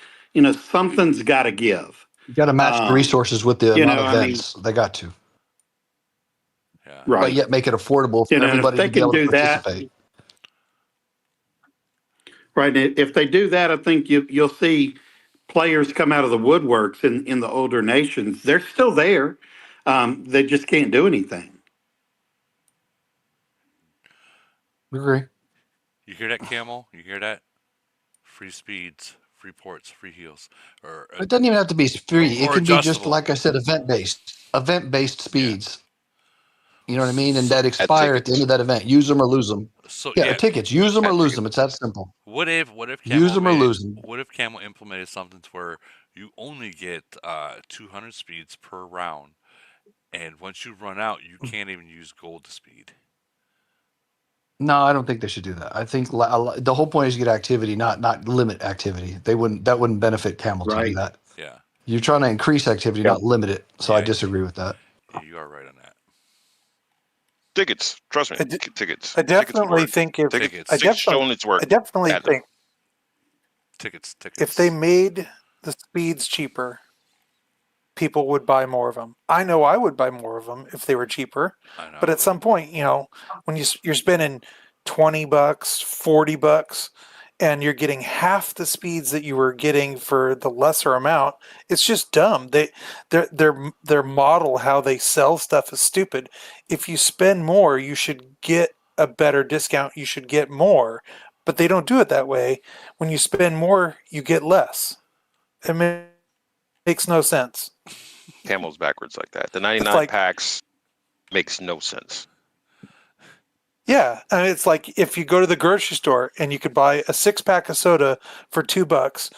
[SPEAKER 11] Something's got to give.
[SPEAKER 6] You got to match the
[SPEAKER 11] Um,
[SPEAKER 6] resources with the amount of
[SPEAKER 11] I mean,
[SPEAKER 6] events. They got to,
[SPEAKER 1] yeah.
[SPEAKER 6] but
[SPEAKER 11] right.
[SPEAKER 6] yet make it affordable for
[SPEAKER 11] And if
[SPEAKER 6] everybody
[SPEAKER 11] they
[SPEAKER 6] to be
[SPEAKER 11] can
[SPEAKER 6] able to
[SPEAKER 11] do that,
[SPEAKER 6] participate.
[SPEAKER 11] right. If they do that, I think you'll see players come out of the woodworks in the older nations. They're still there. They just can't do anything.
[SPEAKER 6] Agree.
[SPEAKER 1] You hear that, Camel? You hear that? Free speeds, free ports, free heals, or
[SPEAKER 6] It doesn't even have to be free. It
[SPEAKER 1] or
[SPEAKER 6] can be just
[SPEAKER 1] adjustable.
[SPEAKER 6] like I said, event based
[SPEAKER 1] Yeah.
[SPEAKER 6] speeds. You know what I mean? And
[SPEAKER 1] So,
[SPEAKER 6] that
[SPEAKER 2] At
[SPEAKER 6] expire at the end
[SPEAKER 2] tickets.
[SPEAKER 6] of that event. Use them or lose them.
[SPEAKER 1] so
[SPEAKER 6] Yeah,
[SPEAKER 1] yeah.
[SPEAKER 6] tickets. Use them or
[SPEAKER 2] At
[SPEAKER 6] lose them.
[SPEAKER 2] tickets.
[SPEAKER 6] It's that simple.
[SPEAKER 1] What if
[SPEAKER 6] Use
[SPEAKER 1] Camel
[SPEAKER 6] them or
[SPEAKER 1] made it?
[SPEAKER 6] lose them.
[SPEAKER 1] What if Camel implemented something to where you only get 200 speeds per round, and once you run out, you can't even use gold to speed.
[SPEAKER 6] No, I don't think they should do that. I think the whole point is to get activity, not limit activity. That wouldn't benefit Camel to do
[SPEAKER 11] Right.
[SPEAKER 6] that.
[SPEAKER 1] Yeah.
[SPEAKER 6] You're trying to increase activity,
[SPEAKER 12] Yeah.
[SPEAKER 6] not limit it. So I
[SPEAKER 1] Yeah.
[SPEAKER 6] disagree with that.
[SPEAKER 1] Yeah, you are right on that.
[SPEAKER 2] Tickets. Trust me.
[SPEAKER 8] I, d-
[SPEAKER 2] Tickets.
[SPEAKER 8] I
[SPEAKER 2] Tickets would
[SPEAKER 8] definitely
[SPEAKER 2] work.
[SPEAKER 8] think if
[SPEAKER 2] Tickets.
[SPEAKER 1] Tickets.
[SPEAKER 8] I
[SPEAKER 2] Tickets
[SPEAKER 8] definitely
[SPEAKER 2] shown its work.
[SPEAKER 8] I definitely
[SPEAKER 2] Add them.
[SPEAKER 8] think
[SPEAKER 1] Tickets.
[SPEAKER 8] if they
[SPEAKER 1] Tickets.
[SPEAKER 8] made the speeds cheaper, people would buy more of them. I know I would buy more of them if they were cheaper.
[SPEAKER 1] I
[SPEAKER 8] But
[SPEAKER 1] know.
[SPEAKER 8] at some point, when you're spending $20, $40, and you're getting half the speeds that you were getting for the lesser amount, it's just dumb. Their model, how they sell stuff, is stupid. If you spend more, you should get a better discount. You should get more, but they don't do it that way. When you spend more, you get less. Makes no sense.
[SPEAKER 2] Camel's backwards like that. The
[SPEAKER 8] It's
[SPEAKER 2] 99
[SPEAKER 8] like,
[SPEAKER 2] packs makes no sense.
[SPEAKER 8] Yeah, and it's like if you go to the grocery store and you could buy a 6-pack of soda for $2,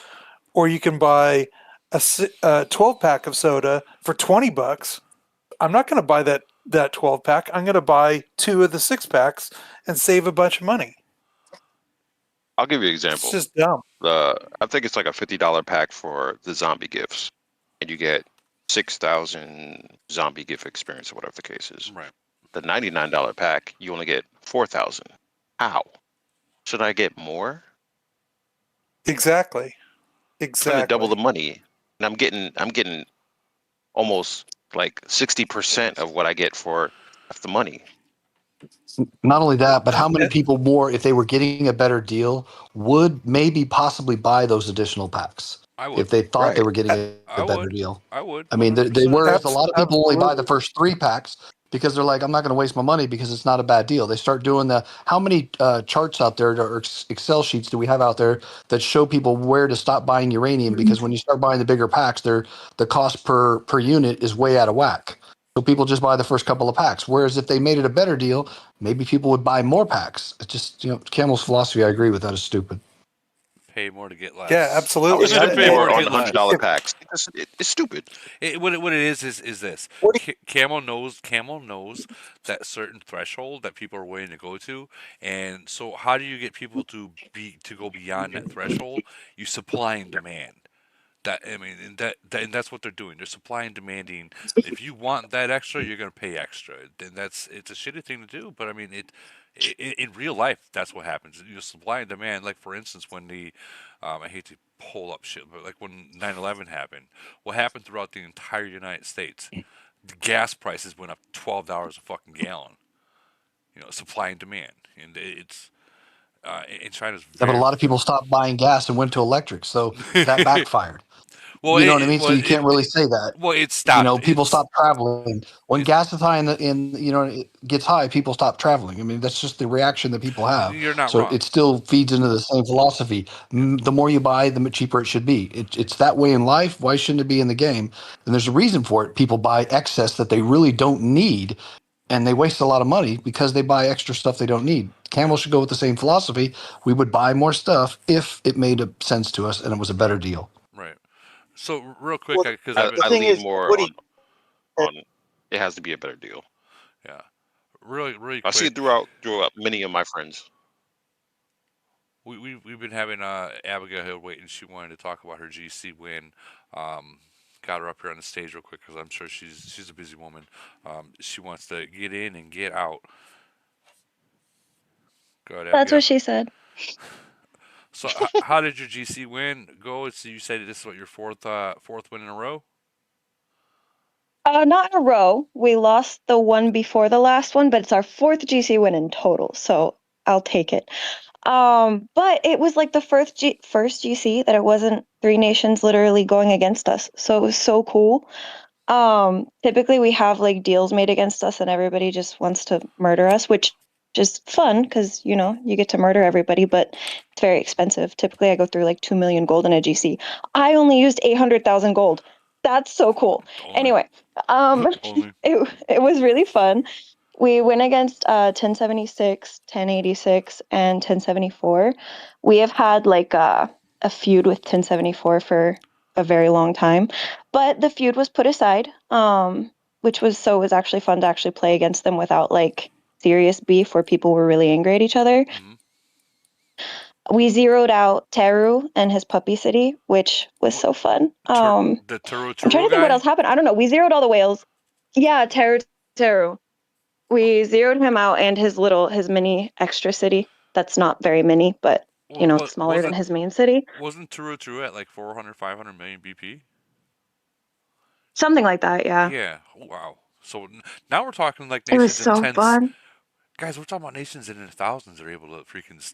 [SPEAKER 8] or you can buy a 12-pack of soda for $20. I'm not going to buy that 12-pack. I'm going to buy 2 of the 6-packs and save a bunch of money.
[SPEAKER 2] I'll give you an
[SPEAKER 8] It's
[SPEAKER 2] example.
[SPEAKER 8] just dumb.
[SPEAKER 2] I think it's like a $50 pack for the zombie gifts, and you get 6,000 zombie gift experience or whatever the case is.
[SPEAKER 1] Right.
[SPEAKER 2] The $99 pack, you only get 4,000. How? Should I get more?
[SPEAKER 8] Exactly.
[SPEAKER 2] Spending double the money, and I'm getting almost like 60% of what I get for half the money.
[SPEAKER 6] Not only that, but how many people more, if they were getting a better deal, would maybe possibly buy those additional packs
[SPEAKER 1] I would.
[SPEAKER 6] if they thought
[SPEAKER 2] Right.
[SPEAKER 6] they were getting a
[SPEAKER 1] I
[SPEAKER 6] better
[SPEAKER 1] would.
[SPEAKER 6] deal?
[SPEAKER 1] I would.
[SPEAKER 6] I mean,
[SPEAKER 1] 100%.
[SPEAKER 6] whereas a lot of people only buy the
[SPEAKER 8] Absolutely.
[SPEAKER 6] first 3 packs because they're like, I'm not going to waste my money because it's not a bad deal. They start doing how many charts out there or Excel sheets do we have out there that show people where to stop buying uranium? Because when you start buying the bigger packs, the cost per unit is way out of whack. So people just buy the first couple of packs. Whereas if they made it a better deal, maybe people would buy more packs. It's just, Camel's philosophy, I agree with that, is stupid.
[SPEAKER 1] Pay more to get less.
[SPEAKER 8] Yeah,
[SPEAKER 2] I
[SPEAKER 8] absolutely.
[SPEAKER 2] was going to
[SPEAKER 1] Pay
[SPEAKER 2] pay
[SPEAKER 1] more
[SPEAKER 2] more
[SPEAKER 1] to
[SPEAKER 2] on
[SPEAKER 1] get
[SPEAKER 2] $100
[SPEAKER 1] less.
[SPEAKER 2] packs. It's stupid.
[SPEAKER 1] What it is this.
[SPEAKER 8] What
[SPEAKER 1] Camel knows that certain threshold that people are willing to go to, and so how do you get people to go beyond that threshold? You supply and demand. And that's what they're doing. They're supply and demanding. If you want that extra, you're going to pay extra. And it's a shitty thing to do, but I mean in real life, that's what happens. You supply and demand. Like for instance, when I hate to pull up shit, but like when 9/11 happened, what happened throughout the entire United States? The gas prices went up $12 a fucking gallon. Supply and demand, and it's in China's
[SPEAKER 6] Yeah, but a
[SPEAKER 1] very.
[SPEAKER 6] lot of people stopped buying gas and went to electric, so that backfired.
[SPEAKER 1] Well,
[SPEAKER 6] You know what I mean? So you can't really say that.
[SPEAKER 1] Well, it stopped.
[SPEAKER 6] People
[SPEAKER 1] It's
[SPEAKER 6] stop traveling when
[SPEAKER 1] it's
[SPEAKER 6] gas is high it gets high. People stop traveling. I mean, that's just the reaction that people have.
[SPEAKER 1] You're not
[SPEAKER 6] So
[SPEAKER 1] wrong.
[SPEAKER 6] it still feeds into the same philosophy. The more you buy, the cheaper it should be. It's that way in life. Why shouldn't it be in the game? And there's a reason for it. People buy excess that they really don't need, and they waste a lot of money because they buy extra stuff they don't need. Camel should go with the same philosophy. We would buy more stuff if it made sense to us and it was a better deal.
[SPEAKER 1] Right. So real quick,
[SPEAKER 7] Well,
[SPEAKER 1] because
[SPEAKER 2] I
[SPEAKER 7] thing
[SPEAKER 2] lean
[SPEAKER 7] is,
[SPEAKER 2] more
[SPEAKER 7] Woody,
[SPEAKER 2] on it has to be a better deal.
[SPEAKER 1] yeah, really
[SPEAKER 2] I see
[SPEAKER 1] quick.
[SPEAKER 2] it throughout many of my friends.
[SPEAKER 1] We've been having Abigail Hill wait, and she wanted to talk about her GC win. Got her up here on the stage real quick because I'm sure she's a busy woman. She wants to get in and get out. Go ahead,
[SPEAKER 13] That's
[SPEAKER 1] Abigail.
[SPEAKER 13] what she said.
[SPEAKER 1] So how did your GC win go? So you said this is what your fourth win in a row?
[SPEAKER 13] Not in a row. We lost the one before the last one, but it's our 4th GC win in total, so I'll take it. But it was like the first GC that it wasn't 3 nations literally going against us, so it was so cool. Typically we have like deals made against us and everybody just wants to murder us, which is fun because you get to murder everybody, but it's very expensive. Typically I go through like 2 million gold in a GC. I only used 800,000 gold. That's so cool. Anyway, it was really fun. We went against 1076, 1086, and 1074. We have had like a feud with 1074 for a very long time, but the feud was put aside, which was it was actually fun to actually play against them without like serious beef where people were really angry at each other.
[SPEAKER 1] Mm-hmm.
[SPEAKER 13] We zeroed out Teru and his puppy city, which was so fun.
[SPEAKER 1] The Turu
[SPEAKER 13] I'm trying to think
[SPEAKER 1] guy?
[SPEAKER 13] what else happened. I don't know. We zeroed all the whales. Yeah, Teru. We zeroed him out and his mini extra city. That's not very mini, but smaller than his main city.
[SPEAKER 1] Wasn't Turu at like 400, 500 million BP?
[SPEAKER 13] Something like that, yeah.
[SPEAKER 1] Yeah. Oh, wow. So now we're talking like
[SPEAKER 13] It was
[SPEAKER 1] nations in
[SPEAKER 13] so
[SPEAKER 1] tens.
[SPEAKER 13] fun.
[SPEAKER 1] Guys, we're talking about nations in the thousands that are able to freaking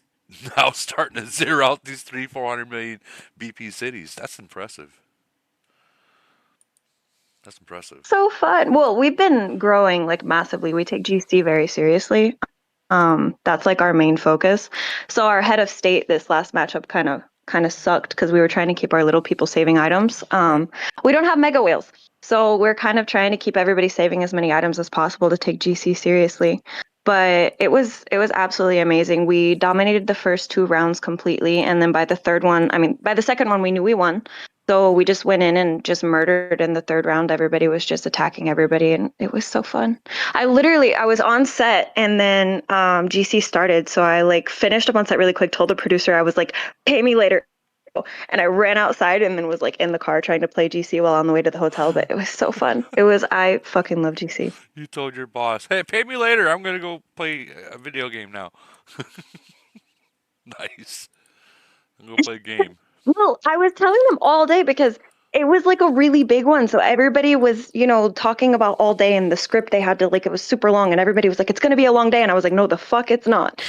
[SPEAKER 1] now starting to zero out these 400 million BP cities. That's impressive. That's impressive.
[SPEAKER 13] So fun. Well, we've been growing like massively. We take GC very seriously. That's like our main focus. So our head of state this last matchup kind of sucked because we were trying to keep our little people saving items. We don't have mega whales. So we're kind of trying to keep everybody saving as many items as possible to take GC seriously. But it was absolutely amazing. We dominated the first 2 rounds completely, and then by the second one, we knew we won. So we just went in and just murdered in the third round. Everybody was just attacking everybody, and it was so fun. I was on set, and then GC started, so I like finished up on set really quick. Told the producer I was like, "Pay me later." And I ran outside and then was like in the car trying to play GC while on the way to the hotel. But it was so fun. I fucking love GC.
[SPEAKER 1] You told your boss, "Hey, pay me later. I'm gonna go play a video game now." Nice. I'm gonna go play a game.
[SPEAKER 13] Well, I was telling them all day because it was like a really big one. So everybody was, talking about all day, and the script they had to like, it was super long, and everybody was like, "It's going to be a long day." And I was like, "No, the fuck it's not."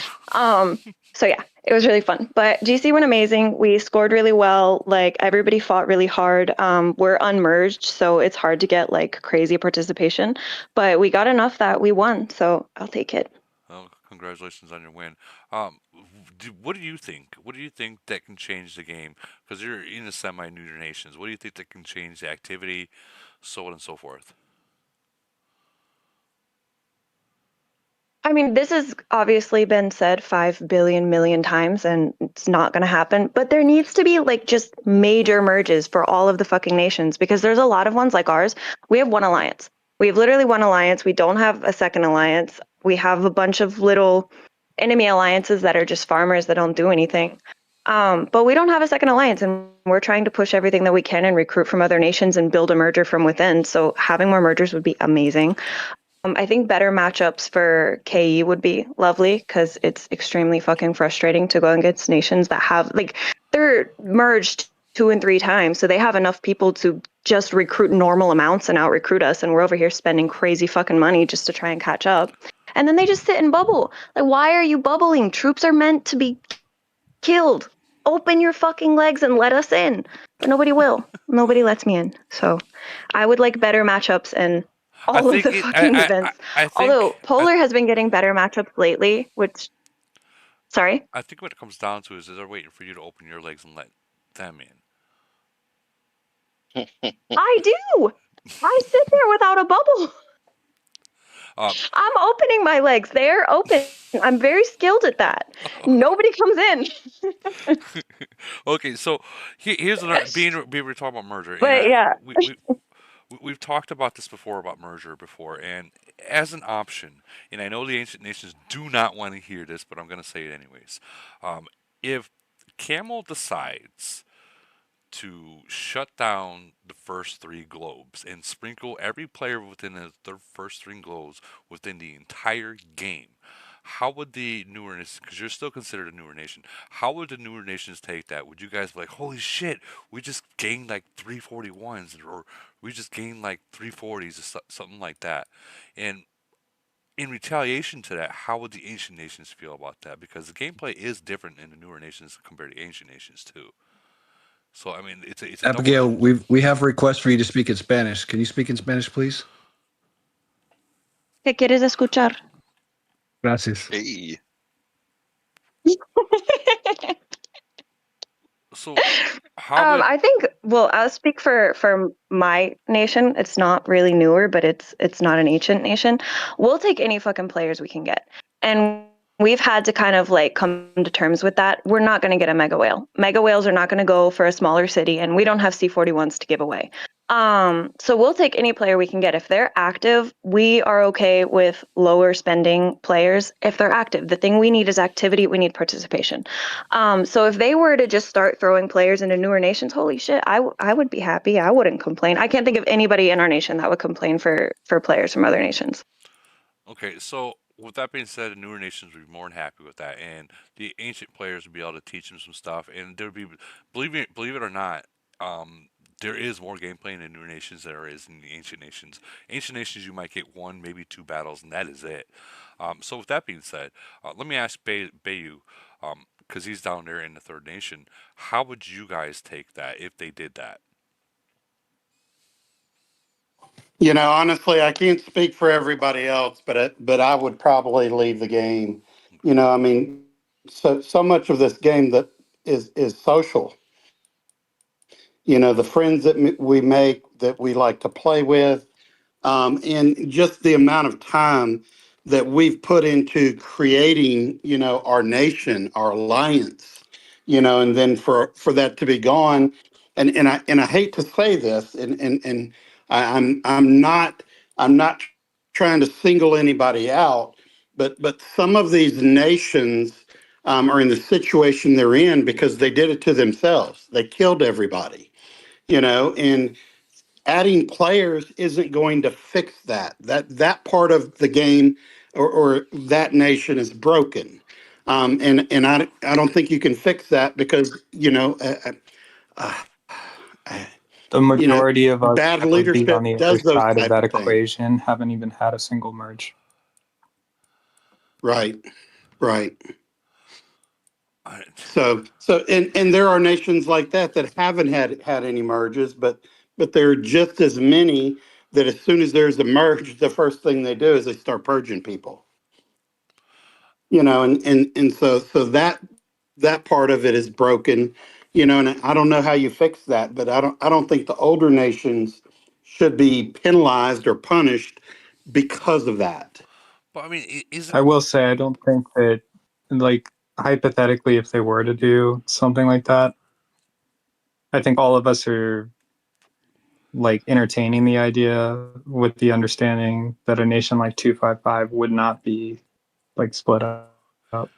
[SPEAKER 13] So yeah, it was really fun. But GC went amazing. We scored really well. Like everybody fought really hard. We're unmerged, so it's hard to get like crazy participation, but we got enough that we won. So I'll take it.
[SPEAKER 1] Well, congratulations on your win. Um, what do you think? What do you think that can change the game? Because you're in the semi-neuter nations. What do you think that can change the activity, so on and so forth?
[SPEAKER 13] I mean, this has obviously been said 5 billion million times, and it's not going to happen. But there needs to be like just major merges for all of the fucking nations, because there's a lot of ones like ours. We have one alliance. We have literally one alliance. We don't have a second alliance. We have a bunch of little enemy alliances that are just farmers that don't do anything. But we don't have a second alliance, and we're trying to push everything that we can and recruit from other nations and build a merger from within. So having more mergers would be amazing. I think better matchups for KE would be lovely, because it's extremely fucking frustrating to go against nations that have like they're merged 2 and 3 times, so they have enough people to just recruit normal amounts and out recruit us, and we're over here spending crazy fucking money just to try and catch up. And then they just sit and bubble. Like, why are you bubbling? Troops are meant to be killed. Open your fucking legs and let us in. But nobody will. Nobody lets me in. So I would like better matchups and
[SPEAKER 1] I
[SPEAKER 13] all of
[SPEAKER 1] think
[SPEAKER 13] the fucking events.
[SPEAKER 1] I
[SPEAKER 13] Although
[SPEAKER 1] think
[SPEAKER 13] Polar has been getting better matchups lately, which, sorry,
[SPEAKER 1] I think what it comes down to is they're waiting for you to open your legs and let them in.
[SPEAKER 13] I do. I sit there without a bubble.
[SPEAKER 1] Um,
[SPEAKER 13] I'm opening my legs. They're open. I'm very skilled at that. Nobody comes in.
[SPEAKER 1] okay, so here's another being we're talking about merger, and
[SPEAKER 13] But yeah.
[SPEAKER 1] we've talked about this before about merger before, and as an option, and I know the ancient nations do not want to hear this, but I'm going to say it anyways. If Camel decides to shut down the first 3 globes and sprinkle every player within the first 3 globes within the entire game, how would the newer nations, because you're still considered a newer nation, how would the newer nations take that? Would you guys be like, holy shit, we just gained like 341s, or we just gained like 340s, or something like that? And in retaliation to that, how would the ancient nations feel about that? Because the gameplay is different in the newer nations compared to ancient nations too. So I mean, it's a double.
[SPEAKER 6] Abigail, we have a request for you to speak in Spanish. Can you speak in Spanish, please?
[SPEAKER 13] ¿Qué quieres escuchar?
[SPEAKER 6] Gracias.
[SPEAKER 2] Hey.
[SPEAKER 1] So how would
[SPEAKER 13] I think, well, I'll speak for my nation. It's not really newer, but it's not an ancient nation. We'll take any fucking players we can get. And we've had to kind of like come to terms with that. We're not going to get a mega whale. Mega whales are not going to go for a smaller city, and we don't have C41s to give away. So we'll take any player we can get. If they're active, we are okay with lower spending players if they're active. The thing we need is activity. We need participation. So if they were to just start throwing players into newer nations, holy shit, I would be happy. I wouldn't complain. I can't think of anybody in our nation that would complain for players from other nations.
[SPEAKER 1] Okay, so with that being said, the newer nations would be more than happy with that, and the ancient players would be able to teach them some stuff, and there would be, believe it or not, there is more gameplay in the newer nations than there is in the ancient nations. Ancient nations, you might get 1, maybe 2 battles, and that is it. So with that being said, let me ask Bayu, because he's down there in the third nation, how would you guys take that if they did that?
[SPEAKER 11] Honestly, I can't speak for everybody else, but I would probably leave the game. I mean, so much of this game that is social. The friends that we make that we like to play with, and just the amount of time that we've put into creating, our nation, our alliance, and then for that to be gone, and I hate to say this, and I'm not trying to single anybody out, but some of these nations are in the situation they're in because they did it to themselves. They killed everybody, and adding players isn't going to fix that. That part of the game or that nation is broken. And I don't think you can fix that because uh, uh,
[SPEAKER 10] The majority of us
[SPEAKER 11] bad
[SPEAKER 10] that would be on
[SPEAKER 11] leadership
[SPEAKER 10] the other
[SPEAKER 11] does those
[SPEAKER 10] side of
[SPEAKER 11] type
[SPEAKER 10] that
[SPEAKER 11] of things.
[SPEAKER 10] equation haven't even had a single merge.
[SPEAKER 11] Right, right.
[SPEAKER 1] I,
[SPEAKER 11] And there are nations like that haven't had any merges, but there are just as many that as soon as there's a merge, the first thing they do is they start purging people. And so that part of it is broken. And I don't know how you fix that, but I don't think the older nations should be penalized or punished because of that.
[SPEAKER 1] but I mean, isn't
[SPEAKER 10] I will say I don't think that, like, hypothetically, if they were to do something like that, I think all of us are like entertaining the idea with the understanding that a nation like 255 would not be like split up.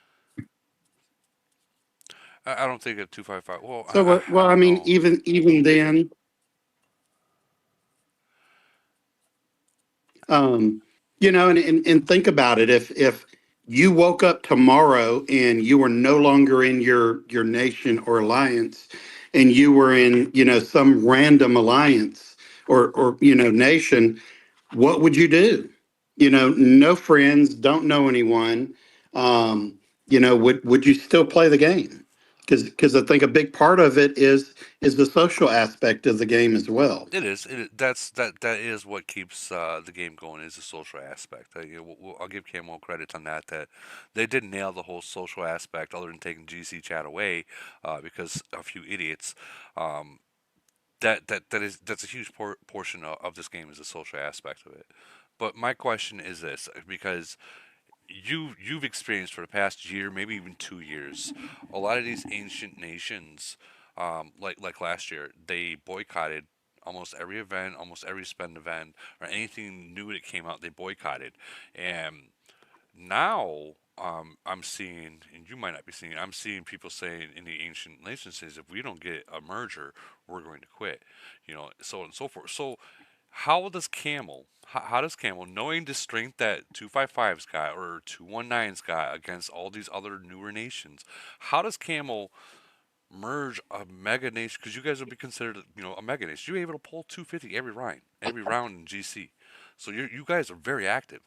[SPEAKER 1] I don't think a 255. Well,
[SPEAKER 11] So
[SPEAKER 1] I
[SPEAKER 11] well, I
[SPEAKER 1] don't
[SPEAKER 11] mean,
[SPEAKER 1] know.
[SPEAKER 11] even then, um, and think about it. If you woke up tomorrow and you were no longer in your nation or alliance, and you were in some random alliance or nation, what would you do? No friends, don't know anyone. Would you still play the game? Because I think a big part of it is the social aspect of the game as well.
[SPEAKER 1] It is. That is what keeps the game going is the social aspect. I'll give Camo credit on that. That they did nail the whole social aspect, other than taking GC chat away because a few idiots. Um, that's a huge portion of this game is the social aspect of it. But my question is this, because you've experienced for the past year, maybe even 2 years, a lot of these ancient nations, like last year, they boycotted almost every event, almost every spend event, or anything new that came out. They boycotted, and now I'm seeing, and you might not be seeing, I'm seeing people saying in the ancient nations says if we don't get a merger, we're going to quit, so on and so forth. So how does Camel, how does Camel, knowing the strength that 255's got or 219's got against all these other newer nations, how does Camel merge a mega nation? Because you guys would be considered, a mega nation. You're able to pull 250 every round in GC. So you guys are very active.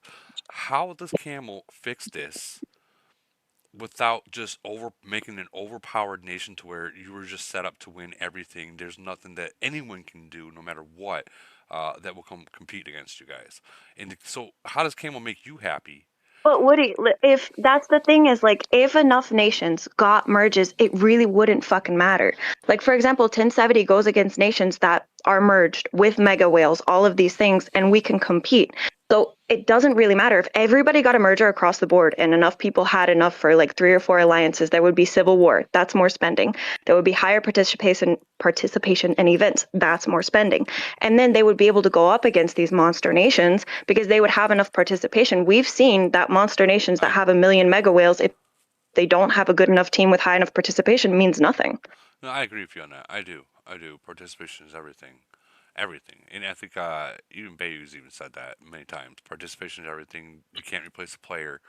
[SPEAKER 1] How does Camel fix this without just over making an overpowered nation to where you were just set up to win everything? There's nothing that anyone can do, no matter what, that will come compete against you guys. And so, how does Camel make you happy?
[SPEAKER 13] But Woody, if that's the thing is like, if enough nations got merges, it really wouldn't fucking matter. Like, for example, 1070 goes against nations that are merged with mega whales, all of these things, and we can compete. So it doesn't really matter. If everybody got a merger across the board and enough people had enough for like 3 or 4 alliances, there would be civil war. That's more spending. There would be higher participation in events. That's more spending. And then they would be able to go up against these monster nations because they would have enough participation. We've seen that monster nations that
[SPEAKER 1] I
[SPEAKER 13] have a million mega whales, if they don't have a good enough team with high enough participation, means nothing.
[SPEAKER 1] No, I agree with you on that. I do. I do. Participation is everything. Everything. And I think even Bayou's even said that many times. Participation is everything. You can't replace a player,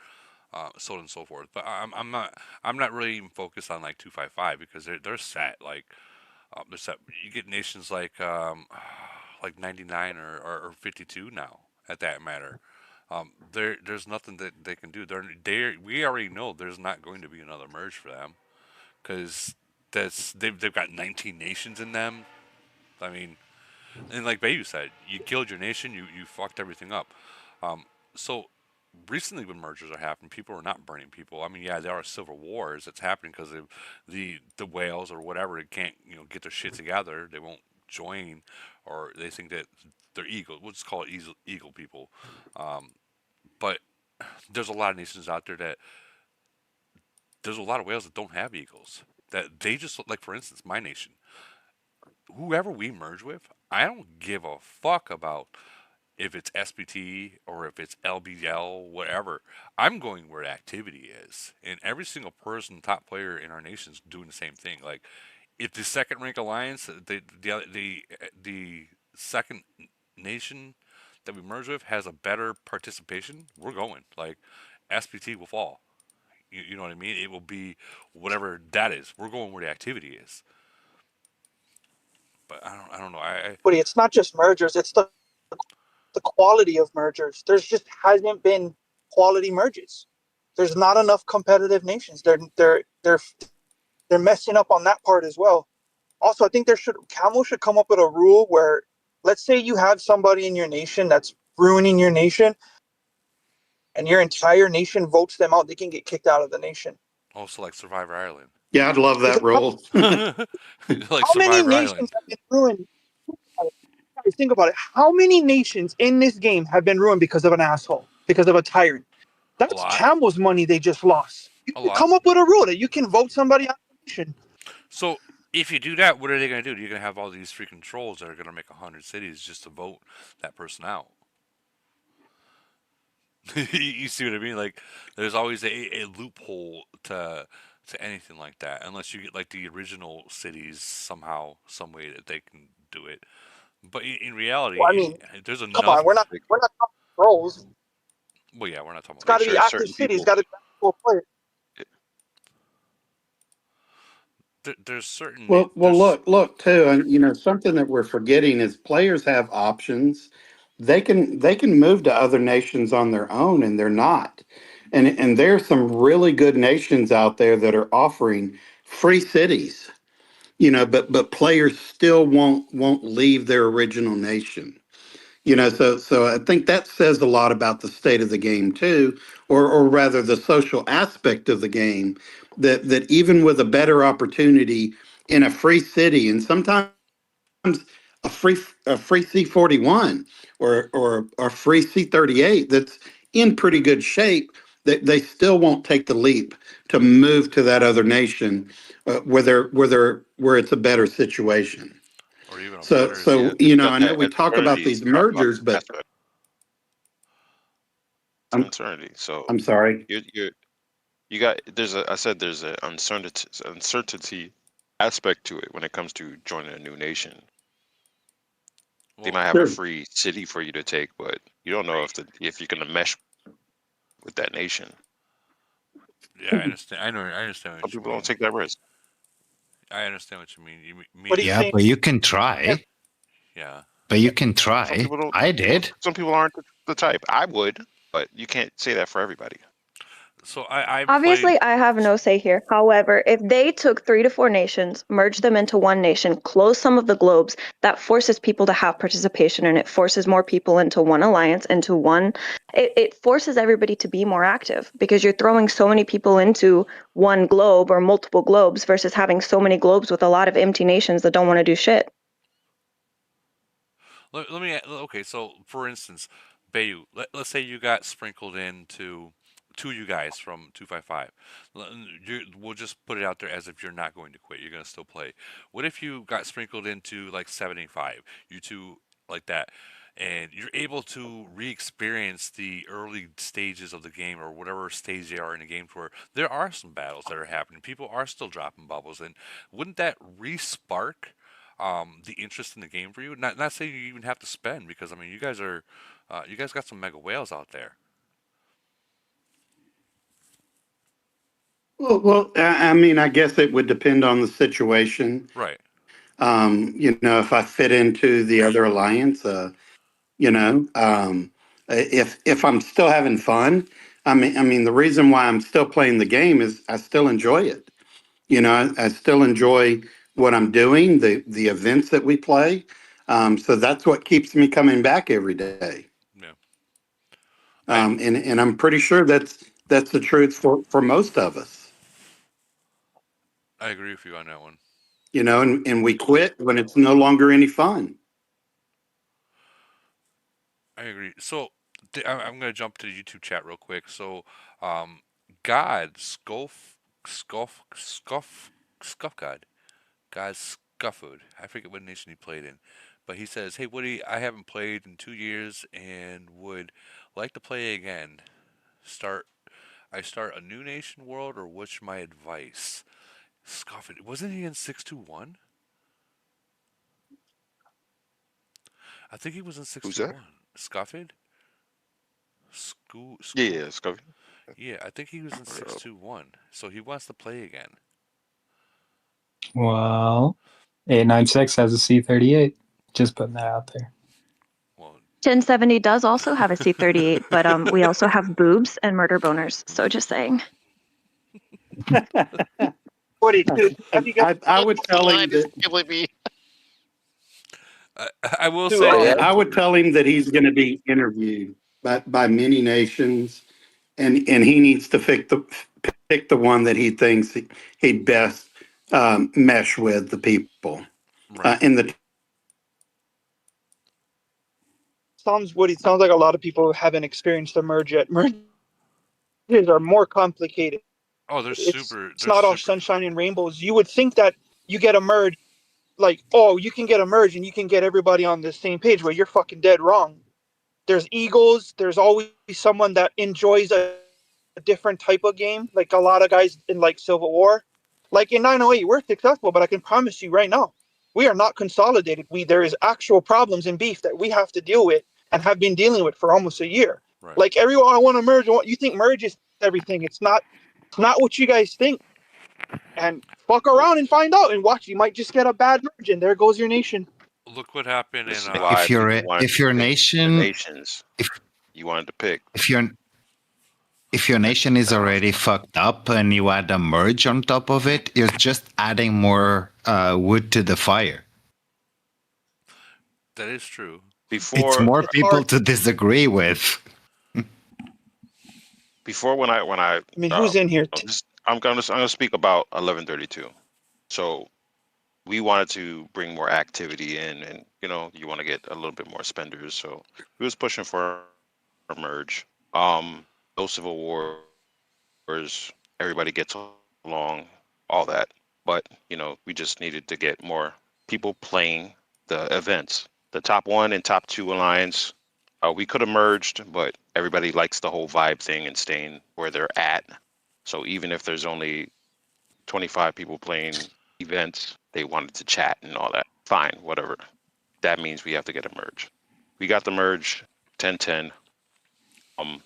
[SPEAKER 1] so on and so forth. But I'm not really even focused on like 255 because they're set. Like they're set. You get nations like 99 or 52 now at that matter. There's nothing that they can do. We already know there's not going to be another merge for them because they've got 19 nations in them. I mean, and like Bayou said, you killed your nation, you fucked everything up. Um, so recently, when mergers are happening, people are not burning people. I mean, yeah, there are civil wars that's happening because the whales or whatever they can't get their shit together. They won't join, or they think that they're eagle. We'll just call it eagle people. Um, but there's a lot of nations out there that there's a lot of whales that don't have eagles. That they just like, for instance, my nation. Whoever we merge with, I don't give a fuck about if it's SPT or if it's LBL, whatever. I'm going where the activity is, and every single person, top player in our nation, is doing the same thing. Like, if the second rank alliance, the second nation that we merge with has a better participation, we're going. Like, SPT will fall. You know what I mean? It will be whatever that is. We're going where the activity is. But I don't know.
[SPEAKER 7] But it's not just mergers; it's the quality of mergers. There's just hasn't been quality merges. There's not enough competitive nations. They're messing up on that part as well. Also, I think Camel should come up with a rule where, let's say you have somebody in your nation that's ruining your nation, and your entire nation votes them out, they can get kicked out of the nation.
[SPEAKER 1] Also, like Survivor Island.
[SPEAKER 11] Yeah, I'd love that rule.
[SPEAKER 1] Like
[SPEAKER 7] How many
[SPEAKER 1] Survivor
[SPEAKER 7] nations
[SPEAKER 1] Island.
[SPEAKER 7] have been ruined? Think about it. How many nations in this game have been ruined because of an asshole, because of a tyrant?
[SPEAKER 1] A
[SPEAKER 7] That's
[SPEAKER 1] lot.
[SPEAKER 7] Campbell's money they just lost. You
[SPEAKER 1] A
[SPEAKER 7] can
[SPEAKER 1] lot.
[SPEAKER 7] come up with a rule that you can vote somebody out of the nation.
[SPEAKER 1] So if you do that, what are they going to do? You're going to have all these freaking trolls that are going to make 100 cities just to vote that person out. You see what I mean? Like, there's always a loophole to anything like that, unless you get like the original cities somehow, some way that they can do it. But in
[SPEAKER 7] Well, I
[SPEAKER 1] reality,
[SPEAKER 7] mean,
[SPEAKER 1] there's
[SPEAKER 7] come on,
[SPEAKER 1] enough.
[SPEAKER 7] we're not talking trolls.
[SPEAKER 1] Well, yeah, we're not talking
[SPEAKER 7] It's
[SPEAKER 1] about
[SPEAKER 7] got
[SPEAKER 2] Make
[SPEAKER 7] to be
[SPEAKER 2] sure
[SPEAKER 7] active
[SPEAKER 2] certain
[SPEAKER 7] cities.
[SPEAKER 2] people.
[SPEAKER 7] Got to be actual players.
[SPEAKER 1] there's certain
[SPEAKER 11] Well, look too, and something that we're forgetting is players have options. They can move to other nations on their own, and they're not. And there's some really good nations out there that are offering free cities. But players still won't leave their original nation. So I think that says a lot about the state of the game too, or rather the social aspect of the game, that even with a better opportunity in a free city, and sometimes a free C41 or a free C38 that's in pretty good shape, that they still won't take the leap to move to that other nation, where it's a better situation.
[SPEAKER 1] or even a
[SPEAKER 11] So,
[SPEAKER 1] better
[SPEAKER 11] so
[SPEAKER 2] Yeah,
[SPEAKER 1] city.
[SPEAKER 2] it's got
[SPEAKER 11] I know
[SPEAKER 2] that
[SPEAKER 11] we talk about
[SPEAKER 2] eternity
[SPEAKER 11] these mergers, but
[SPEAKER 2] aspect.
[SPEAKER 11] I'm
[SPEAKER 2] Eternity. So
[SPEAKER 11] I'm sorry.
[SPEAKER 2] you got there's a I said there's an uncertainty aspect to it when it comes to joining a new nation. They
[SPEAKER 1] Well,
[SPEAKER 2] might have a
[SPEAKER 11] Sure.
[SPEAKER 2] free city for you to take, but you don't know if you're gonna mesh with that nation.
[SPEAKER 1] yeah, I understand. I understand
[SPEAKER 2] Some
[SPEAKER 1] what you
[SPEAKER 2] people don't
[SPEAKER 1] mean.
[SPEAKER 2] take that risk.
[SPEAKER 1] I understand what you mean.
[SPEAKER 7] What he's
[SPEAKER 5] Yeah,
[SPEAKER 1] Meaning,
[SPEAKER 7] saying,
[SPEAKER 5] but you can try.
[SPEAKER 1] yeah.
[SPEAKER 5] But you can
[SPEAKER 2] Some
[SPEAKER 5] try.
[SPEAKER 2] people don't.
[SPEAKER 5] I did.
[SPEAKER 2] Some people aren't the type. I would, but you can't say that for everybody.
[SPEAKER 1] So I played.
[SPEAKER 13] Obviously, I have no say here. However, if they took 3 to 4 nations, merged them into one nation, close some of the globes, that forces people to have participation and it forces more people into one alliance, into one. It forces everybody to be more active because you're throwing so many people into one globe or multiple globes versus having so many globes with a lot of empty nations that don't want to do shit.
[SPEAKER 1] Let me. Okay, so for instance, Bayu. Let's say you got sprinkled into two you guys from 255. We'll just put it out there as if you're not going to quit. You're going to still play. What if you got sprinkled into like 75? You two like that. And you're able to re-experience the early stages of the game or whatever stage they are in the game where there are some battles that are happening. People are still dropping bubbles, and wouldn't that re-spark the interest in the game for you? Not saying you even have to spend because I mean you guys got some mega whales out there,
[SPEAKER 11] Well, I mean, I guess it would depend on the situation.
[SPEAKER 1] right?
[SPEAKER 11] If I fit into the other alliance, you know, um, if I'm still having fun, I mean, the reason why I'm still playing the game is I still enjoy it. I still enjoy what I'm doing, the events that we play. So that's what keeps me coming back every day.
[SPEAKER 1] Yeah, I
[SPEAKER 11] And I'm pretty sure that's the truth for most of us.
[SPEAKER 1] I agree with you on that one.
[SPEAKER 11] And we quit when it's no longer any fun.
[SPEAKER 1] I agree. So I'm going to jump to the YouTube chat real quick. So, um, God, Scuff God Scufford. I forget what nation he played in, but he says, "Hey Woody, I haven't played in 2 years and would like to play again. Start I start a new nation world or what's my advice?" Scufford, wasn't he in 621? I think he was in
[SPEAKER 2] Who's that?
[SPEAKER 1] 621. Scufford? Scoo
[SPEAKER 2] Yeah,
[SPEAKER 1] Scoo
[SPEAKER 2] yeah, Scovey.
[SPEAKER 1] Yeah, I think he was in 621. So he wants to play again.
[SPEAKER 10] Well, 896 has a C38. Just putting that out there.
[SPEAKER 1] Well,
[SPEAKER 13] 1070 does also have a C38, but we also have boobs and murder boners. So just saying.
[SPEAKER 7] Woody, have you guys
[SPEAKER 11] I would tell him
[SPEAKER 2] Line is
[SPEAKER 11] that
[SPEAKER 2] killing me.
[SPEAKER 1] I will
[SPEAKER 7] to
[SPEAKER 9] But
[SPEAKER 1] say,
[SPEAKER 9] yeah,
[SPEAKER 11] I would tell him that he's going to be interviewed by many nations, and he needs to pick the one that he thinks he'd best mesh with the people
[SPEAKER 1] right.
[SPEAKER 11] in the.
[SPEAKER 7] sounds like a lot of people haven't experienced the merge yet. Merges are more complicated.
[SPEAKER 1] Oh,
[SPEAKER 7] It's
[SPEAKER 1] they're
[SPEAKER 7] not all
[SPEAKER 1] super.
[SPEAKER 7] sunshine and rainbows. You would think that you get a merge, like, oh, you can get a merge and you can get everybody on the same page, where you're fucking dead wrong. There's egos. There's always someone that enjoys a different type of game. Like a lot of guys in like Civil War, like in 908, we're successful, but I can promise you right now, we are not consolidated. There is actual problems and beef that we have to deal with and have been dealing with for almost a year.
[SPEAKER 1] Right.
[SPEAKER 7] Like everyone, I want to merge. You think merge is everything? It's not. It's not what you guys think. And fuck
[SPEAKER 2] Nope.
[SPEAKER 7] around and find out and watch. You might just get a bad merge, and there goes your nation.
[SPEAKER 1] Look what happened
[SPEAKER 2] This
[SPEAKER 1] in
[SPEAKER 2] is why people wanted
[SPEAKER 5] If
[SPEAKER 2] to
[SPEAKER 5] your
[SPEAKER 2] pick the
[SPEAKER 5] nation
[SPEAKER 2] nations.
[SPEAKER 5] if
[SPEAKER 2] You wanted to pick.
[SPEAKER 5] if your if your nation is already fucked up and you add a merge on top of it, you're just adding more wood to the fire.
[SPEAKER 1] That is true.
[SPEAKER 5] It's
[SPEAKER 2] Before
[SPEAKER 5] more
[SPEAKER 7] It's
[SPEAKER 5] people
[SPEAKER 7] hard.
[SPEAKER 5] to disagree with.
[SPEAKER 2] before when I
[SPEAKER 7] I mean, who's in here?
[SPEAKER 2] I'm gonna speak about 1132. So we wanted to bring more activity in, and you want to get a little bit more spenders. So we was pushing for a merge. No civil wars. Everybody gets along, all that. But we just needed to get more people playing the events. The top one and top two alliance, we could have merged, but everybody likes the whole vibe thing and staying where they're at. So even if there's only 25 people playing events, they wanted to chat and all that. Fine, whatever. That means we have to get a merge. We got the merge 1010. Um,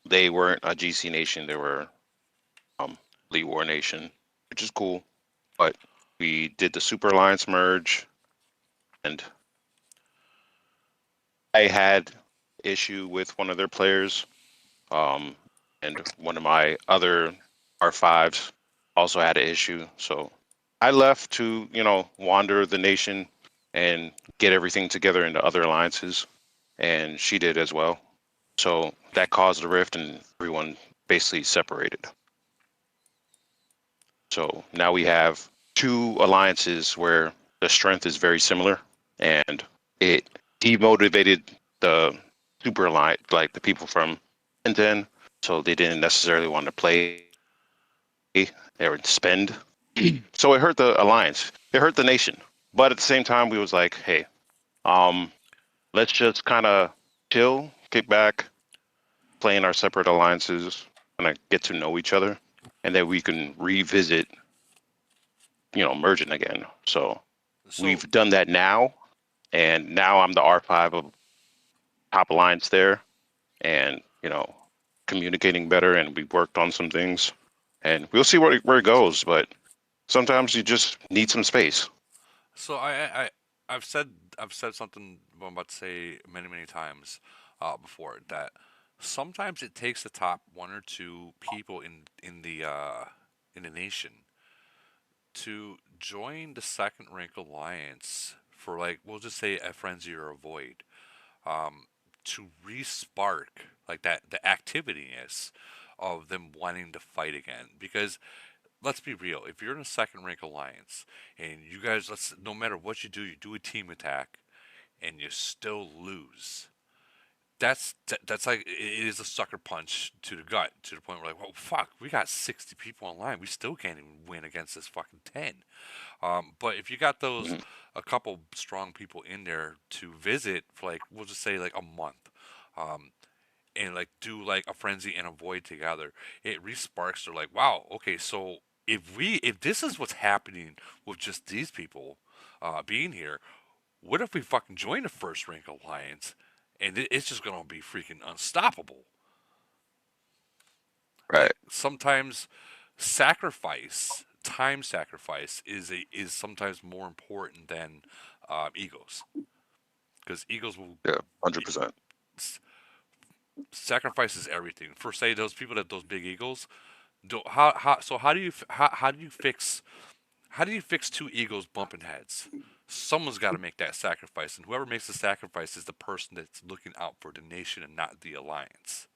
[SPEAKER 2] they weren't a GC nation. They were League War nation, which is cool. But we did the Super Alliance merge, and I had issue with one of their players, um, and one of my other R5s also had an issue. So I left to wander the nation and get everything together into other alliances, and she did as well. So that caused a rift, and everyone basically separated. So now we have two alliances where the strength is very similar, and it demotivated the super alliance, like the people from Inten, so they didn't necessarily want to play or spend. So it hurt the alliance. It hurt the nation. But at the same time, we was like, hey, um, let's just kind of chill, kick back, play in our separate alliances, and get to know each other, and then we can revisit merging again. So
[SPEAKER 1] So,
[SPEAKER 2] we've done that now, and now I'm the R5 of top alliance there, and communicating better, and we worked on some things, and we'll see where it goes. But sometimes you just need some space.
[SPEAKER 1] so I've said something I'm about to say many times before, that sometimes it takes the top one or two people in the nation to join the second rank alliance for, like, we'll just say a frenzy or a void, um, to re-spark like that the activiness of them wanting to fight again. Because let's be real, if you're in a second rank alliance and you guys, no matter what you do a team attack and you still lose, that's like it is a sucker punch to the gut to the point where like, well, fuck, we got 60 people online, we still can't even win against this fucking 10. But if you got those
[SPEAKER 2] Mhm.
[SPEAKER 1] a couple strong people in there to visit for like we'll just say like a month, um, and like do like a frenzy and a void together, it resparks. They're like, wow, okay, so if this is what's happening with just these people being here, what if we fucking join a first rank alliance, and it's just gonna be freaking unstoppable?
[SPEAKER 2] Right.
[SPEAKER 1] Like sometimes time sacrifice is sometimes more important than egos, because egos will
[SPEAKER 2] Yeah. 100%.
[SPEAKER 1] sacrifices everything. For say those people that those big egos, how do you how do you fix two egos bumping heads? Someone's got to make that sacrifice, and whoever makes the sacrifice is the person that's looking out for the nation and not the alliance.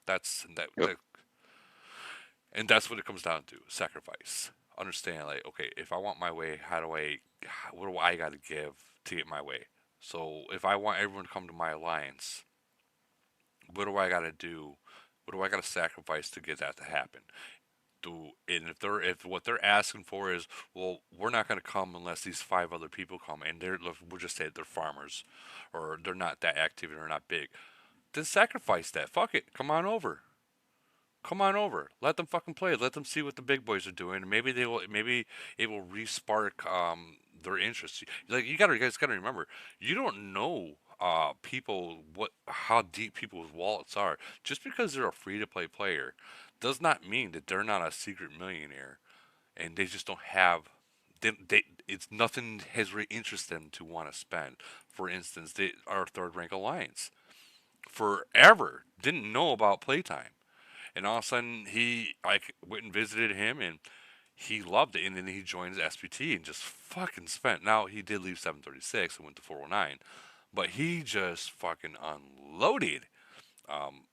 [SPEAKER 1] That's
[SPEAKER 2] Yep.
[SPEAKER 1] and that's what it comes down to: sacrifice. Understand, like, okay, if I want my way, what do I got to give to get my way? So if I want everyone to come to my alliance, what do I got to do? What do I got to sacrifice to get that to happen? And if what they're asking for is, well, we're not going to come unless these five other people come, and we'll just say they're farmers, or they're not that active and they're not big, then sacrifice that. Fuck it, come on over. Come on over. Let them fucking play. Let them see what the big boys are doing. Maybe they will. Maybe it will respark their interest. Like you guys gotta remember, you don't know people what how deep people's wallets are. Just because they're a free to play player, does not mean that they're not a secret millionaire, and they just don't have. It's nothing has really interested them to want to spend. For instance, they our third rank alliance forever didn't know about playtime, and all of a sudden I went and visited him, and he loved it, and then he joined his SPT and just fucking spent. Now he did leave 736 and went to 409, but he just fucking unloaded. Um,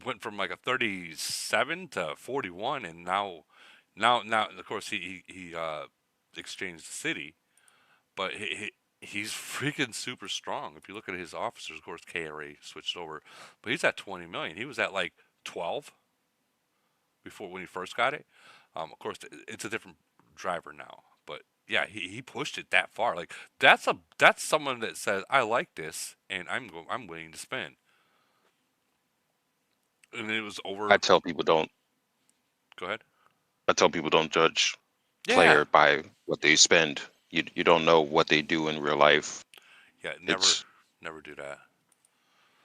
[SPEAKER 1] Went from like a 37 to 41, and now of course he exchanged the city, but he's freaking super strong. If you look at his officers, of course KRA switched over, but he's at 20 million. He was at like 12 before when he first got it. Of course, it's a different driver now, but yeah, he pushed it that far. Like that's someone that says I like this and I'm willing to spend. And it was
[SPEAKER 2] I
[SPEAKER 1] over.
[SPEAKER 2] tell people don't.
[SPEAKER 1] Go ahead.
[SPEAKER 2] I tell people don't judge
[SPEAKER 1] Yeah,
[SPEAKER 2] player by what they spend. You don't know what they do in real life.
[SPEAKER 1] yeah.
[SPEAKER 2] It's
[SPEAKER 1] Never do that.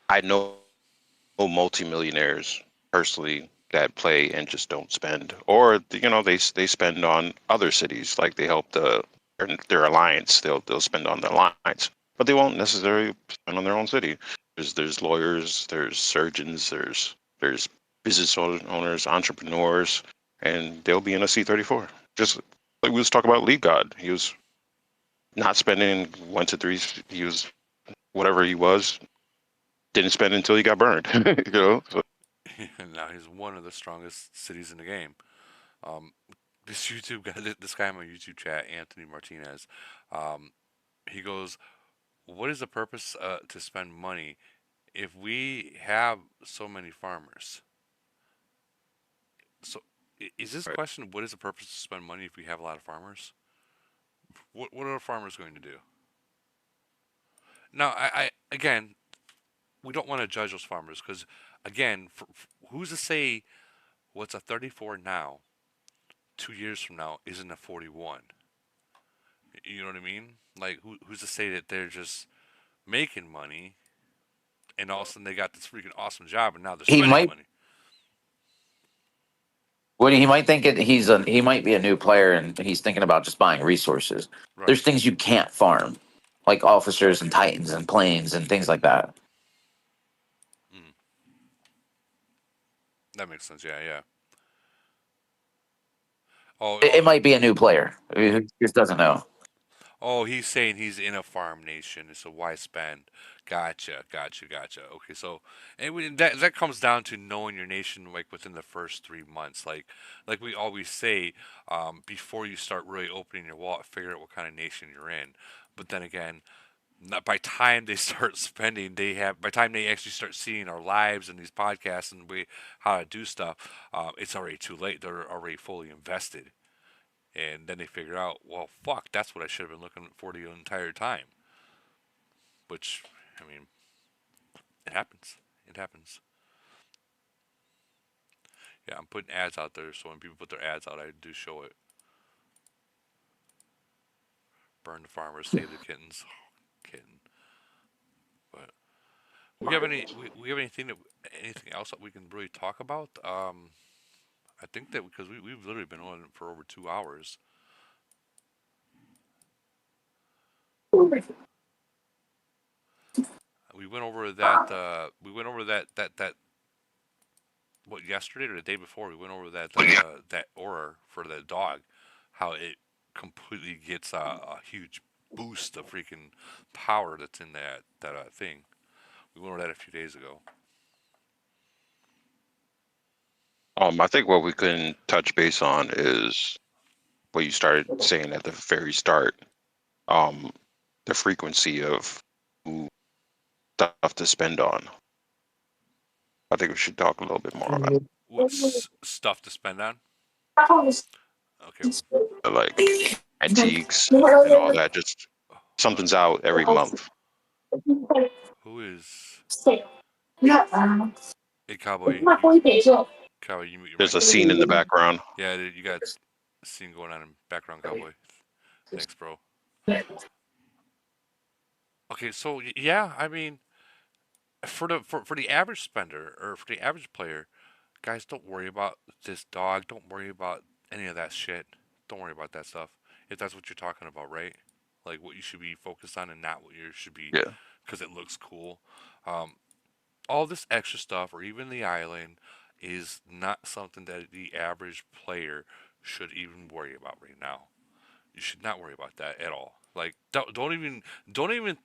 [SPEAKER 2] I know multimillionaires personally that play and just don't spend, or they spend on other cities, like they help their alliance. They'll spend on their alliance, but they won't necessarily spend on their own city. There's lawyers, there's surgeons, there's business owners, entrepreneurs, and they'll be in a C-34. Just like we was talking about League God, he was not spending 1 to 3. He was whatever he was, didn't spend until he got burned. So,
[SPEAKER 1] And now he's one of the strongest cities in the game. Um, this YouTube guy, this guy in my YouTube chat, Anthony Martinez, um, he goes, "What is the purpose to spend money if we have so many farmers?" So, is this
[SPEAKER 2] right.
[SPEAKER 1] question, what is the purpose to spend money if we have a lot of farmers? What are farmers going to do? Now, I again, we don't want to judge those farmers because, again, who's to say what's a 34 now, 2 years from now, isn't a 41? You know what I mean? Like, who's to say that they're just making money and all of a sudden they got this freaking awesome job and now they're
[SPEAKER 9] He
[SPEAKER 1] spending the
[SPEAKER 9] might,
[SPEAKER 1] money?
[SPEAKER 9] he might think he might be a new player and he's thinking about just buying resources.
[SPEAKER 1] Right.
[SPEAKER 9] There's things you can't farm, like officers and titans and planes and things like that.
[SPEAKER 1] Mm, that makes sense. Yeah, yeah. Oh,
[SPEAKER 9] It
[SPEAKER 1] oh,
[SPEAKER 9] might be a new player who just doesn't know.
[SPEAKER 1] oh, he's saying he's in a farm nation, so why spend? Gotcha, gotcha, gotcha. Okay, so that comes down to knowing your nation like within the first 3 months. Like we always say, before you start really opening your wallet, figure out what kind of nation you're in. But then again, Not by time they start spending, by time they actually start seeing our lives and these podcasts and how to do stuff, it's already too late. They're already fully invested, and then they figure out, well, fuck, that's what I should have been looking for the entire time. Which, I mean, it happens. It happens. Yeah, I'm putting ads out there, so when people put their ads out, I do show it. Burn the farmers, save the kittens. Kitten. But we have we have anything else that we can really talk about? I think that because we've literally been on for over 2 hours. We went over that. We went over that what, yesterday or the day before. We went over that aura for the dog, how it completely gets a huge boost of freaking power that's in that thing. We went over that a few days ago.
[SPEAKER 2] I think what we can touch base on is what you started saying at the very start. The frequency of stuff to spend on. I think we should talk a little bit more on that.
[SPEAKER 1] What's stuff to spend on? Okay.
[SPEAKER 2] Like antiques and all that. Just something's out every month.
[SPEAKER 1] Who is? Hey, Cowboy. Cowboy, you mute your
[SPEAKER 2] There's
[SPEAKER 1] mic.
[SPEAKER 2] a scene in the background.
[SPEAKER 1] Yeah, you got a scene going on in the background, Cowboy. Thanks, bro. Okay, so yeah, I mean, for the average spender or for the average player, guys, don't worry about this dog. Don't worry about any of that shit. Don't worry about that stuff. If that's what you're talking about, right? Like what you should be focused on and not what you should be,
[SPEAKER 2] Yeah.
[SPEAKER 1] because it looks cool. All this extra stuff, or even the island, is not something that the average player should even worry about right now. You should not worry about that at all. Like don't even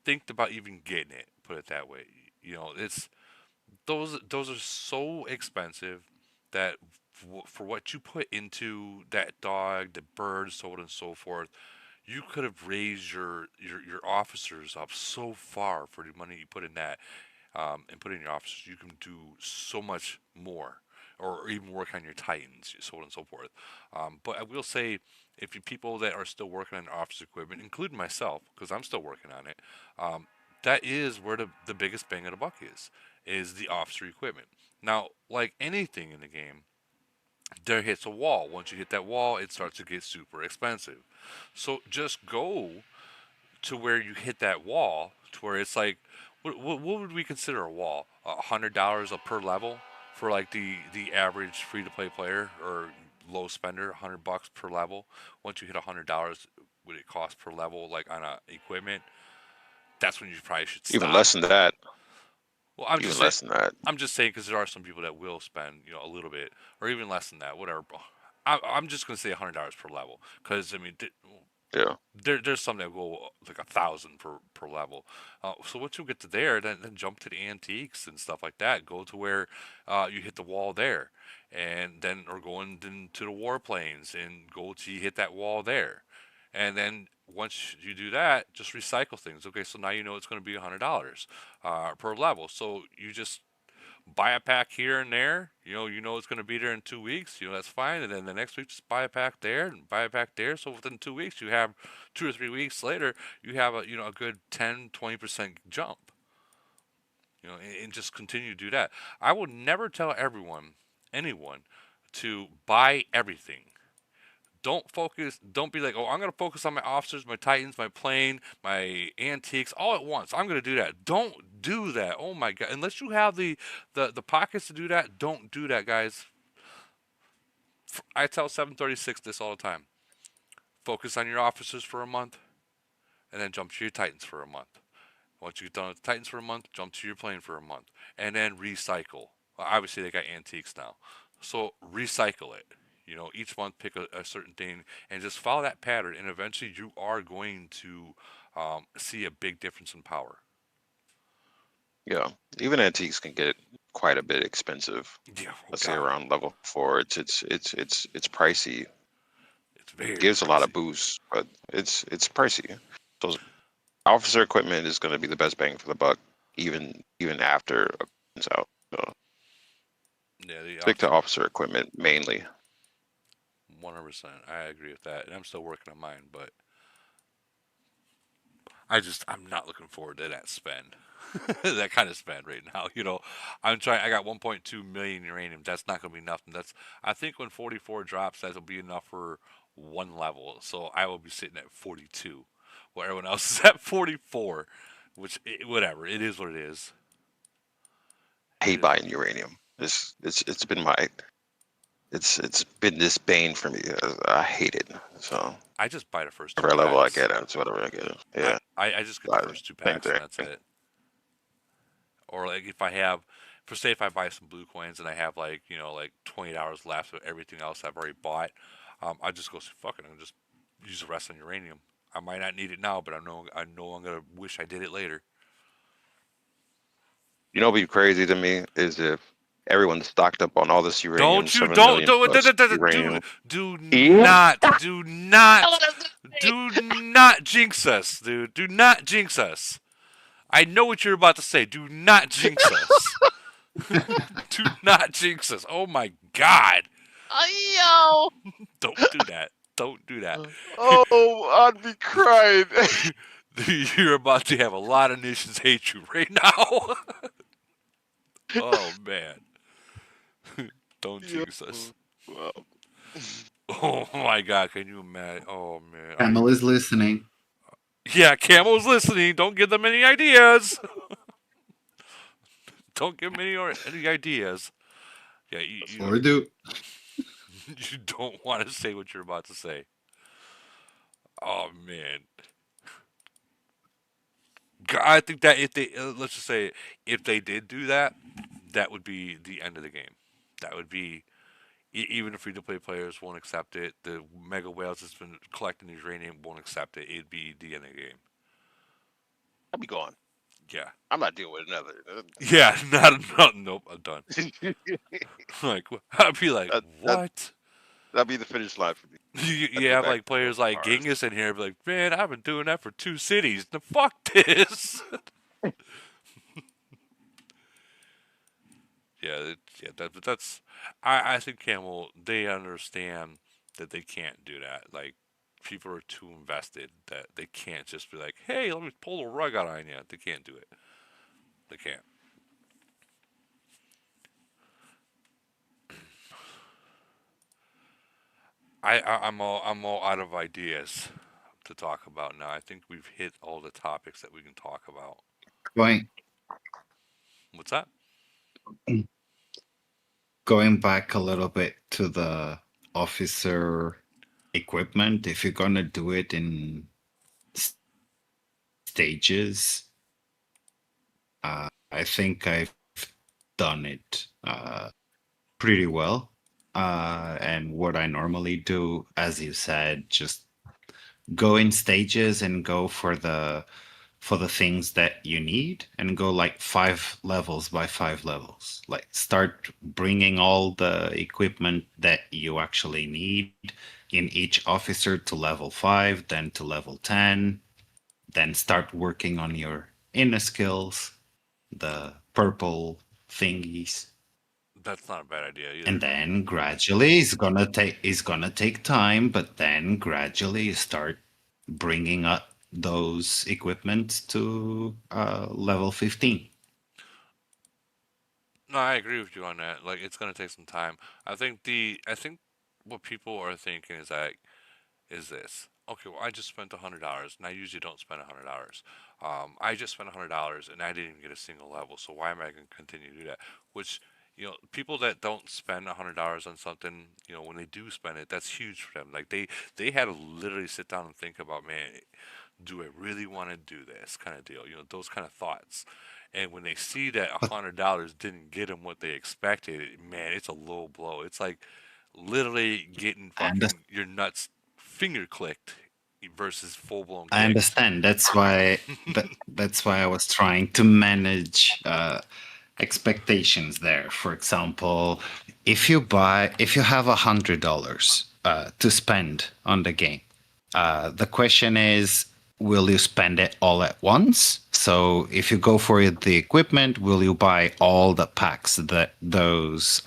[SPEAKER 1] think about even getting it. Put it that way. You know, it's those are so expensive that for what you put into that dog, the bird, so on and so forth, you could have raised your officers up so far for the money you put in that, and put in your officers. You can do so much more, or even work on your titans, so on and so forth. But I will say, if you people that are still working on officer equipment, including myself, because I'm still working on it, that is where the biggest bang of the buck is the officer equipment. Now, like anything in the game, there hits a wall. Once you hit that wall, it starts to get super expensive. So just go to where you hit that wall, to where it's like, what would we consider a wall? $100 per level for like the average free to play player or low spender, $100 per level. Once you hit $100, would it cost per level, like on a equipment? That's when you probably should
[SPEAKER 2] Even
[SPEAKER 1] stop.
[SPEAKER 2] less than that.
[SPEAKER 1] Well,
[SPEAKER 2] Even less than that.
[SPEAKER 1] I'm just saying because there are some people that will spend, a little bit, or even less than that, whatever. I'm just gonna say $100 per level, because I mean,
[SPEAKER 2] Yeah.
[SPEAKER 1] there's some that go like 1,000 per level. So once you get to there, then jump to the antiques and stuff like that. Go to where you hit the wall there, and then or going to the warplanes and go to you hit that wall there, and then once you do that, just recycle things. Okay, so now you know it's going to be $100 per level. So you just buy a pack here and there. You know it's going to be there in 2 weeks. That's fine. And then the next week, just buy a pack there and buy a pack there. So within 2 weeks, you have 2 or 3 weeks later, you have a good 10-20% jump. And just continue to do that. I would never tell anyone, to buy everything. Don't focus. Don't be like, oh, I'm going to focus on my officers, my titans, my plane, my antiques all at once. I'm going to do that. Don't do that. Oh my god! Unless you have the pockets to do that, don't do that, guys. I tell 736 this all the time. Focus on your officers for a month, and then jump to your titans for a month. Once you get done with the titans for a month, jump to your plane for a month, and then recycle. Well, obviously, they got antiques now, so recycle it. Each month pick a certain thing and just follow that pattern, and eventually you are going to see a big difference in power.
[SPEAKER 2] Yeah. Even antiques can get quite a bit expensive.
[SPEAKER 1] Yeah,
[SPEAKER 2] Let's say around level 4. It's pricey.
[SPEAKER 1] It's very
[SPEAKER 2] It gives
[SPEAKER 1] pricey.
[SPEAKER 2] a lot of boosts, but it's pricey. So officer equipment is going to be the best bang for the buck, even after it's out. So
[SPEAKER 1] Yeah, the
[SPEAKER 2] stick to officer equipment mainly.
[SPEAKER 1] 100%. I agree with that, and I'm still working on mine, but I'm not looking forward to that spend. That kind of spend right now. I'm trying. I got 1.2 million uranium. That's not going to be nothing. I think when 44 drops, that'll be enough for one level. So I will be sitting at 42, while everyone else is at 44. Whatever. It is what it is.
[SPEAKER 2] I hate buying uranium. It's been this bane for me. I hate it. So
[SPEAKER 1] I just buy the first two
[SPEAKER 2] whatever level I
[SPEAKER 1] packs.
[SPEAKER 2] get at, it's whatever I get. Yeah.
[SPEAKER 1] I just get the first two packs, and that's it. Or like if I buy some blue coins and I have like 20 hours left of everything else I've already bought, I just go fuck it. I'm just use the rest on uranium. I might not need it now, but I know I'm gonna wish I did it later.
[SPEAKER 2] What'd be crazy to me is if everyone's stocked up on all this uranium.
[SPEAKER 1] Do not jinx us, dude. Do not jinx us. I know what you're about to say. Do not jinx us. Do not jinx us. Oh my God.
[SPEAKER 2] Yo.
[SPEAKER 1] Don't do that. Don't do that.
[SPEAKER 2] Oh, I'd be crying.
[SPEAKER 1] You're about to have a lot of nations hate you right now. Oh man. Don't jinx us.
[SPEAKER 2] Wow.
[SPEAKER 1] Oh my God, can you imagine? Oh man.
[SPEAKER 5] Camel is listening.
[SPEAKER 1] Yeah, Camel's listening. Don't give them any ideas. Don't give them any ideas. Yeah,
[SPEAKER 5] Or do.
[SPEAKER 1] You don't want to say what you're about to say. Oh man. I think that if they let's just say if they did do that, that would be the end of the game. That would be even if free-to-play players won't accept it, the mega whales that's been collecting uranium won't accept it. It'd be the end of the game.
[SPEAKER 2] I'd be gone.
[SPEAKER 1] Yeah.
[SPEAKER 2] I'm not dealing with another.
[SPEAKER 1] Yeah, nope, I'm done. Like, I'd be like, what?
[SPEAKER 2] That'd be the finish line for me.
[SPEAKER 1] You have like players like Genghis in here, be like, man, I've been doing that for 2 cities. The fuck this. That's. I think Camel, they understand that they can't do that. Like, people are too invested that they can't just be like, hey, let me pull the rug out on you. They can't do it. They can't. I'm all out of ideas to talk about now. I think we've hit all the topics that we can talk about.
[SPEAKER 5] Going
[SPEAKER 1] What's that?
[SPEAKER 5] Going back a little bit to the officer equipment, if you're gonna do it in stages, I think I've done it pretty well. And what I normally do, as you said, just go in stages and go for the things that you need and go like 5 levels by 5 levels. Like start bringing all the equipment that you actually need in each officer to level 5, then to level 10, then start working on your inner skills, the purple thingies.
[SPEAKER 1] That's not a bad idea either.
[SPEAKER 5] And then gradually it's gonna take time, but then gradually you start bringing up those equipment to level 15.
[SPEAKER 1] No, I agree with you on that. Like, it's gonna take some time. I think what people are thinking is this. Okay, well, I just spent $100, and I usually don't spend $100. I just spent $100, and I didn't even get a single level. So why am I going to continue to do that? Which, people that don't spend $100 on something, when they do spend it, that's huge for them. Like they had to literally sit down and think about, man, do I really want to do this kind of deal? Those kind of thoughts. And when they see that $100 didn't get them what they expected, man, it's a low blow. It's like literally getting fucking your nuts finger clicked versus full blown.
[SPEAKER 5] I understand. That's why that's why I was trying to manage expectations there. For example, if you have $100 to spend on the game, the question is, will you spend it all at once? So if you go for the equipment, will you buy all the packs that those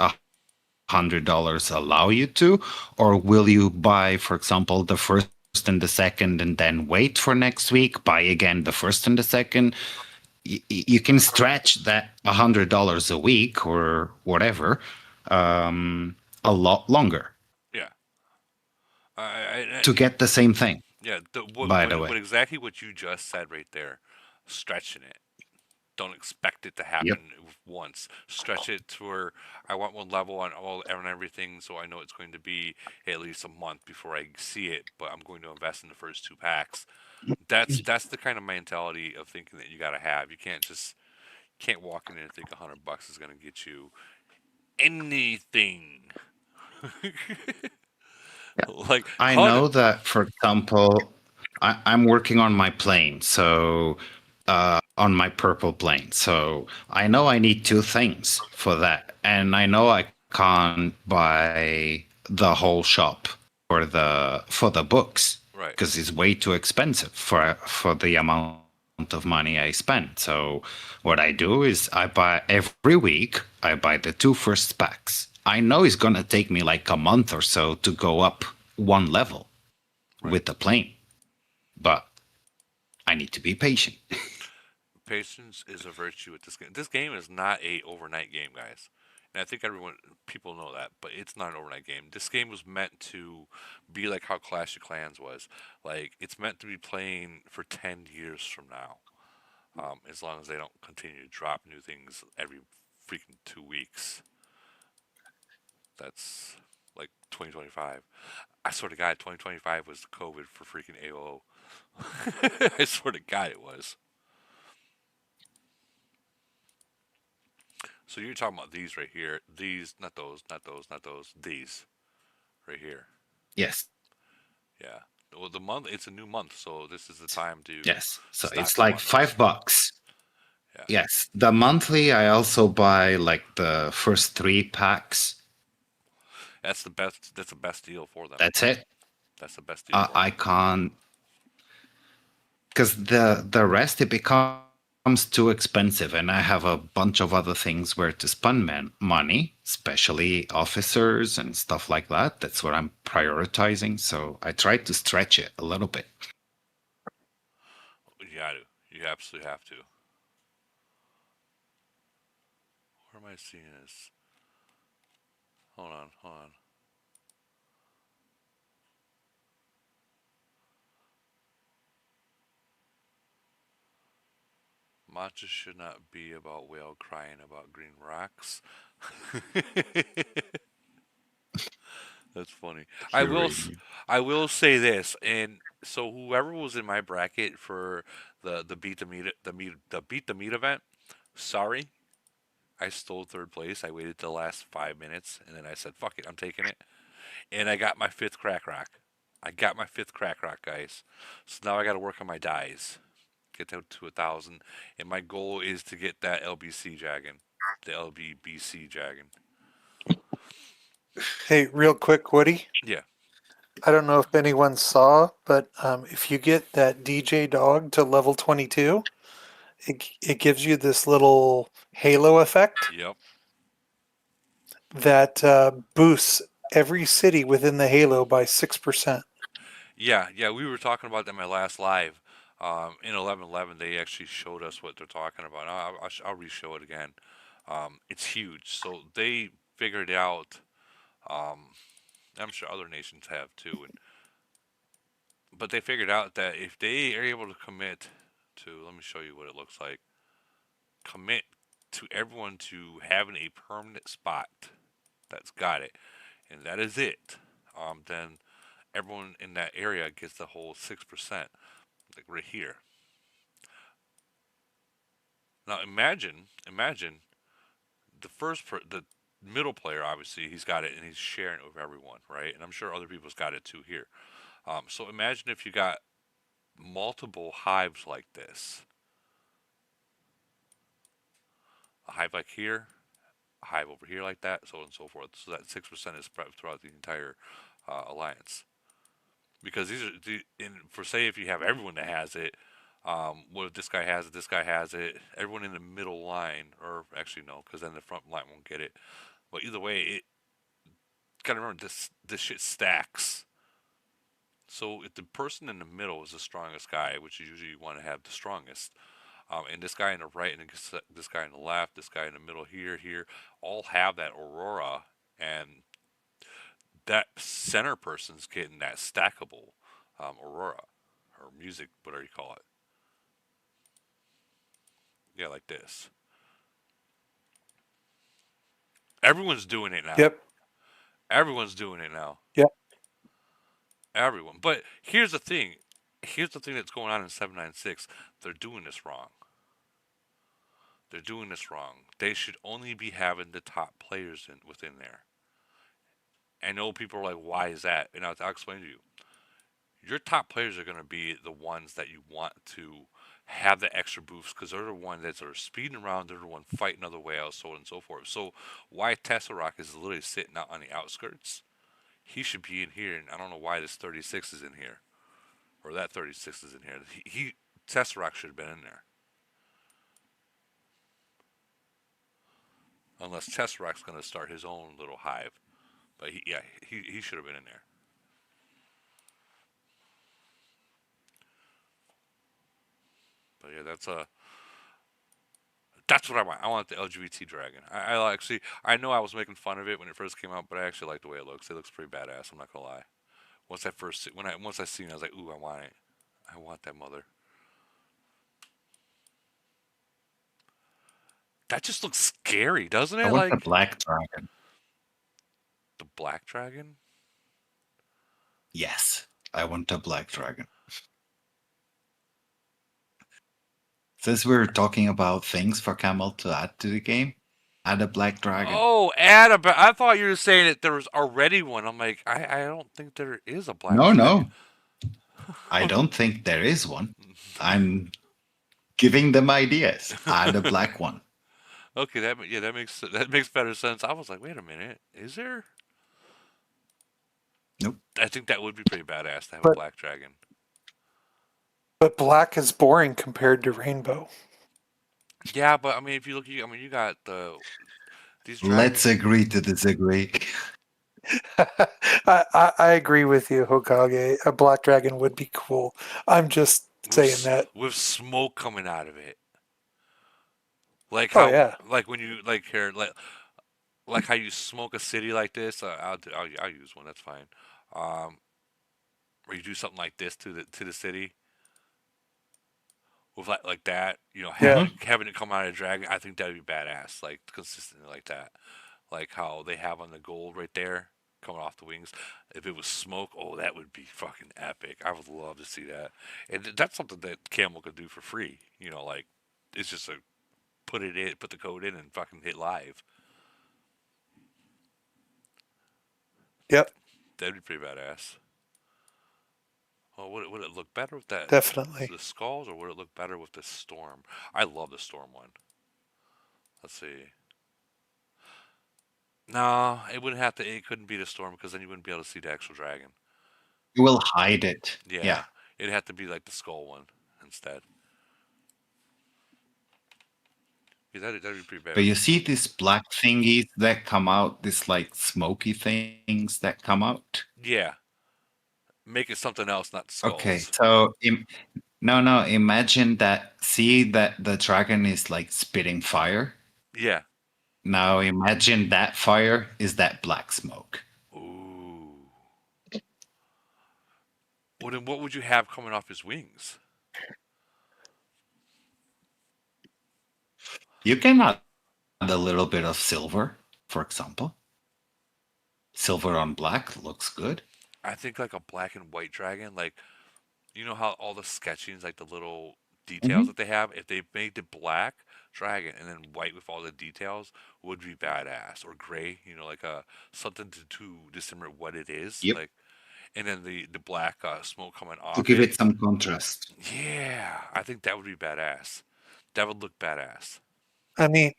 [SPEAKER 5] $100 allow you to, or will you buy, for example, the first and the second, and then wait for next week, buy again the first and the second? You can stretch that $100 a week or whatever a lot longer
[SPEAKER 1] Yeah.
[SPEAKER 5] to get the same thing.
[SPEAKER 1] Yeah.
[SPEAKER 5] By the way,
[SPEAKER 1] What exactly what you just said right there, stretching it. Don't expect it to
[SPEAKER 5] yep.
[SPEAKER 1] happen once. Stretch it to where I want one level on everything, so I know it's going to be at least a month before I see it. But I'm going to invest in the first two packs. That's the kind of mentality of thinking that you got to have. You can't walk in and think $100 is going to get you anything. Like
[SPEAKER 5] I
[SPEAKER 1] hundred.
[SPEAKER 5] know that, for example, I'm working on my plane, so on my purple plane. So I know I need two things for that, and I know I can't buy the whole shop for the books
[SPEAKER 1] Right.
[SPEAKER 5] because it's way too expensive for the amount of money I spend. So what I do is I buy every week. I buy the two first packs. I know it's gonna take me like a month or so to go up one level
[SPEAKER 1] Right.
[SPEAKER 5] with the plane, but I need to be patient.
[SPEAKER 1] Patience is a virtue at this game. This game is not a overnight game, guys. And I think people know that, but it's not an overnight game. This game was meant to be like how Clash of Clans was. Like, it's meant to be playing for 10 years from now. As long as they don't continue to drop new things every freaking 2 weeks. That's like 2025. I swear to God, 2025 was COVID for freaking AOO. I swear to God it was. So you're talking about these right here. These, not those, not those, not those. These right here.
[SPEAKER 5] Yes,
[SPEAKER 1] Yeah. Well, the month, it's a new month, so this is the time to
[SPEAKER 5] yes. So
[SPEAKER 1] stock
[SPEAKER 5] it's
[SPEAKER 1] up
[SPEAKER 5] like
[SPEAKER 1] on those.
[SPEAKER 5] $5.
[SPEAKER 1] Yeah.
[SPEAKER 5] Yes, the monthly I also buy like the first three packs.
[SPEAKER 1] That's the best. That's the best deal for them.
[SPEAKER 5] That's it.
[SPEAKER 1] That's the best deal for
[SPEAKER 5] I
[SPEAKER 1] them.
[SPEAKER 5] can't because the rest it becomes too expensive, and I have a bunch of other things where to spend money, especially officers and stuff like that. That's what I'm prioritizing. So I try to stretch it a little bit.
[SPEAKER 1] You got to. You absolutely have to. Where am I seeing this? Hold on. Hold on. Matcha should not be about whale crying about green rocks. That's funny. I will.
[SPEAKER 5] Uranium.
[SPEAKER 1] I will say this, and so whoever was in my bracket for the beat the meat event, sorry, I stole third place. I waited till the last 5 minutes, and then I said, "Fuck it, I'm taking it," and I got my fifth crack rock. I got my fifth crack rock, guys. So now I got to work on my dies, get to 1,000, and my goal is to get that LBC dragon, the LBBC dragon.
[SPEAKER 8] Hey, real quick, Woody.
[SPEAKER 1] Yeah.
[SPEAKER 8] I don't know if anyone saw, but if you get that DJ dog to level 22, it gives you this little halo effect
[SPEAKER 1] Yep.
[SPEAKER 8] that boosts every city within the halo by 6%.
[SPEAKER 1] Yeah, yeah, we were talking about that in my last live. In 11:11, they actually showed us what they're talking about. I'll re-show it again. It's huge. So they figured out. Um, I'm sure other nations have too, but they figured out that if they are able to commit to, let me show you what it looks like. Commit to everyone to having a permanent spot. That's got it, and that is it. Then everyone in that area gets the whole 6%, like right here. Now imagine the middle player. Obviously, he's got it and he's sharing it with everyone, right? And I'm sure other people's got it too here. So imagine if you got multiple hives like this, a hive like here, a hive over here like that, so on and so forth. So that 6% is spread throughout the entire alliance. because for say if you have everyone that has it, what if this guy has it, this guy has it, everyone in the middle line, or actually no, because then the front line won't get it. But either way, it gotta remember this shit stacks. So if the person in the middle is the strongest guy, which is usually you want to have the strongest, and this guy in the right and this guy in the left, this guy in the middle here, all have that aurora, and that center person's getting that stackable aurora or music, whatever you call it. Yeah, like this. Everyone's doing it now.
[SPEAKER 8] Yep.
[SPEAKER 1] Everyone's doing it now.
[SPEAKER 8] Yep.
[SPEAKER 1] Everyone. But here's the thing. Here's the thing that's going on in 796. They're doing this wrong. They're doing this wrong. They should only be having the top players within there. I know people are like, why is that? And I'll explain to you. Your top players are going to be the ones that you want to have the extra boosts because they're the ones that are speeding around, they're the one fighting other whales, so on and so forth. So why Tesseract is literally sitting out on the outskirts, he should be in here, and I don't know why this 36 is in here, or that 36 is in here. Tesseract should have been in there. Unless Tesseract's going to start his own little hive. But he should have been in there. But yeah, that's what I want. I want the LGBT dragon. I know I was making fun of it when it first came out, but I actually like the way it looks. It looks pretty badass. I'm not gonna lie. Once I seen it, I was like, ooh, I want it. I want that mother. That just looks scary, doesn't it?
[SPEAKER 5] I want
[SPEAKER 1] Like
[SPEAKER 5] the black dragon.
[SPEAKER 1] the black dragon.
[SPEAKER 5] Yes, I want the black dragon. Since we're talking about things for Camel to add to the game, add a black dragon.
[SPEAKER 1] Oh, I thought you were saying that there was already one. I'm like, I don't think there is a black
[SPEAKER 5] No,
[SPEAKER 1] dragon.
[SPEAKER 5] I don't think there is one. I'm giving them ideas. Add a black one.
[SPEAKER 1] Okay, that makes better sense. I was like, wait a minute, is there?
[SPEAKER 5] Nope.
[SPEAKER 1] I think that would be pretty badass to have a black dragon.
[SPEAKER 8] But black is boring compared to rainbow.
[SPEAKER 1] Yeah, but I mean, if you look, you got these dragons.
[SPEAKER 5] Let's agree to disagree.
[SPEAKER 8] I agree with you, Hokage. A black dragon would be cool. I'm just saying that
[SPEAKER 1] with smoke coming out of it, like how, like when you like how you smoke a city like this. I'll use one. That's fine. Or you do something like this to the city with like that. You know, having it come out of a dragon. I think that'd be badass. Like consistently like that, like how they have on the gold right there coming off the wings. If it was smoke, oh, that would be fucking epic. I would love to see that. And that's something that Camel could do for free. You know, like it's just put the code in, and fucking hit live.
[SPEAKER 8] Yep.
[SPEAKER 1] That'd be pretty badass. Well, would it look better with that?
[SPEAKER 8] Definitely.
[SPEAKER 1] The skulls, or would it look better with the storm? I love the storm one. Let's see. No, it wouldn't have to. It couldn't be the storm because then you wouldn't be able to see the actual dragon.
[SPEAKER 5] You will hide it.
[SPEAKER 1] Yeah. It'd have to be like the skull one instead. Yeah, that'd be pretty bad.
[SPEAKER 5] But you see these black thingies that come out, these like smoky things that come out?
[SPEAKER 1] Yeah. Make it something else, not skulls.
[SPEAKER 5] Okay, so no, imagine that. See that the dragon is like spitting fire?
[SPEAKER 1] Yeah.
[SPEAKER 5] Now imagine that fire is that black smoke.
[SPEAKER 1] Ooh. Well, then what would you have coming off his wings?
[SPEAKER 5] You can add a little bit of silver, for example. Silver on black looks good.
[SPEAKER 1] I think like a black and white dragon, like you know how all the sketchings, like the little details that they have, if they made the black dragon and then white with all the details, would be badass. Or gray, you know, like something to disseminate what it is.
[SPEAKER 5] Yep.
[SPEAKER 1] Like, and then the black smoke coming off
[SPEAKER 5] to give it some contrast.
[SPEAKER 1] Yeah, I think that would be badass. That would look badass.
[SPEAKER 8] I mean,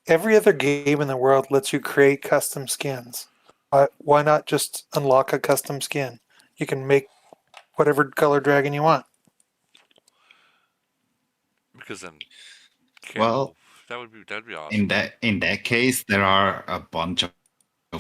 [SPEAKER 8] every other game in the world lets you create custom skins. Why not just unlock a custom skin? you can make whatever color dragon you want.
[SPEAKER 1] Because then camo,
[SPEAKER 5] Well,
[SPEAKER 1] that'd be awesome.
[SPEAKER 5] in that case, there are a bunch of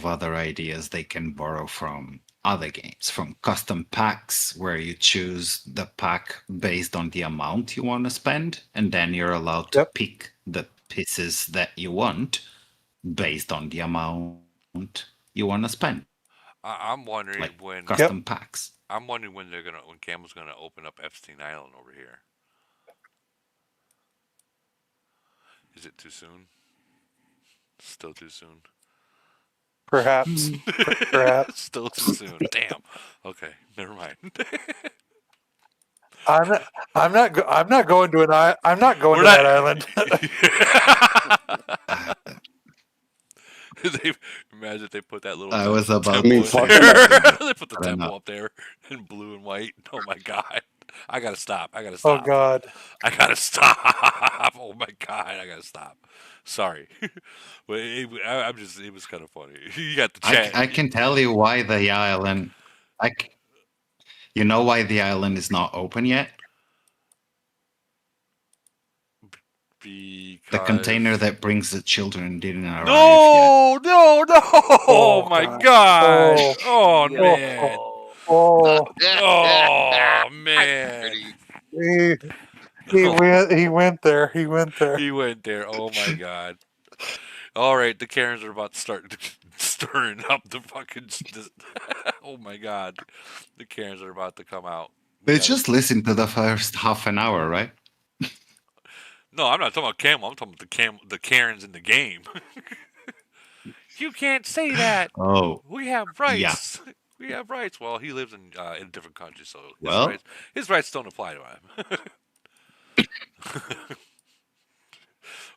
[SPEAKER 5] other ideas they can borrow from other games, from custom packs where you choose the pack based on the amount you want to spend, and then you're allowed to
[SPEAKER 8] Yep.
[SPEAKER 5] pick the pieces that you want based on the amount you want to spend,
[SPEAKER 1] I'm wondering
[SPEAKER 5] like
[SPEAKER 1] when
[SPEAKER 5] custom packs.
[SPEAKER 1] I'm wondering when Camo's gonna open up Epstein Island over here. Is it too soon? Still too soon.
[SPEAKER 8] Perhaps. Perhaps.
[SPEAKER 1] Still too soon. Damn. Okay, never mind.
[SPEAKER 8] I'm not going to I'm not going to that island.
[SPEAKER 1] Imagine if they put that little
[SPEAKER 5] I was about
[SPEAKER 1] temple
[SPEAKER 5] to say
[SPEAKER 1] there. They put the
[SPEAKER 5] I don't
[SPEAKER 1] temple
[SPEAKER 5] know.
[SPEAKER 1] up there in blue and white. Oh my god. I gotta stop.
[SPEAKER 8] Oh God.
[SPEAKER 1] I gotta stop. Oh my god. I gotta stop. Sorry. But it was kind of funny. You got the chat.
[SPEAKER 5] I can tell you why the island. You know why the island is not open yet?
[SPEAKER 1] Because
[SPEAKER 5] The container that brings the children didn't arrive yet.
[SPEAKER 1] No! Oh my god! Oh man! Oh man!
[SPEAKER 8] He went there. He went there.
[SPEAKER 1] He went there. Oh my god! All right, the Karens are about to start stirring up the fucking. Oh my god! The Karens are about to come out.
[SPEAKER 5] They just listen to the first half an hour, right?
[SPEAKER 1] No, I'm not talking about Camel. I'm talking about the Karens in the game. You can't say that.
[SPEAKER 5] Oh,
[SPEAKER 1] We have rights.
[SPEAKER 5] yeah.
[SPEAKER 1] We have rights. Well, he lives in a different country, so
[SPEAKER 5] Well,
[SPEAKER 1] his rights don't apply to him.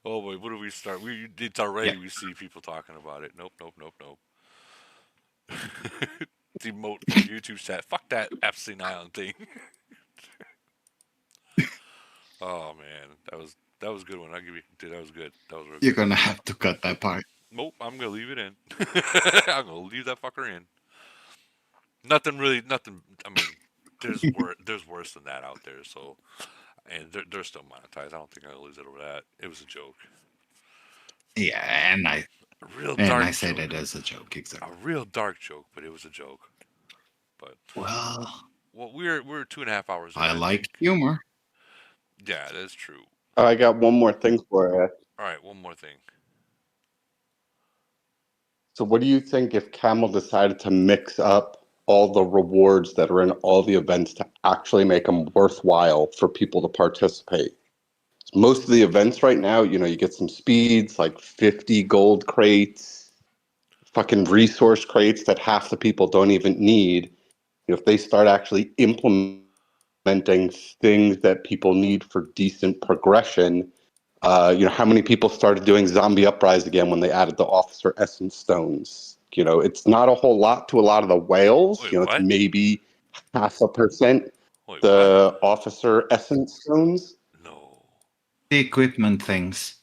[SPEAKER 1] Oh boy, what do we start? It's already we see people talking about it. Nope. Demote from YouTube chat. Fuck that Epstein Island thing. Oh man, that was a good one. I'll give you, dude. That was good. That was real
[SPEAKER 5] you're
[SPEAKER 1] good.
[SPEAKER 5] gonna have to cut that part.
[SPEAKER 1] Nope, I'm gonna leave it in. I'm gonna leave that fucker in. Nothing. I mean, there's worse than that out there. So, and they're still monetized. I don't think I'll lose it over that. It was a joke.
[SPEAKER 5] Yeah, and I said
[SPEAKER 1] joke.
[SPEAKER 5] it as a joke, exactly.
[SPEAKER 1] A real dark joke, but it was a joke. But
[SPEAKER 5] well,
[SPEAKER 1] we're 2.5 hours.
[SPEAKER 5] I
[SPEAKER 1] in,
[SPEAKER 5] like humor.
[SPEAKER 1] Yeah, that's true.
[SPEAKER 14] I got one more thing for you.
[SPEAKER 1] All right, one more thing.
[SPEAKER 14] So, what do you think if Camel decided to mix up all the rewards that are in all the events to actually make them worthwhile for people to participate? Most of the events right now, you get some speeds, like 50 gold crates, fucking resource crates that half the people don't even need. If they start actually implementing things that people need for decent progression, how many people started doing Zombie Uprise again when they added the Officer Essence Stones? It's not a whole lot to a lot of the whales.
[SPEAKER 1] Wait,
[SPEAKER 14] It's maybe 0.5%.
[SPEAKER 1] Wait,
[SPEAKER 14] the Officer Essence Stones.
[SPEAKER 1] No.
[SPEAKER 5] The equipment things.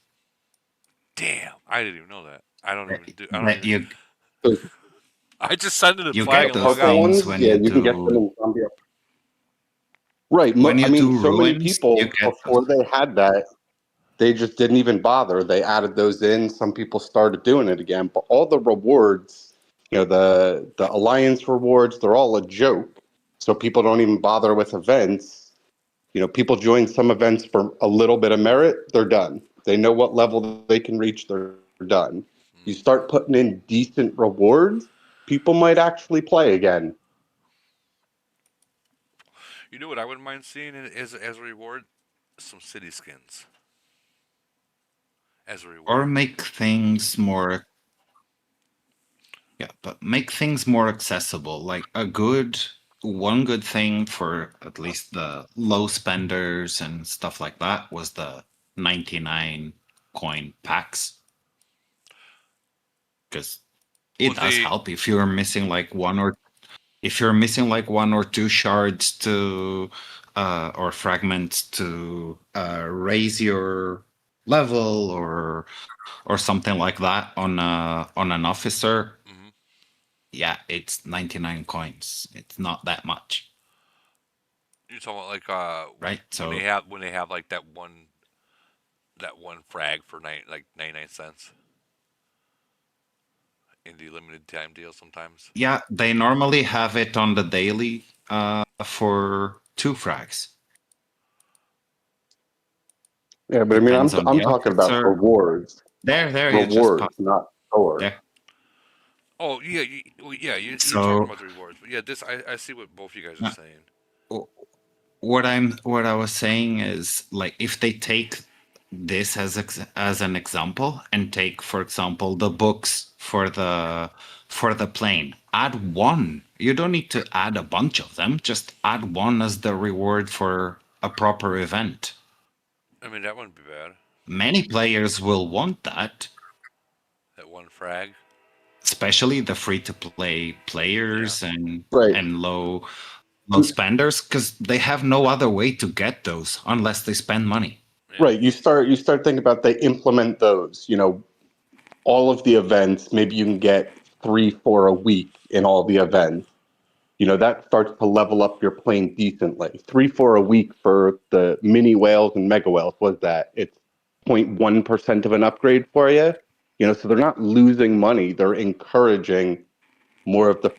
[SPEAKER 1] Damn, I didn't even know that. I don't even do. I just send it a
[SPEAKER 5] you
[SPEAKER 1] flag
[SPEAKER 5] get
[SPEAKER 1] and
[SPEAKER 5] those
[SPEAKER 1] log out.
[SPEAKER 5] things when
[SPEAKER 14] you can get them in Zombie Uprise. Right.
[SPEAKER 5] When you do
[SPEAKER 14] so many
[SPEAKER 5] ruins,
[SPEAKER 14] people
[SPEAKER 5] you get
[SPEAKER 14] before they had that, they just didn't even bother. They added those in. Some people started doing it again. But all the rewards, the Alliance rewards, they're all a joke. So people don't even bother with events. People join some events for a little bit of merit, they're done. They know what level they can reach, they're done. You start putting in decent rewards, people might actually play again.
[SPEAKER 1] You know what I wouldn't mind seeing as a reward? Some city skins. As a reward.
[SPEAKER 5] Or make things more. Yeah, but make things more accessible. Like one good thing for at least the low spenders and stuff like that was the 99 coin packs. Because it does help if you're missing like one or two shards to or fragments to raise your level or something like that on an officer. yeah, it's 99 coins. It's not that much,
[SPEAKER 1] You're talking about like
[SPEAKER 5] right?
[SPEAKER 1] when they have like that one frag for 99 cents in the limited time deal sometimes.
[SPEAKER 5] Yeah, they normally have it on the daily for 2 frags.
[SPEAKER 14] Yeah, but I mean,
[SPEAKER 5] Depends on
[SPEAKER 14] I'm
[SPEAKER 5] the
[SPEAKER 14] talking about
[SPEAKER 5] officer.
[SPEAKER 14] rewards,
[SPEAKER 5] There, you just pop
[SPEAKER 14] rewards, not store.
[SPEAKER 5] there.
[SPEAKER 1] Oh yeah, you're talking
[SPEAKER 5] So
[SPEAKER 1] about the rewards, but yeah, this I see what both you guys are
[SPEAKER 5] uh,
[SPEAKER 1] saying.
[SPEAKER 5] what I was saying is like if they take this as an example and take, for example, the books for the plane, add one. You don't need to add a bunch of them. Just add one as the reward for a proper event.
[SPEAKER 1] I mean, that wouldn't be bad.
[SPEAKER 5] Many players will want that,
[SPEAKER 1] That one frag.
[SPEAKER 5] especially the free to play
[SPEAKER 1] Yeah.
[SPEAKER 5] players
[SPEAKER 14] Right.
[SPEAKER 5] and low spenders, because they have no other way to get those unless they spend money.
[SPEAKER 1] Yeah.
[SPEAKER 14] Right. You start thinking about they implement those, you know, all of the events, maybe you can get 3, 4 a week in all the events. You know, that starts to level up your plane decently. 3, 4 a week for the mini whales and mega whales was that it's 0.1% of an upgrade for you. You know, so they're not losing money. They're encouraging more of the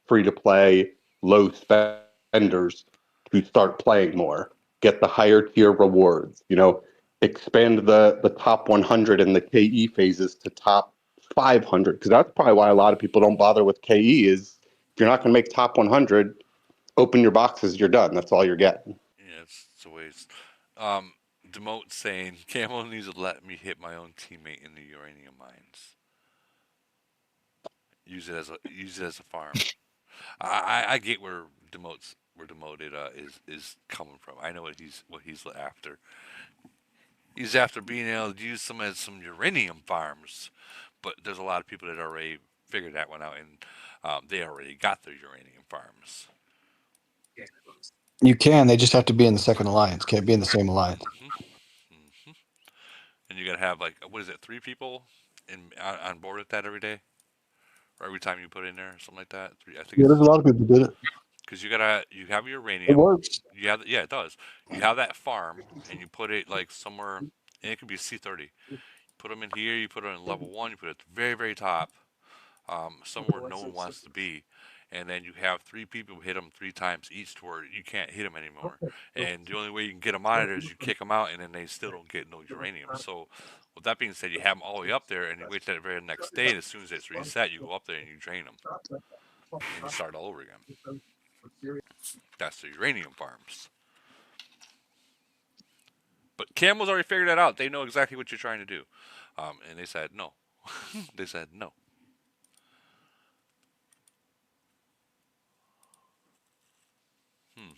[SPEAKER 14] free to play, low spenders to start playing more, get the higher tier rewards, you know, expand the top 100 in the KE phases to top 500. Because that's probably why a lot of people don't bother with KE is if you're not going to make top 100, open your boxes, you're done. That's all you're getting.
[SPEAKER 1] Yeah, it's a waste. Um, Demote saying Camel needs to let me hit my own teammate in the uranium mines. Use it as a farm. I get where demoted is coming from. I know what he's after. He's after being able to use some as some uranium farms, but there's a lot of people that already figured that one out, and they already got their uranium farms.
[SPEAKER 6] You can. They just have to be in the second alliance. Can't be in the same alliance.
[SPEAKER 1] Hmm. And you gotta have like what is it, 3 people on board with that every day, or every time you put in there, something like that. Three, I think
[SPEAKER 6] Yeah,
[SPEAKER 1] it's
[SPEAKER 6] there's a lot of people who did it.
[SPEAKER 1] because you have your
[SPEAKER 6] It
[SPEAKER 1] uranium.
[SPEAKER 6] works.
[SPEAKER 1] Yeah, it does. You have that farm, and you put it like somewhere, and it could be C30. Put them in here. You put it in level one. You put it at the very top, somewhere no one wants to be, and then you have 3 people hit them 3 times each to where you can't hit them anymore. And the only way you can get them on it is you kick them out, and then they still don't get no uranium. So, with that being said, you have them all the way up there, and you wait till the very next day, and as soon as it's reset, you go up there and you drain them, and you start all over again. That's the uranium farms. But Camel's already figured that out. They know exactly what you're trying to do, and they said no. They said no. Hmm.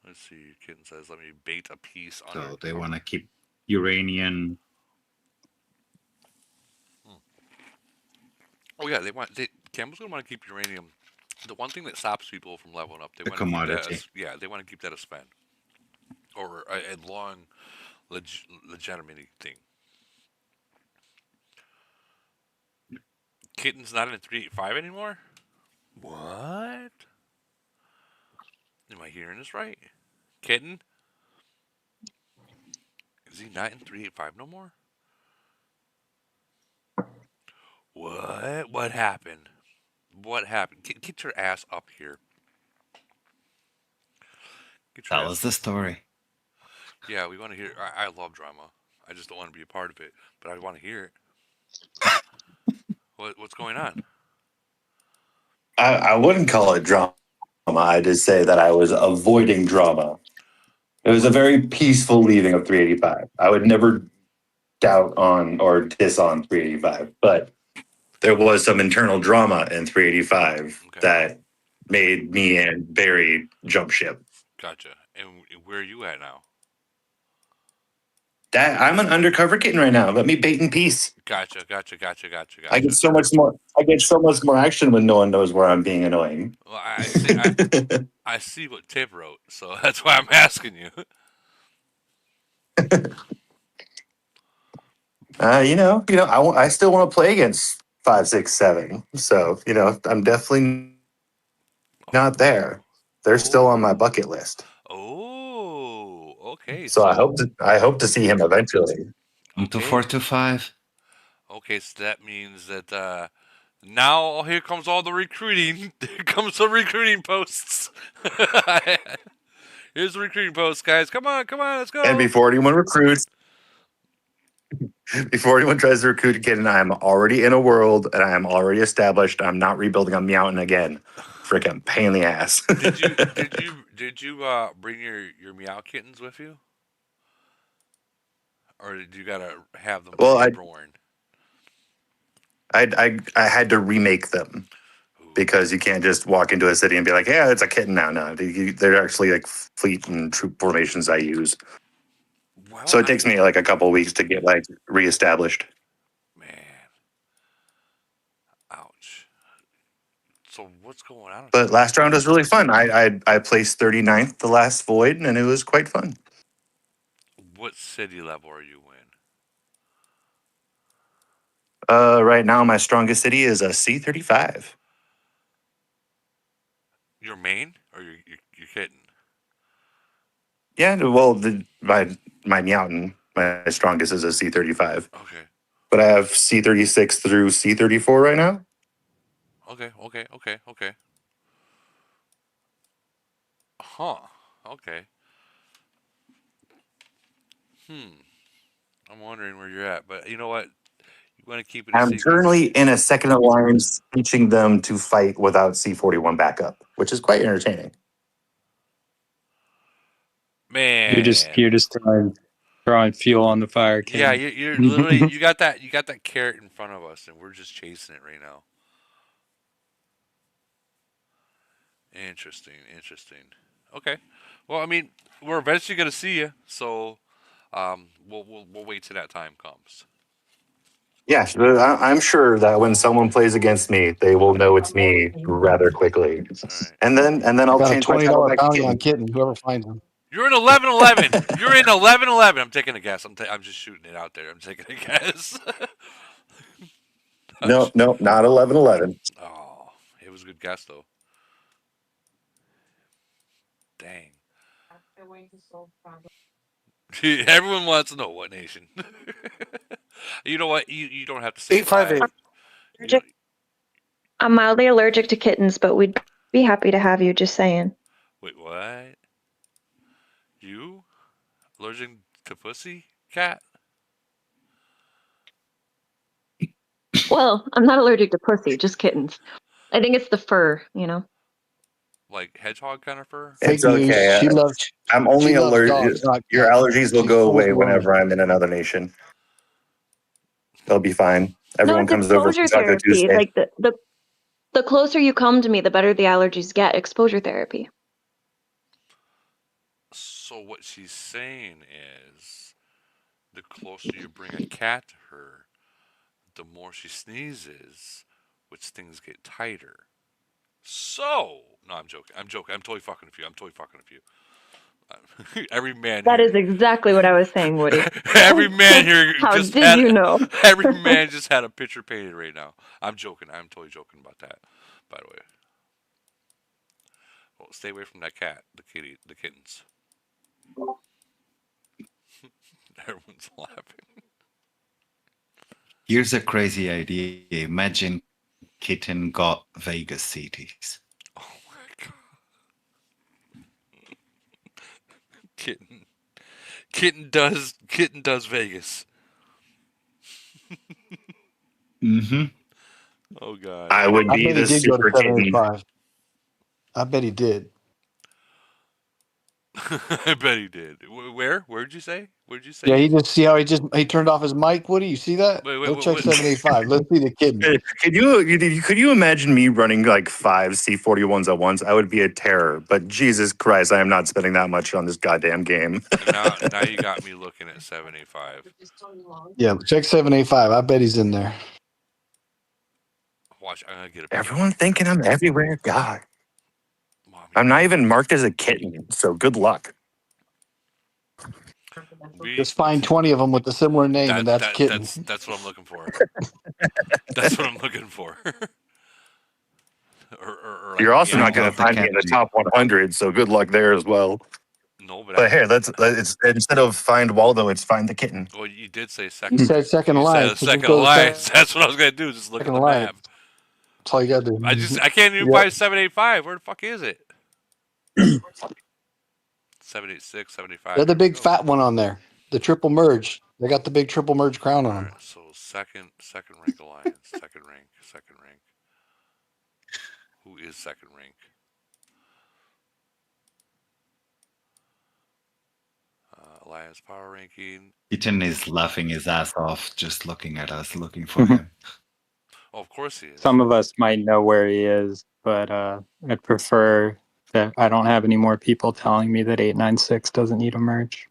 [SPEAKER 1] Let's see. Kitten says, "Let me bait a piece under."
[SPEAKER 5] So they want to keep uranium.
[SPEAKER 1] Hmm. Oh yeah, Campbell's gonna want to keep uranium. The one thing that stops people from leveling up, they
[SPEAKER 5] The
[SPEAKER 1] want to keep that
[SPEAKER 5] commodity.
[SPEAKER 1] as they want to keep that a spend or a long, legitimate thing. Kitten's not in 385 anymore. What? Am I hearing this right? Kitten, is he not in 385 no more? What? What happened? What happened? Get your ass up here. Get your
[SPEAKER 5] Tell
[SPEAKER 1] ass.
[SPEAKER 5] us the story.
[SPEAKER 1] Yeah, we want to hear. I love drama. I just don't want to be a part of it, but I want to hear it. What's going on?
[SPEAKER 15] I wouldn't call it drama. I'd just say that I was avoiding drama. It was a very peaceful leaving of 385. I would never doubt on or diss on 385, but there was some internal drama in 385
[SPEAKER 1] Okay,
[SPEAKER 15] that made me and Barry jump ship.
[SPEAKER 1] gotcha. And where are you at now?
[SPEAKER 15] That I'm an undercover kitten right now. Let me bait in peace.
[SPEAKER 1] Gotcha.
[SPEAKER 15] I get so much more. I get so much more action when no one knows where I'm being annoying.
[SPEAKER 1] Well, I see what Tiff wrote, so that's why I'm asking you.
[SPEAKER 15] I still want to play against 5, 6, 7. So, I'm definitely not there. They're still on my bucket list.
[SPEAKER 1] Oh, okay.
[SPEAKER 15] So
[SPEAKER 1] So
[SPEAKER 15] I hope to see him eventually.
[SPEAKER 5] Into
[SPEAKER 1] okay,
[SPEAKER 5] 4 to 5.
[SPEAKER 1] okay. So that means that now here comes all the recruiting. Here comes the recruiting posts. Here's the recruiting post, guys. Come on, let's
[SPEAKER 15] And
[SPEAKER 1] go.
[SPEAKER 15] before anyone recruits, before anyone tries to recruit a kid, and I am already in a world and I am already established. I'm not rebuilding a mountain again. Freaking pain in the ass.
[SPEAKER 1] Did you bring your meow kittens with you, or did you gotta have them
[SPEAKER 15] Well,
[SPEAKER 1] reborn?
[SPEAKER 15] I had to remake them
[SPEAKER 1] Ooh.
[SPEAKER 15] because you can't just walk into a city and be like, yeah, it's a kitten now. No, they're actually like fleet and troop formations I use.
[SPEAKER 1] Well,
[SPEAKER 15] So it takes me like a couple of weeks to get like reestablished.
[SPEAKER 1] man, ouch. So what's going on with
[SPEAKER 15] But
[SPEAKER 1] you?
[SPEAKER 15] last round was really fun. I placed 39th the last void, and it was quite fun.
[SPEAKER 1] What city level are you in?
[SPEAKER 15] Right now, my strongest city is a C35.
[SPEAKER 1] Your main or your kitten?
[SPEAKER 15] Yeah, well, my Meowton, my strongest is a C35,
[SPEAKER 1] Okay,
[SPEAKER 15] but I have C36 through C34 right now.
[SPEAKER 1] okay. Huh. Okay. Hmm. I'm wondering where you're at, but you know what? You want to keep it a
[SPEAKER 15] I'm
[SPEAKER 1] secret.
[SPEAKER 15] currently in a second alliance, teaching them to fight without C41 backup, which is quite entertaining.
[SPEAKER 1] Man.
[SPEAKER 10] You're just throwing fuel on the fire,
[SPEAKER 1] Yeah,
[SPEAKER 10] kid.
[SPEAKER 1] you're literally you got that carrot in front of us, and we're just chasing it right now. Interesting. Okay. Well, I mean, we're eventually gonna see you, so we'll wait till that time comes.
[SPEAKER 15] Yeah, I'm sure that when someone plays against me, they will know it's me rather quickly,
[SPEAKER 1] All right.
[SPEAKER 15] and then I'll
[SPEAKER 6] Got a
[SPEAKER 15] change my title
[SPEAKER 6] $20
[SPEAKER 15] back to
[SPEAKER 6] bounty
[SPEAKER 15] Kitten.
[SPEAKER 6] on kitten. Whoever finds him.
[SPEAKER 1] You're in 11-11. You're in 11-11. I'm taking a guess. I'm just shooting it out there. I'm taking a guess.
[SPEAKER 15] No, no, not 11-11.
[SPEAKER 1] Oh, it was a good guess though. Dang. Everyone wants to know what nation. You know what? You don't have to say it
[SPEAKER 8] 858.
[SPEAKER 1] live. You
[SPEAKER 13] Allergic.
[SPEAKER 1] don't,
[SPEAKER 13] I'm mildly allergic to kittens, but we'd be happy to have you. Just saying.
[SPEAKER 1] wait, what? You allergic to pussy, cat?
[SPEAKER 13] Well, I'm not allergic to pussy, just kittens. I think it's the fur.
[SPEAKER 1] Like hedgehog kind of fur?
[SPEAKER 6] Fake
[SPEAKER 15] It's
[SPEAKER 6] news.
[SPEAKER 15] okay. I'm
[SPEAKER 6] She
[SPEAKER 15] only
[SPEAKER 6] loves
[SPEAKER 15] allergic.
[SPEAKER 6] dogs, not
[SPEAKER 15] Your
[SPEAKER 6] cats.
[SPEAKER 15] allergies will
[SPEAKER 6] She's
[SPEAKER 15] go
[SPEAKER 6] full
[SPEAKER 15] away
[SPEAKER 6] blown.
[SPEAKER 15] whenever I'm in another nation. They'll be fine.
[SPEAKER 13] No,
[SPEAKER 15] Everyone
[SPEAKER 13] it's
[SPEAKER 15] comes over from
[SPEAKER 13] exposure
[SPEAKER 15] Taco
[SPEAKER 13] therapy.
[SPEAKER 15] Tuesday.
[SPEAKER 13] Like the closer you come to me, the better the allergies get. Exposure therapy.
[SPEAKER 1] So what she's saying is, the closer you bring a cat to her, the more she sneezes, which things get tighter. So, no, I'm joking. I'm totally fucking with you. I'm totally fucking with you. Every man
[SPEAKER 13] That
[SPEAKER 1] here,
[SPEAKER 13] is exactly what I was saying, Woody.
[SPEAKER 1] every man here
[SPEAKER 13] How
[SPEAKER 1] just
[SPEAKER 13] did
[SPEAKER 1] had,
[SPEAKER 13] you know?
[SPEAKER 1] every man just had a picture painted right now. I'm joking. I'm totally joking about that. By the way, well, stay away from that cat, the kittens. Everyone's laughing.
[SPEAKER 5] Here's a crazy idea. Imagine Kitten got Vegas cities.
[SPEAKER 1] Oh my god, kitten, kitten does Vegas.
[SPEAKER 5] Mm-hmm.
[SPEAKER 1] Oh god.
[SPEAKER 15] I would
[SPEAKER 6] I
[SPEAKER 15] be
[SPEAKER 6] bet he
[SPEAKER 15] the
[SPEAKER 6] did go to
[SPEAKER 15] super kitten.
[SPEAKER 6] 785. I bet he did.
[SPEAKER 1] I bet he did. Where? Where'd you say? Where'd you
[SPEAKER 6] Yeah,
[SPEAKER 1] say?
[SPEAKER 6] he just see how he turned off his mic. Woody, you see that?
[SPEAKER 1] Wait, wait,
[SPEAKER 6] Go
[SPEAKER 1] wait,
[SPEAKER 6] check
[SPEAKER 1] wait.
[SPEAKER 6] 785. Let's see the kitten.
[SPEAKER 15] Could you imagine me running like 5 C41s at once? I would be a terror. But Jesus Christ, I am not spending that much on this goddamn game.
[SPEAKER 1] Now you got me looking at 785.
[SPEAKER 6] Yeah, check 785. I bet he's in there.
[SPEAKER 1] Watch, I'm gonna get a ping.
[SPEAKER 15] Everyone thinking I'm everywhere. God,
[SPEAKER 1] Mommy,
[SPEAKER 15] I'm not even marked as a kitten. So good luck.
[SPEAKER 6] Just find 20 of them with a similar name, and that's kitten.
[SPEAKER 1] That's what I'm looking for. That's what I'm looking for. or like
[SPEAKER 15] You're also
[SPEAKER 5] I
[SPEAKER 15] not going
[SPEAKER 5] got
[SPEAKER 15] to
[SPEAKER 5] the
[SPEAKER 15] find me in the
[SPEAKER 5] cat.
[SPEAKER 15] top 100, so good luck there as well.
[SPEAKER 1] no,
[SPEAKER 15] But here, it's instead of find Waldo, it's find the kitten.
[SPEAKER 1] well, you did say
[SPEAKER 6] He
[SPEAKER 1] second.
[SPEAKER 6] said second
[SPEAKER 1] You
[SPEAKER 6] alliance.
[SPEAKER 1] said
[SPEAKER 6] So just
[SPEAKER 1] second
[SPEAKER 6] go to
[SPEAKER 1] alliance. That's what I was gonna do. Just look at
[SPEAKER 6] second
[SPEAKER 1] the
[SPEAKER 6] alliance.
[SPEAKER 1] map.
[SPEAKER 6] That's all you got to do.
[SPEAKER 1] I can't even
[SPEAKER 6] Yep.
[SPEAKER 1] find 785. Where the fuck is it? 786, 75.
[SPEAKER 6] They're the
[SPEAKER 1] Here we
[SPEAKER 6] big
[SPEAKER 1] go.
[SPEAKER 6] fat one on there. The triple merge. They got the big triple merge crown on
[SPEAKER 1] All
[SPEAKER 6] them.
[SPEAKER 1] right, so second rank alliance, second rank. Who is second rank? Alliance power ranking.
[SPEAKER 5] Kitten is laughing his ass off just looking at us, looking for him.
[SPEAKER 1] Oh, of course he is.
[SPEAKER 10] Some of us might know where he is, but I'd prefer that I don't have any more people telling me that 896 doesn't need a merge.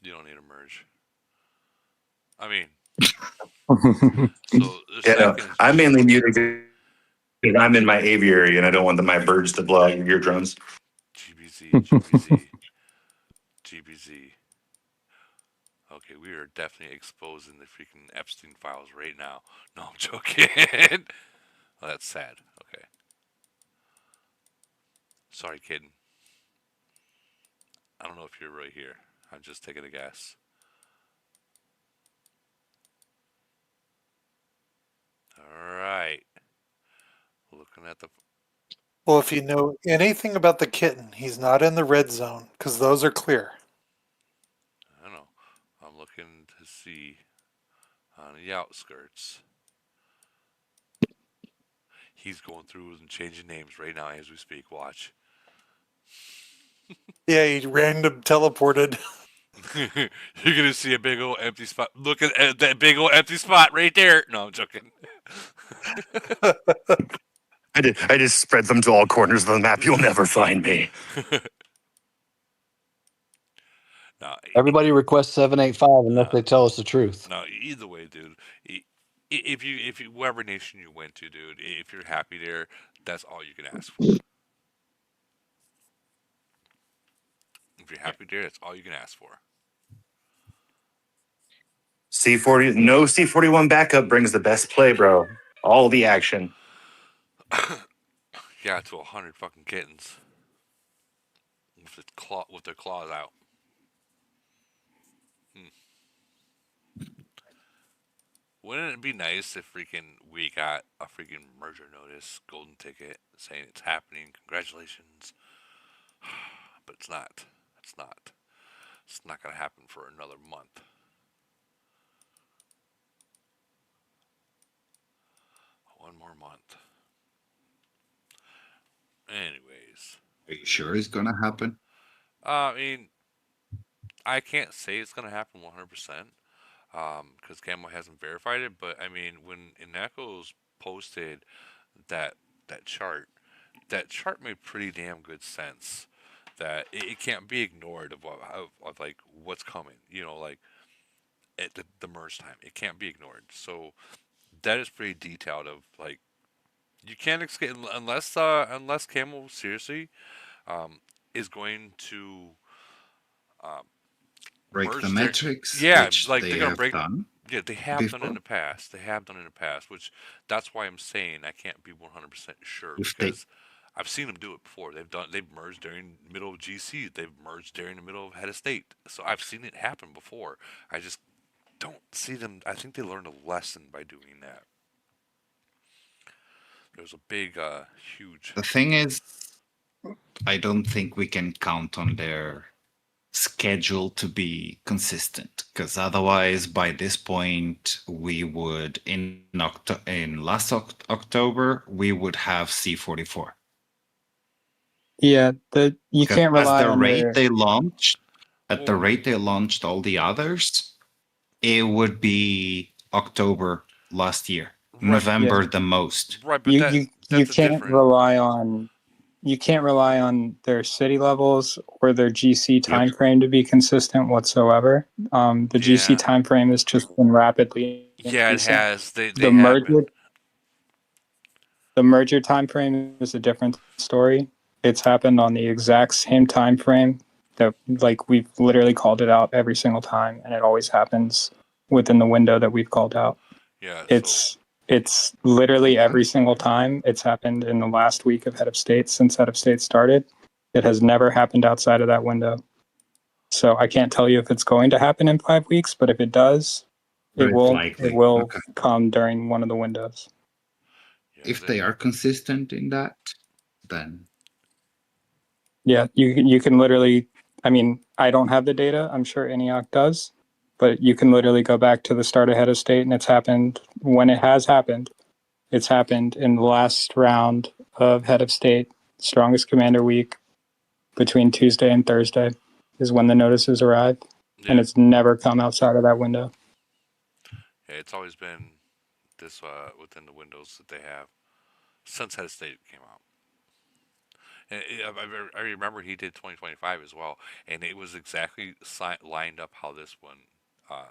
[SPEAKER 1] You don't need a merge. I mean,
[SPEAKER 15] So I'm mainly muted because I'm in my aviary and I don't want my birds to blow out your eardrums.
[SPEAKER 1] GBZ. Okay, we are definitely exposing the freaking Epstein files right now. No, I'm joking. Oh, that's sad. Okay. Sorry, kitten. I don't know if you're right here. I'm just taking a guess. All right. Looking at the.
[SPEAKER 8] Well, if you know anything about the kitten, he's not in the red zone because those are clear.
[SPEAKER 1] I don't know. I'm looking to see on the outskirts. He's going through and changing names right now as we speak. Watch.
[SPEAKER 8] Yeah, he random teleported.
[SPEAKER 1] You're gonna see a big old empty spot. Look at that big old empty spot right there. No, I'm joking.
[SPEAKER 15] I just spread them to all corners of the map. You'll never find me.
[SPEAKER 1] No,
[SPEAKER 6] Everybody requests 785 unless they tell us the truth.
[SPEAKER 1] No, either way, dude. If you whatever nation you went to, dude, if you're happy there, that's all you can ask for. If you're happy there, that's all you can ask for.
[SPEAKER 15] C40, no C41 backup brings the best play, bro. All the action.
[SPEAKER 1] Yeah, to 100 fucking kittens with their claws out. Wouldn't it be nice if freaking we got a freaking merger notice, golden ticket, saying it's happening, congratulations? But it's not. It's not. It's not gonna happen for another month. One more month. Anyways.
[SPEAKER 5] Are you sure it's gonna happen?
[SPEAKER 1] I mean, I can't say it's gonna happen 100%. Because Camo hasn't verified it, but I mean, when Inako's posted that chart, that chart made pretty damn good sense. That it can't be ignored of like what's coming. You know, like at the merge time, it can't be ignored. So that is pretty detailed. Of like, you can't escape unless Camo seriously is going to
[SPEAKER 5] Break
[SPEAKER 1] merge
[SPEAKER 5] the
[SPEAKER 1] their,
[SPEAKER 5] metrics,
[SPEAKER 1] yeah,
[SPEAKER 5] which
[SPEAKER 1] like
[SPEAKER 5] they
[SPEAKER 1] they're gonna
[SPEAKER 5] have
[SPEAKER 1] break.
[SPEAKER 5] done.
[SPEAKER 1] Yeah, they have done
[SPEAKER 5] before.
[SPEAKER 1] in the past. They have done in the past, which that's why I'm saying I can't be 100% sure
[SPEAKER 5] If they
[SPEAKER 1] because I've seen them do it before. They've merged during the middle of GC. They've merged during the middle of head of state. So I've seen it happen before. I just don't see them. I think they learned a lesson by doing that. There's a big, huge.
[SPEAKER 5] The thing is, I don't think we can count on their schedule to be consistent because otherwise by this point we would in October we would have C44.
[SPEAKER 10] Yeah, you can't rely
[SPEAKER 5] the
[SPEAKER 10] on
[SPEAKER 5] rate
[SPEAKER 10] their.
[SPEAKER 5] they launched at the rate they launched all the others, it would be October last year.
[SPEAKER 1] Right.
[SPEAKER 5] November
[SPEAKER 10] Yeah.
[SPEAKER 5] the most.
[SPEAKER 1] Right, but
[SPEAKER 10] You can't rely on their city levels or their GC timeframe to be consistent whatsoever. The GC timeframe has just been rapidly increasing.
[SPEAKER 1] It has. They
[SPEAKER 10] the merger timeframe is a different story. It's happened on the exact same timeframe that like we've literally called it out every single time, and it always happens within the window that we've called out.
[SPEAKER 1] Yeah.
[SPEAKER 10] It's literally every single time. It's happened in the last week of Head of State since Head of State started. It has never happened outside of that window. So I can't tell you if it's going to happen in 5 weeks, but if it does,
[SPEAKER 5] But
[SPEAKER 10] it
[SPEAKER 5] it's
[SPEAKER 10] will.
[SPEAKER 5] likely.
[SPEAKER 10] It will
[SPEAKER 5] Okay.
[SPEAKER 10] come during one of the windows.
[SPEAKER 1] Yeah,
[SPEAKER 5] If they are consistent in that, then
[SPEAKER 10] Yeah, you can literally. I mean, I don't have the data. I'm sure ENIAC does, but you can literally go back to the start of Head of State, and it's happened when it has happened. It's happened in the last round of Head of State, Strongest Commander Week, between Tuesday and Thursday, is when the notices arrive, and it's never come outside of that window.
[SPEAKER 1] Yeah, it's always been this within the windows that they have since Head of State came out. And I remember he did 2025 as well, and it was exactly lined up how this one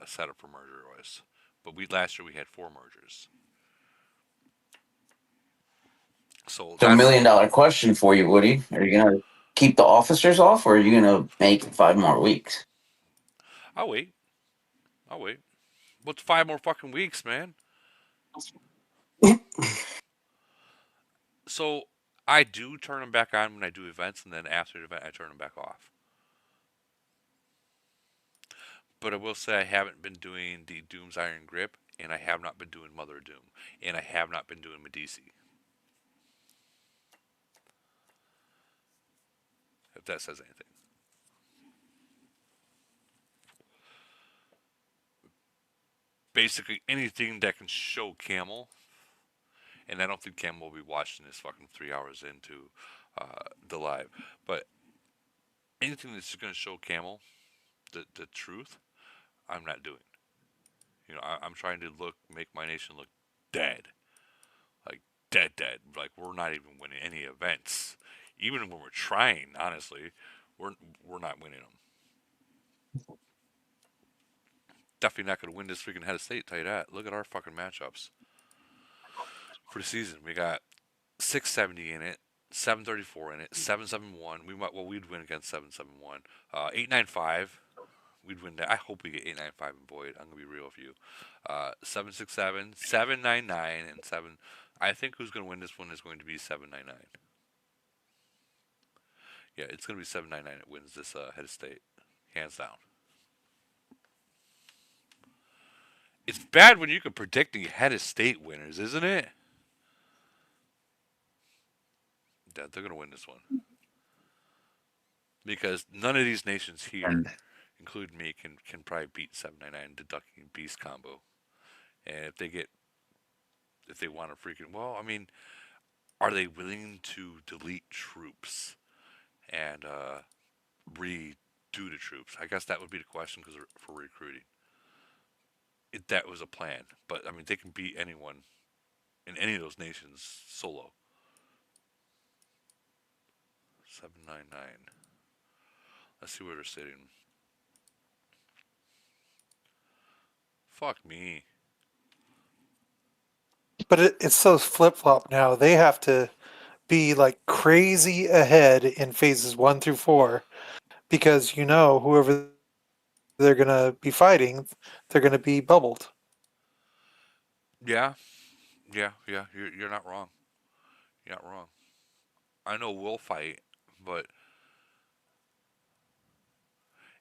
[SPEAKER 1] set up for merger was. But last year we had 4 mergers. So
[SPEAKER 9] So, $1 million question for you, Woody. Are you going to keep the officers off, or are you going to make 5 more weeks?
[SPEAKER 1] I'll wait. What's 5 more fucking weeks, man? So I do turn them back on when I do events, and then after the event, I turn them back off. But I will say I haven't been doing the Doom's Iron Grip, and I have not been doing Mother of Doom, and I have not been doing Medici. If that says anything. Basically anything that can show Camel, and I don't think Camel will be watching this fucking 3 hours into the live, but anything that's going to show Camel the truth, I'm not doing. You know, I'm trying to make my nation look dead, like dead. Like we're not even winning any events, even when we're trying. Honestly, we're not winning them. Definitely not going to win this freaking Head of State. Tell you that. Look at our fucking matchups for the season. We got 670 in it, 734 in it, 771. We'd win against 771. 895. We'd win that. I hope we get 895 in Void. I'm gonna be real with you. 767, 799, and 7. I think who's gonna win this one is going to be 799. Yeah, it's gonna be 799 that wins this Head of State, hands down. It's bad when you can predict the Head of State winners, isn't it? Yeah, they're gonna win this one because none of these nations here, including me, can probably beat 799 deducting beast combo. And if they want to freaking, well, I mean, are they willing to delete troops and redo the troops? I guess that would be the question because for recruiting, that was a plan. But I mean, they can beat anyone in any of those nations solo. 799. Let's see where they're sitting. Fuck me.
[SPEAKER 8] But it's so flip flop now. They have to be like crazy ahead in phases 1 through 4 because whoever they're gonna be fighting, they're gonna be bubbled.
[SPEAKER 1] Yeah. You're not wrong. You're not wrong. I know we'll fight, but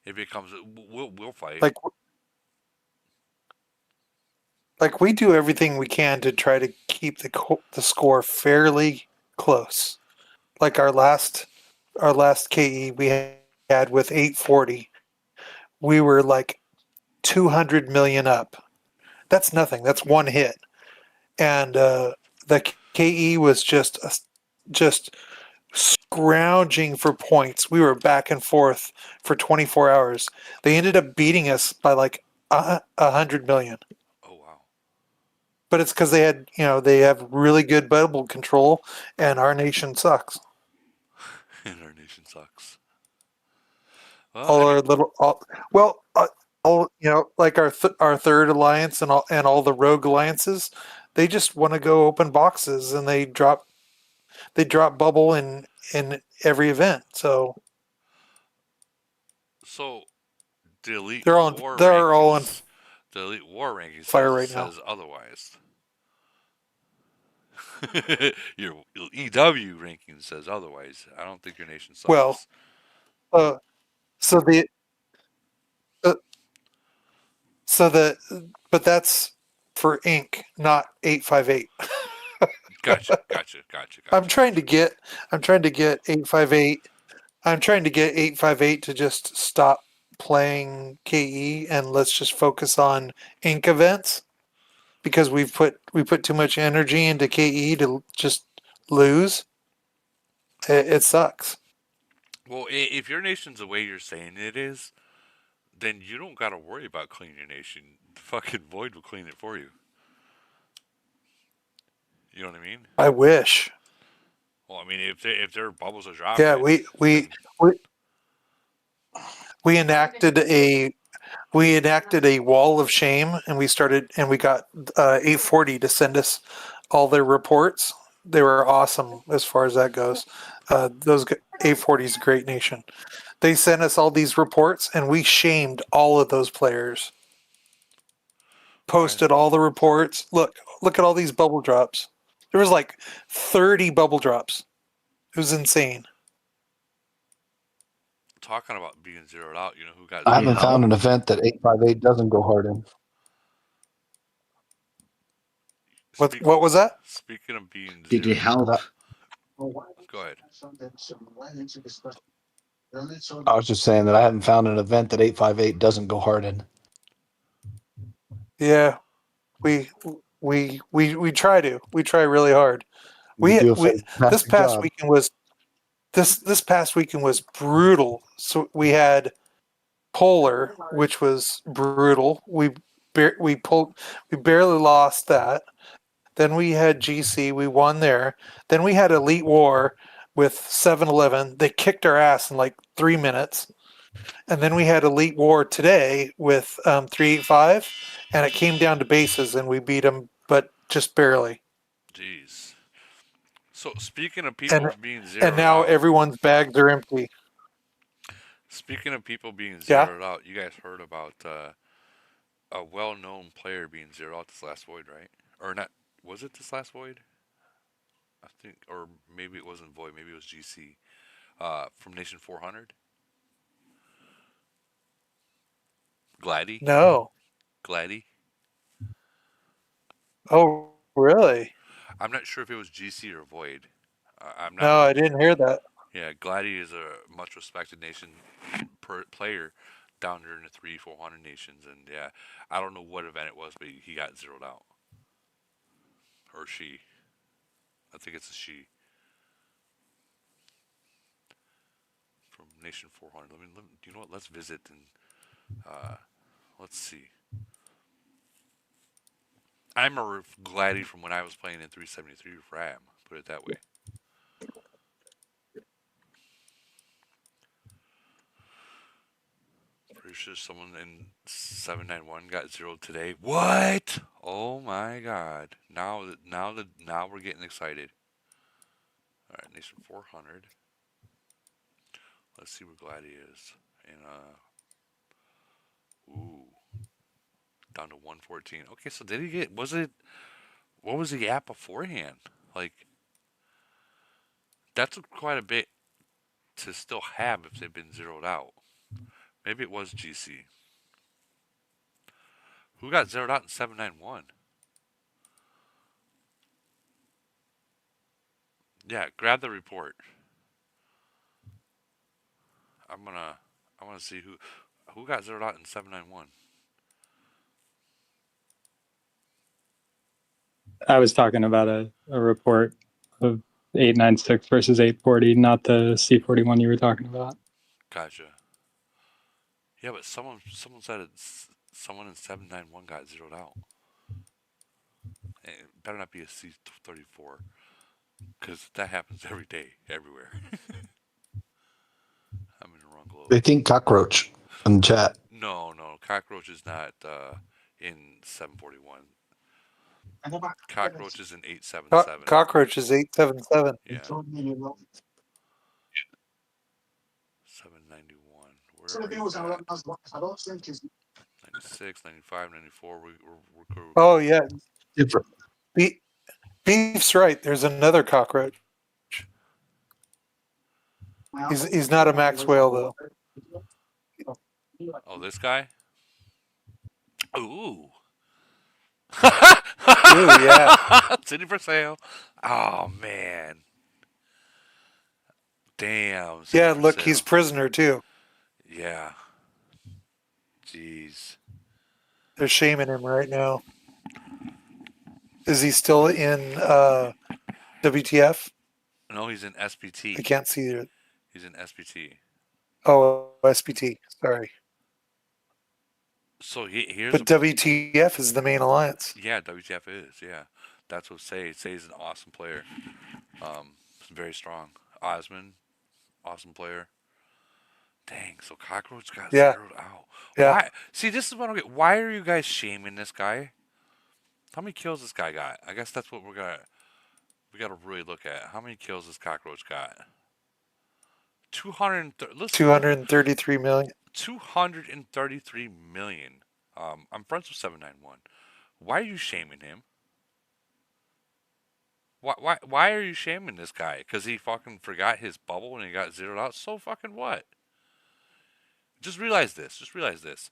[SPEAKER 1] if it comes, we'll fight.
[SPEAKER 8] Like we do everything we can to try to keep the score fairly close. Like our last KE we had with 840, we were like 200 million up. That's nothing. That's one hit, and the KE was just scrounging for points. We were back and forth for 24 hours. They ended up beating us by like 100 million.
[SPEAKER 1] Oh wow!
[SPEAKER 8] But it's because they have really good bubble control, and our nation sucks.
[SPEAKER 1] And our nation sucks.
[SPEAKER 8] Like our third alliance and all the rogue alliances, they just want to go open boxes and they drop bubble in every event. So
[SPEAKER 1] So the elite
[SPEAKER 8] They're
[SPEAKER 1] war
[SPEAKER 8] all on
[SPEAKER 1] rankings, the elite war rankings
[SPEAKER 8] fire right now.
[SPEAKER 1] says otherwise. Your EW ranking says otherwise. I don't think your nation
[SPEAKER 8] Well,
[SPEAKER 1] sucks.
[SPEAKER 8] uh, so the uh, so the but that's for Inc, not 858.
[SPEAKER 1] Gotcha.
[SPEAKER 8] I'm trying to get 858. I'm trying to get 858 to just stop playing KE and let's just focus on Inc events because we put too much energy into KE to just lose. It sucks.
[SPEAKER 1] Well, if your nation's the way you're saying it is, then you don't got to worry about cleaning your nation. The fucking void will clean it for you. You know what I mean?
[SPEAKER 8] I wish.
[SPEAKER 1] Well, I mean, if their bubbles are dropping,
[SPEAKER 8] Yeah,
[SPEAKER 1] then
[SPEAKER 8] we enacted a wall of shame, and we got 840 to send us all their reports. They were awesome as far as that goes. Those 840 is a great nation. They sent us all these reports, and we shamed all of those players. Posted all the reports. Look at all these bubble drops. There was like 30 bubble drops. It was insane.
[SPEAKER 1] talking about being zeroed out, you know who got
[SPEAKER 6] I
[SPEAKER 1] zeroed
[SPEAKER 6] haven't
[SPEAKER 1] out?
[SPEAKER 6] found an event that 858 doesn't go hard in.
[SPEAKER 8] What was that?
[SPEAKER 1] Speaking of being
[SPEAKER 16] Did you
[SPEAKER 1] zeroed,
[SPEAKER 16] help?
[SPEAKER 1] go ahead.
[SPEAKER 6] I was just saying that I haven't found an event that 858 doesn't go hard in.
[SPEAKER 8] Yeah, we try to. We try really hard.
[SPEAKER 6] You do a
[SPEAKER 8] We this
[SPEAKER 6] fantastic
[SPEAKER 8] past
[SPEAKER 6] job.
[SPEAKER 8] weekend was this past weekend was brutal. So we had Polar, which was brutal. We barely lost that. Then we had GC, we won there. Then we had Elite War with 7-Eleven. They kicked our ass in like 3 minutes. And then we had Elite War today with 385, and it came down to bases, and we beat them, but just barely.
[SPEAKER 1] Jeez. So speaking of
[SPEAKER 8] And
[SPEAKER 1] people being
[SPEAKER 8] and
[SPEAKER 1] zeroed
[SPEAKER 8] now
[SPEAKER 1] out,
[SPEAKER 8] everyone's bags are empty.
[SPEAKER 1] speaking of people being
[SPEAKER 8] Yeah.
[SPEAKER 1] zeroed out, you guys heard about a well-known player being zeroed out this last void, right? Or not? Was it this last void? I think, or maybe it wasn't void. Maybe it was GC. From Nation 400, Gladdy.
[SPEAKER 8] No.
[SPEAKER 1] Gladdy.
[SPEAKER 8] Oh, really?
[SPEAKER 1] I'm not sure if it was GC or void. I'm not
[SPEAKER 8] No, I
[SPEAKER 1] really.
[SPEAKER 8] didn't hear that.
[SPEAKER 1] Yeah, Gladdy is a much respected nation player down there in the 300-400 nations, and yeah, I don't know what event it was, but he got zeroed out, or she. I think it's a she from Nation 400. You know what? Let's visit and let's see. I remember Gladdy from when I was playing in 373 with Ram. Put it that way. Pretty sure someone in 791 got zeroed today. What? Oh my God! Now we're getting excited. All right, Nation 400. Let's see where Gladdy is. And ooh, down to 114. Okay, so did he get? Was it? What was he at beforehand? Like that's quite a bit to still have if they've been zeroed out. Maybe it was GC. Who got zeroed out in 791? Yeah, grab the report. I wanna see who got zeroed out in 791.
[SPEAKER 10] I was talking about a report of 896 versus 840, not the C41 you were talking about.
[SPEAKER 1] Gotcha. Yeah, but someone said someone in 791 got zeroed out. It better not be a C34 because that happens every day, everywhere. I'm in the wrong globe.
[SPEAKER 6] They think cockroach in chat.
[SPEAKER 1] No, cockroach is not in 741. Cockroach is in 877.
[SPEAKER 8] Cockroach is 877.
[SPEAKER 1] Yeah. 791. Where are you at? 96, 95, 94. We're
[SPEAKER 8] Oh yeah,
[SPEAKER 6] Different.
[SPEAKER 8] Be- Beef's right. There's another cockroach. He's not a Max whale though.
[SPEAKER 1] Oh, this guy? Ooh.
[SPEAKER 8] Ooh yeah,
[SPEAKER 1] City for sale. Oh, man. Damn. City
[SPEAKER 8] yeah.
[SPEAKER 1] for
[SPEAKER 8] Look, he's
[SPEAKER 1] sale.
[SPEAKER 8] prisoner too.
[SPEAKER 1] Yeah. Jeez.
[SPEAKER 8] They're shaming him right now. Is he still in WTF?
[SPEAKER 1] No, he's in
[SPEAKER 8] I
[SPEAKER 1] SPT.
[SPEAKER 8] can't see it.
[SPEAKER 1] He's in SPT.
[SPEAKER 8] Oh, SPT. Sorry,
[SPEAKER 1] So here's
[SPEAKER 8] but WTF is the main alliance.
[SPEAKER 1] yeah, WTF is, yeah. That's what Say. Say's an awesome player. Very strong. Osmond, awesome player. Dang, so Cockroach got
[SPEAKER 8] Yeah,
[SPEAKER 1] zeroed out.
[SPEAKER 8] yeah.
[SPEAKER 1] Why? See, this is what I don't get. Why are you guys shaming this guy? How many kills this guy got? I guess that's what we gotta really look at. How many kills this Cockroach got? 230. Listen,
[SPEAKER 8] 233 million.
[SPEAKER 1] 233 million. I'm friends with 791. Why are you shaming him? Why are you shaming this guy? Because he fucking forgot his bubble and he got zeroed out? So fucking what? Just realize this. Just realize this.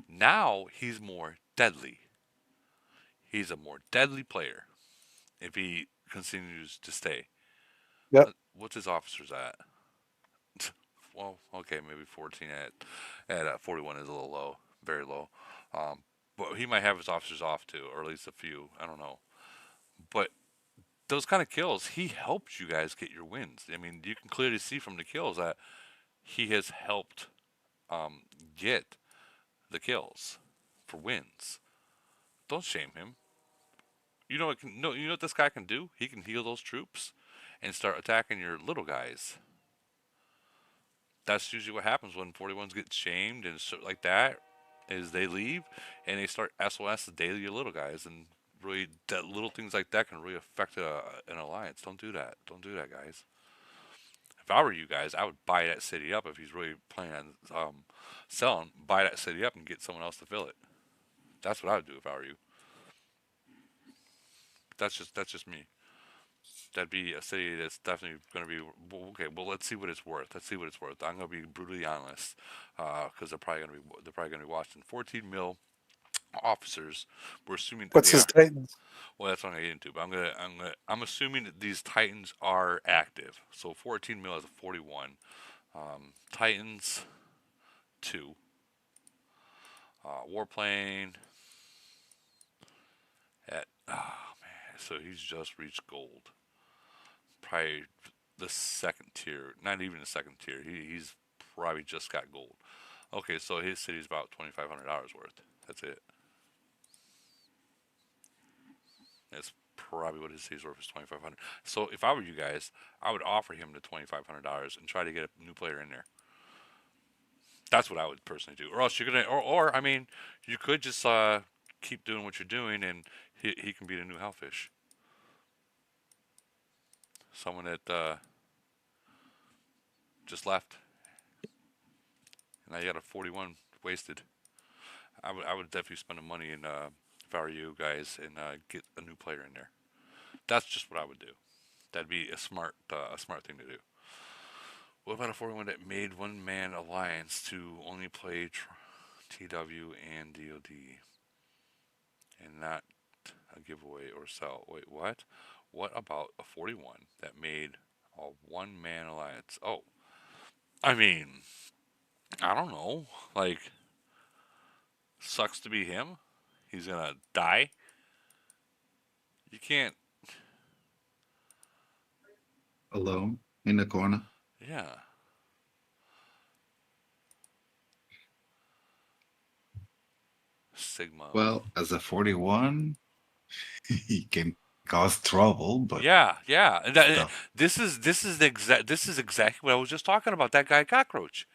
[SPEAKER 1] Now he's more deadly. He's a more deadly player if he continues to stay.
[SPEAKER 8] Yep.
[SPEAKER 1] What's his officers at? Well, okay, maybe 14 at 41 is a little low, very low. But he might have his officers off too, or at least a few. I don't know. But those kind of kills, he helped you guys get your wins. I mean, you can clearly see from the kills that he has helped get the kills for wins. Don't shame him. You know what no, you know what this guy can do? He can heal those troops and start attacking your little guys. That's usually what happens when 41s get shamed and shit like that. Is they leave and they start SOS the daily your little guys, and really that little things like that can really affect an alliance. Don't do that. Don't do that, guys. If I were you guys, I would buy that city up if he's really planning on selling. Buy that city up and get someone else to fill it. That's what I would do if I were you. That's just me. That'd be a city that's definitely going to be okay. Well, let's see what it's worth. Let's see what it's worth. I'm going to be brutally honest, because they're probably going to be watching 14 mil officers. We're assuming that
[SPEAKER 8] What's
[SPEAKER 1] they
[SPEAKER 8] his
[SPEAKER 1] are.
[SPEAKER 8] Titans?
[SPEAKER 1] Well, that's what I'm going to get into. But I'm assuming that these Titans are active. So 14 mil is a 41. Titans 2. Warplane at man. So he's just reached gold. Probably the second tier, not even the second tier. He's probably just got gold. Okay, so his city's about $2,500 worth. That's it. That's probably what his city's worth is 2,500. So if I were you guys, I would offer him the $2,500 and try to get a new player in there. That's what I would personally do. Or else you're gonna, or I mean, you could just keep doing what you're doing, and he can be the new Hellfish. Someone that just left. Now you got a 41 wasted. I would definitely spend the money in if I were you guys and get a new player in there. That's just what I would do. That'd be a smart thing to do. What about a 41 that made one man alliance to only play TW and DoD and not a giveaway or sell? Wait, what? What about a 41 that made a one man alliance? Oh, I mean, I don't know. Like, sucks to be him. He's gonna die. You can't.
[SPEAKER 5] Alone in the corner.
[SPEAKER 1] Yeah. Sigma.
[SPEAKER 5] Well, as a 41, he can cause trouble, but
[SPEAKER 1] Yeah, yeah. And
[SPEAKER 5] still.
[SPEAKER 1] this is exactly what I was just talking about. That guy Cockroach.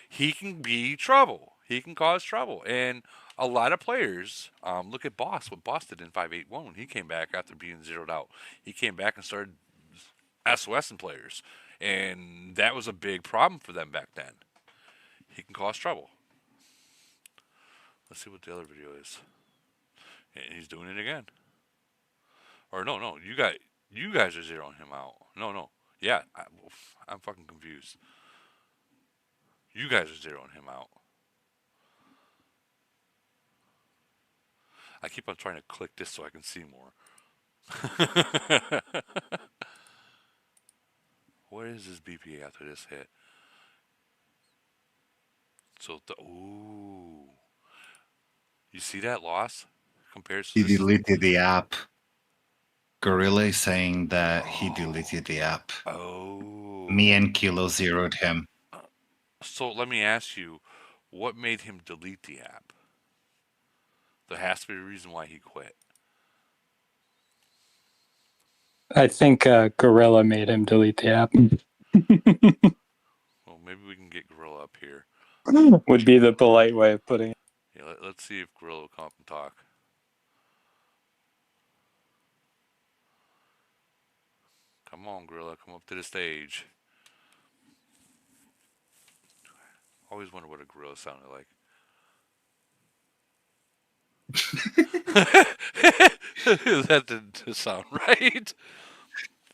[SPEAKER 1] He can be trouble. He can cause trouble. And a lot of players, look at Boss. What Boss did in 581 when he came back after being zeroed out. He came back and started SOSing players, and that was a big problem for them back then. he can cause trouble. Let's see what the other video is. And he's doing it again. Or no, no, you guys are zeroing him out. No, no, yeah, I'm fucking confused. You guys are zeroing him out. I keep on trying to click this so I can see more. What is his BPA after this hit? So ooh, you see that loss compared to
[SPEAKER 5] He
[SPEAKER 1] this?
[SPEAKER 5] deleted the app. Gorilla is saying that he deleted the app.
[SPEAKER 1] Oh.
[SPEAKER 5] Me and Kilo zeroed him.
[SPEAKER 1] So let me ask you, what made him delete the app? There has to be a reason why he quit.
[SPEAKER 10] I think Gorilla made him delete the app.
[SPEAKER 1] Well, maybe we can get Gorilla up here.
[SPEAKER 10] Would be the polite way of putting it.
[SPEAKER 1] Yeah, let's see if Gorilla will come up and talk. Come on, Gorilla, come up to the stage. Always wonder what a gorilla sounded like. That didn't sound right.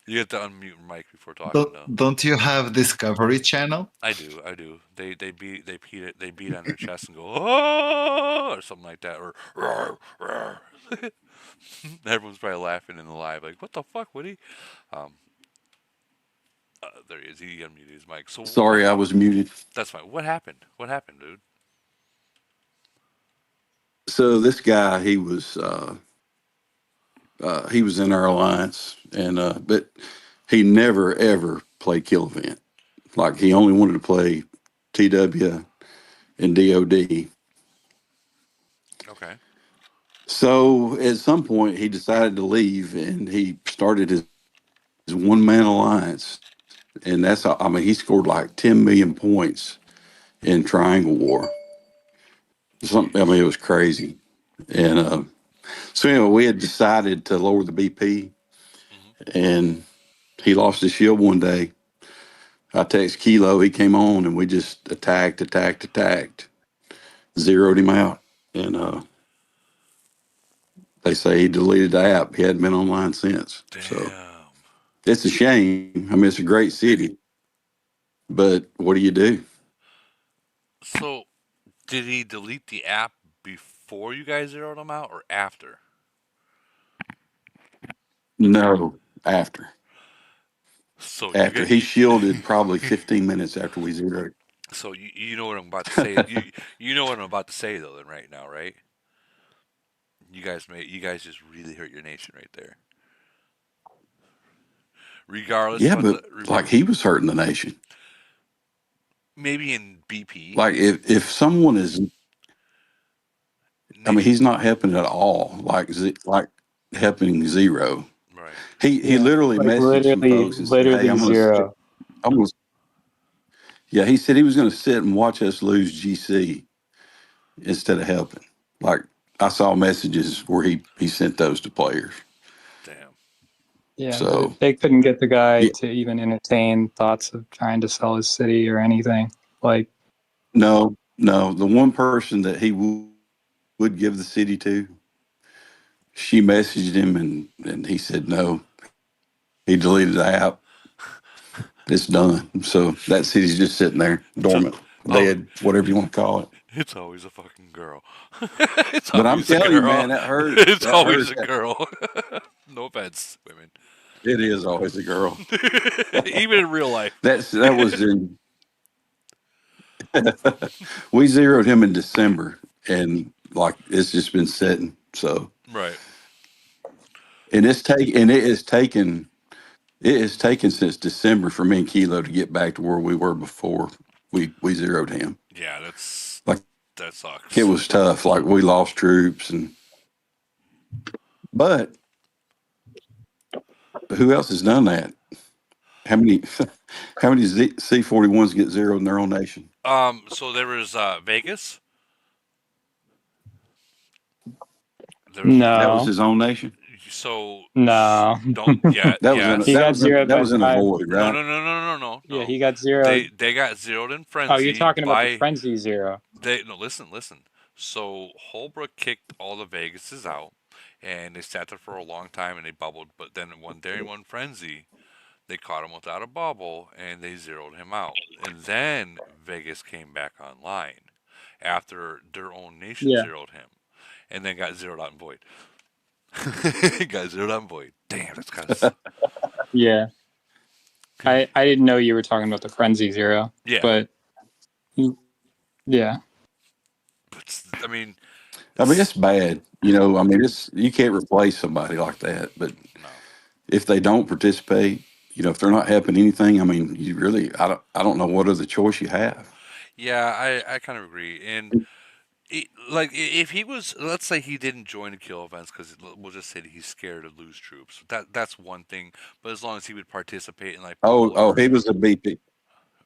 [SPEAKER 1] You have to unmute your mic before talking, though.
[SPEAKER 5] Don't you have Discovery Channel?
[SPEAKER 1] I do, I do. They beat on their chest and go oh or something like that or roar, roar. Everyone's probably laughing in the live like what the fuck, Woody? There he is. He unmuted his mic. So
[SPEAKER 14] Sorry, I was muted.
[SPEAKER 1] that's fine. What happened? What happened, dude?
[SPEAKER 14] So this guy, he was in our alliance, and but he never ever played kill event. Like he only wanted to play TW and DOD.
[SPEAKER 1] Okay.
[SPEAKER 14] So at some point, he decided to leave, and he started his one man alliance, and that's I mean he scored like 10 million points in Triangle War. Something I mean it was crazy, and so anyway we had decided to lower the BP, and he lost his shield one day. I text Kilo, he came on, and we just attacked, zeroed him out, and they say he deleted the app. He hadn't been online since.
[SPEAKER 1] Damn.
[SPEAKER 14] So it's a shame. I mean, it's a great city, but what do you do?
[SPEAKER 1] So did he delete the app before you guys zeroed him out or after?
[SPEAKER 14] No, after.
[SPEAKER 1] So
[SPEAKER 14] After he shielded probably 15 minutes after we zeroed.
[SPEAKER 1] So you know what I'm about to say. you know what I'm about to say though. Then right now, right? You guys just really hurt your nation right there. Regardless,
[SPEAKER 14] Yeah,
[SPEAKER 1] of
[SPEAKER 14] but like he was hurting the nation.
[SPEAKER 1] maybe in BP.
[SPEAKER 14] Like if someone is, I mean, he's not helping at all. Like helping zero.
[SPEAKER 1] Right.
[SPEAKER 14] He literally
[SPEAKER 10] Like
[SPEAKER 14] messaged some folks and said, "Hey,
[SPEAKER 10] literally zero.
[SPEAKER 14] I'm gonna." Yeah, he said he was going to sit and watch us lose GC instead of helping. Like I saw messages where he sent those to players.
[SPEAKER 1] Damn.
[SPEAKER 10] Yeah,
[SPEAKER 14] So
[SPEAKER 10] they couldn't get the guy
[SPEAKER 14] yeah,
[SPEAKER 10] to even entertain thoughts of trying to sell his city or anything. Like,
[SPEAKER 14] no, the one person that he would give the city to, she messaged him and he said no. He deleted the app. It's done. So that city's just sitting there, dormant, dead, whatever you want to call it.
[SPEAKER 1] It's always a fucking girl. It's
[SPEAKER 14] But I'm
[SPEAKER 1] always a
[SPEAKER 14] telling you,
[SPEAKER 1] girl.
[SPEAKER 14] man, that hurt.
[SPEAKER 1] It's
[SPEAKER 14] That
[SPEAKER 1] always
[SPEAKER 14] hurt.
[SPEAKER 1] a girl. No offense, women.
[SPEAKER 14] It is always a girl.
[SPEAKER 1] Even in real life.
[SPEAKER 14] That was in. We zeroed him in December, and like it's just been sitting. So
[SPEAKER 1] Right.
[SPEAKER 14] and it has taken since December for me and Kilo to get back to where we were before we zeroed him.
[SPEAKER 1] Yeah,
[SPEAKER 14] Like
[SPEAKER 1] that sucks.
[SPEAKER 14] it was tough. Like we lost troops but who else has done that? How many C41s get zeroed in their own nation?
[SPEAKER 1] So there was Vegas.
[SPEAKER 14] That was
[SPEAKER 10] no.
[SPEAKER 14] his own nation.
[SPEAKER 1] So
[SPEAKER 10] No.
[SPEAKER 1] don't yeah
[SPEAKER 6] That was
[SPEAKER 1] yeah.
[SPEAKER 6] in
[SPEAKER 10] He got zeroed
[SPEAKER 6] that
[SPEAKER 10] by
[SPEAKER 6] was in a
[SPEAKER 10] 5.
[SPEAKER 6] void,
[SPEAKER 1] No
[SPEAKER 6] right?
[SPEAKER 1] no no no no no
[SPEAKER 10] Yeah,
[SPEAKER 1] no.
[SPEAKER 10] he got
[SPEAKER 1] They
[SPEAKER 10] zeroed.
[SPEAKER 1] they got zeroed in
[SPEAKER 10] Oh, you're
[SPEAKER 1] frenzy
[SPEAKER 10] talking about the
[SPEAKER 1] by
[SPEAKER 10] frenzy zero.
[SPEAKER 1] they no listen. So Holbrook kicked all the Vegases out, and they sat there for a long time and they bubbled. But then one day one frenzy, they caught him without a bubble and they zeroed him out. And then Vegas came back online after their own nation
[SPEAKER 10] Yeah.
[SPEAKER 1] zeroed him, and then got zeroed out in void. Got zeroed out in void. Damn, that's kind of
[SPEAKER 10] Yeah. I didn't know you were talking about the frenzy zero,
[SPEAKER 1] yeah.
[SPEAKER 10] but yeah.
[SPEAKER 1] But I mean,
[SPEAKER 6] I mean, it's bad. You know, I mean, it's you can't replace somebody like that. But
[SPEAKER 1] no.
[SPEAKER 6] if they don't participate, you know, if they're not helping anything, I mean, you really, I don't know what other choice you have.
[SPEAKER 1] Yeah, I kind of agree. And like if he was, let's say he didn't join the kill events because we'll just say that he's scared to lose troops. That's one thing. But as long as he would participate in like
[SPEAKER 6] Oh,
[SPEAKER 1] polar,
[SPEAKER 6] he was a BP.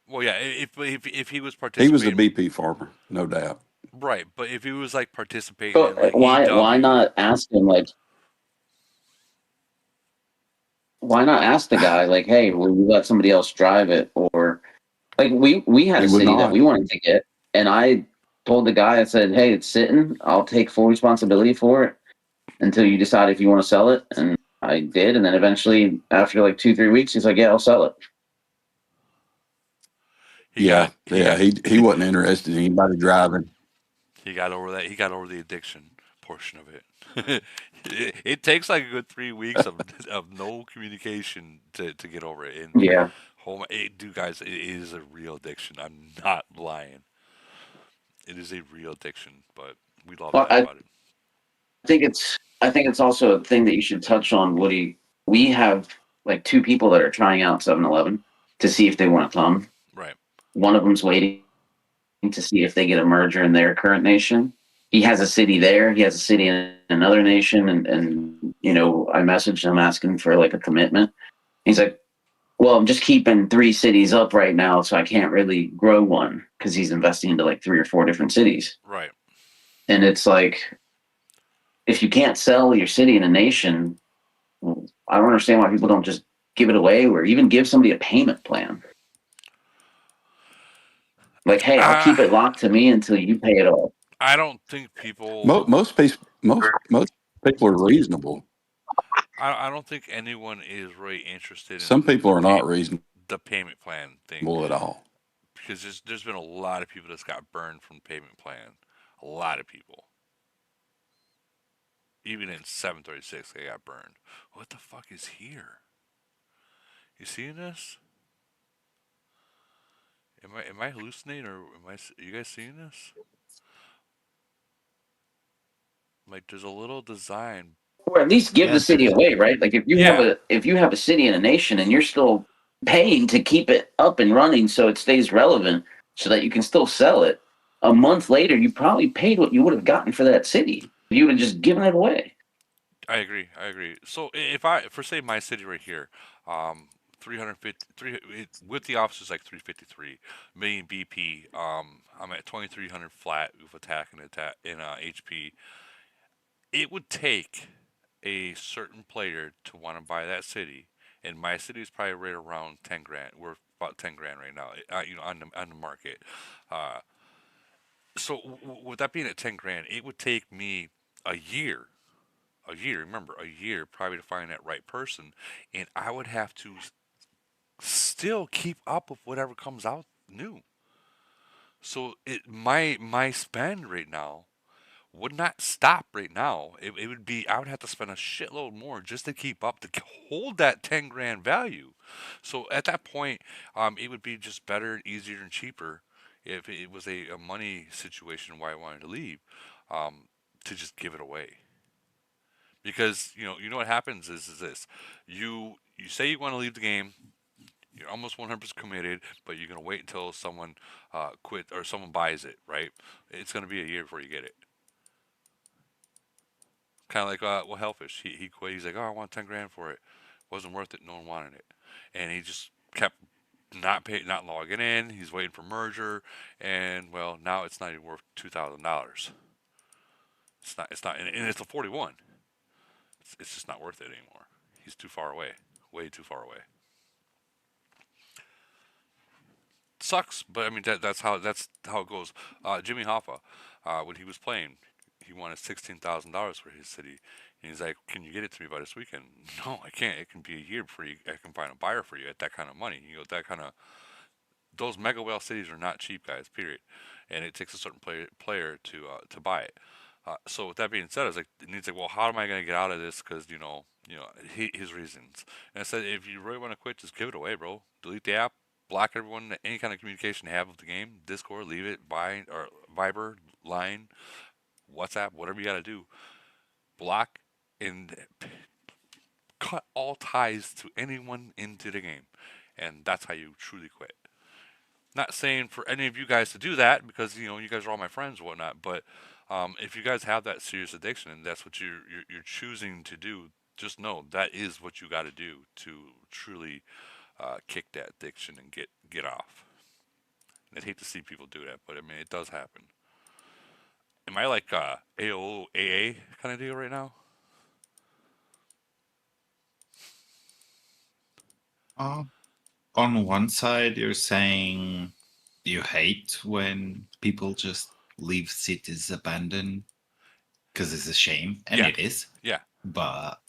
[SPEAKER 1] well, yeah, if he was
[SPEAKER 6] He was a
[SPEAKER 1] participating,
[SPEAKER 6] BP farmer, no doubt.
[SPEAKER 1] right? But if he was like participating in
[SPEAKER 9] But
[SPEAKER 1] like
[SPEAKER 9] why
[SPEAKER 1] EW,
[SPEAKER 9] not ask him like why not ask the guy like, hey, will you let somebody else drive it? Or like we had
[SPEAKER 6] He
[SPEAKER 9] a
[SPEAKER 6] would
[SPEAKER 9] city that
[SPEAKER 6] not.
[SPEAKER 9] we wanted to get, and I told the guy, I said, hey, it's sitting. I'll take full responsibility for it until you decide if you want to sell it. And I did, and then eventually after like 2-3 weeks, he's like, yeah, I'll sell it.
[SPEAKER 1] he
[SPEAKER 6] Yeah,
[SPEAKER 1] got he
[SPEAKER 6] yeah.
[SPEAKER 1] got
[SPEAKER 6] He wasn't interested in anybody driving.
[SPEAKER 1] he got over that. He got over the addiction portion of it. It takes like a good 3 weeks of no communication to get over it. And
[SPEAKER 9] Yeah.
[SPEAKER 1] home, dude, guys, it is a real addiction. I'm not lying. It is a real addiction, but we love
[SPEAKER 9] Well,
[SPEAKER 1] that about it.
[SPEAKER 9] I think it's also a thing that you should touch on, Woody. We have like two people that are trying out 7-Eleven to see if they want to come.
[SPEAKER 1] Right.
[SPEAKER 9] One of them's waiting to see if they get a merger in their current nation. He has a city there. He has a city in another nation, and you know, I messaged him asking for like a commitment. He's like, "Well, I'm just keeping 3 cities up right now, so I can't really grow one because he's investing into like 3 or 4 different cities."
[SPEAKER 1] Right.
[SPEAKER 9] And it's like, if you can't sell your city in a nation, I don't understand why people don't just give it away or even give somebody a payment plan. Like, hey, I'll
[SPEAKER 1] Uh,
[SPEAKER 9] keep it locked to me until you pay it all.
[SPEAKER 1] I don't think people.
[SPEAKER 6] Most people are reasonable.
[SPEAKER 1] I don't think anyone is really interested
[SPEAKER 6] Some
[SPEAKER 1] in
[SPEAKER 6] people are not reasonable
[SPEAKER 1] the payment plan thing
[SPEAKER 6] at all.
[SPEAKER 1] because there's been a lot of people that's got burned from the payment plan. A lot of people. Even in 736, they got burned. What the fuck is here? You seeing this? Am I hallucinating or are you guys seeing this? Like there's a little design.
[SPEAKER 9] Or at least give the
[SPEAKER 5] Yes,
[SPEAKER 9] city
[SPEAKER 5] there's
[SPEAKER 9] away, right? Like
[SPEAKER 1] Yeah,
[SPEAKER 9] if you have a city in a nation and you're still paying to keep it up and running so it stays relevant so that you can still sell it, a month later you probably paid what you would have gotten for that city. You would have just given it away.
[SPEAKER 1] I agree. I agree. So if I, for say my city right here, 353 with the officers like 353 million BP. I'm at 2300 flat with attack in HP. It would take a certain player to want to buy that city, and my city is probably right around 10 grand. We're about 10 grand right now, on the market. Uh, so with that being at 10 grand, it would take me a year, remember, a year probably to find that right person, and I would have to still keep up with whatever comes out new. So my spend right now would not stop right now. It would be, I would have to spend a shitload more just to keep up to hold that 10 grand value. So at that point, it would be just better, easier, and cheaper if it was a money situation why I wanted to leave, um, to just give it away. Because you know what happens is this: you say you want to leave the game, you're almost 100% committed, but you're gonna wait until someone quit or someone buys it, right? It's gonna be a year before you get it. Kind of like well, Hellfish. He quit. He's like, oh, I want 10 grand for it. Wasn't worth it. No one wanted it, and he just kept not logging in. He's waiting for merger, and well, now it's not even worth $2,000. It's not, and it's a 41. It's just not worth it anymore. He's too far away, way too far away. Sucks, but I mean that's how it goes. Jimmy Hoffa, when he was playing, he wanted $16,000 for his city, and he's like, "Can you get it to me by this weekend?" No, I can't. It can be a year before I can find a buyer for you at that kind of money. That kind of those mega whale cities are not cheap, guys. Period, and it takes a certain player to buy it. So with that being said, I was like, and he's like, well, how am I going to get out of this? Because his reasons. And I said, if you really want to quit, just give it away, bro. Delete the app, block everyone, any kind of communication you have with the game, Discord, leave it, or Viber, Line, WhatsApp, whatever you got to do. Block and cut all ties to anyone into the game, and that's how you truly quit. Not saying for any of you guys to do that because you guys are all my friends and whatnot, but if you guys have that serious addiction and that's what you're choosing to do, just know that is what you got to do to truly kick that addiction and get off. And I'd hate to see people do that, but I mean it does happen. Am I like AOAA kind of deal right now?
[SPEAKER 5] Uh, on one side, you're saying you hate when people just leave cities abandoned because it's a shame, and
[SPEAKER 1] Yeah,
[SPEAKER 5] it is.
[SPEAKER 1] yeah.
[SPEAKER 5] But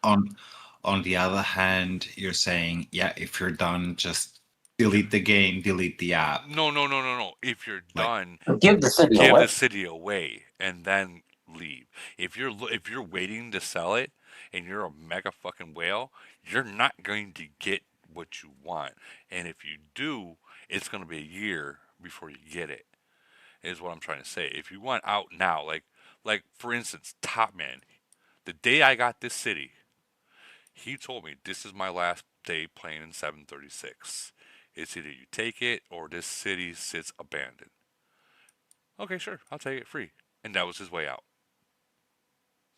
[SPEAKER 5] on on the other hand, you're saying, yeah, if you're done, just delete the game, delete the app.
[SPEAKER 1] No, no, no, no, no. If you're
[SPEAKER 5] Like,
[SPEAKER 1] done,
[SPEAKER 9] Give the city
[SPEAKER 1] give
[SPEAKER 9] away.
[SPEAKER 1] the city away and then leave. If you're waiting to sell it and you're a mega fucking whale, you're not going to get what you want. And if you do, it's going to be a year before you get it. Is what I'm trying to say. If you want out now, like for instance, Top Man, the day I got this city, he told me this is my last day playing in 736. It's either you take it or this city sits abandoned. Okay, sure, I'll take it free. And that was his way out.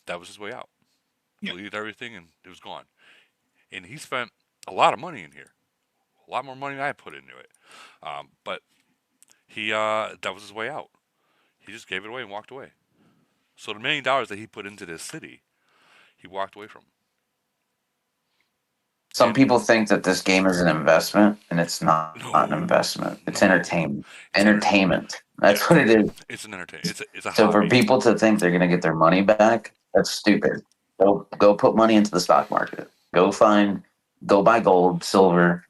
[SPEAKER 1] That was his way out.
[SPEAKER 5] yeah,
[SPEAKER 1] Deleted everything and it was gone. And he spent a lot of money in here. A lot more money than I put into it. But he that was his way out. He just gave it away and walked away. So the $1 million that he put into this city, he walked away from.
[SPEAKER 9] Some
[SPEAKER 1] And
[SPEAKER 9] people think that this game is an investment, and it's not an
[SPEAKER 1] no,
[SPEAKER 9] investment. It's
[SPEAKER 1] no,
[SPEAKER 9] entertainment.
[SPEAKER 1] it's entertainment.
[SPEAKER 9] Entertainment.
[SPEAKER 1] Yeah,
[SPEAKER 9] That's what it is.
[SPEAKER 1] it's an entertainment. It's a
[SPEAKER 9] So for
[SPEAKER 1] hobby.
[SPEAKER 9] people to think they're going to get their money back, that's stupid. Go put money into the stock market. Go buy gold, silver,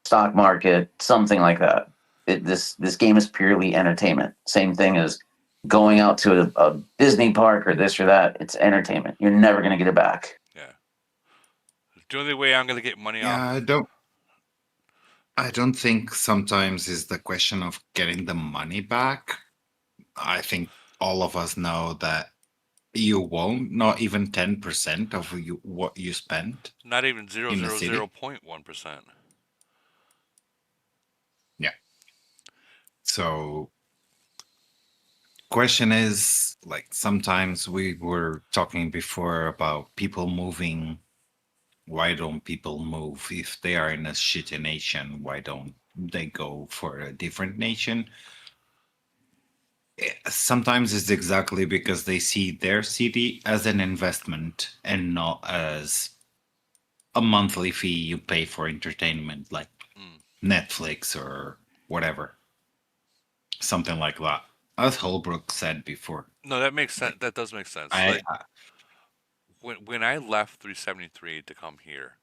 [SPEAKER 9] stock market, something like that. This game is purely entertainment. Same thing as going out to a Disney park or this or that. It's entertainment. You're never going to get it back.
[SPEAKER 1] Yeah. The only way I'm gonna get money off.
[SPEAKER 5] yeah, I don't think sometimes is the question of getting the money back. I think all of us know that you won't, not even 10% of what you spent
[SPEAKER 1] Not even zero
[SPEAKER 5] in a
[SPEAKER 1] zero zero
[SPEAKER 5] city.
[SPEAKER 1] point 1%.
[SPEAKER 5] Yeah. So question is, like, sometimes we were talking before about people moving. Why don't people move if they are in a shitty nation? Why don't they go for a different nation? Sometimes it's exactly because they see their city as an investment and not as a monthly fee you pay for entertainment like
[SPEAKER 1] Mm.
[SPEAKER 5] Netflix or whatever. Something like that. As Holbrook said before.
[SPEAKER 1] No, that makes sense.
[SPEAKER 5] Like,
[SPEAKER 1] That does make sense.
[SPEAKER 5] I
[SPEAKER 1] Like when I left 373 to come here,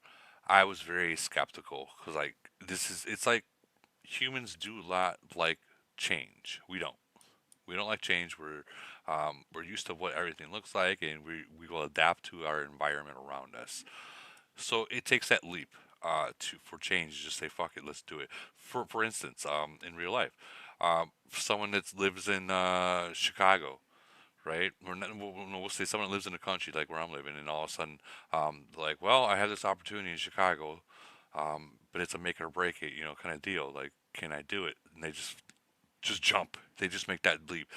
[SPEAKER 1] I was very skeptical because like it's like humans do a lot like change. We don't. We don't like change. We're used to what everything looks like, and we will adapt to our environment around us. So it takes that leap to for change. To just say fuck it, let's do it. For instance, in real life, someone that lives in Chicago, right? We'll say someone lives in a country like where I'm living, and all of a sudden, like, well, I have this opportunity in Chicago, but it's a make it or break it, kind of deal. Like, can I do it? And they just jump. They just make that leap.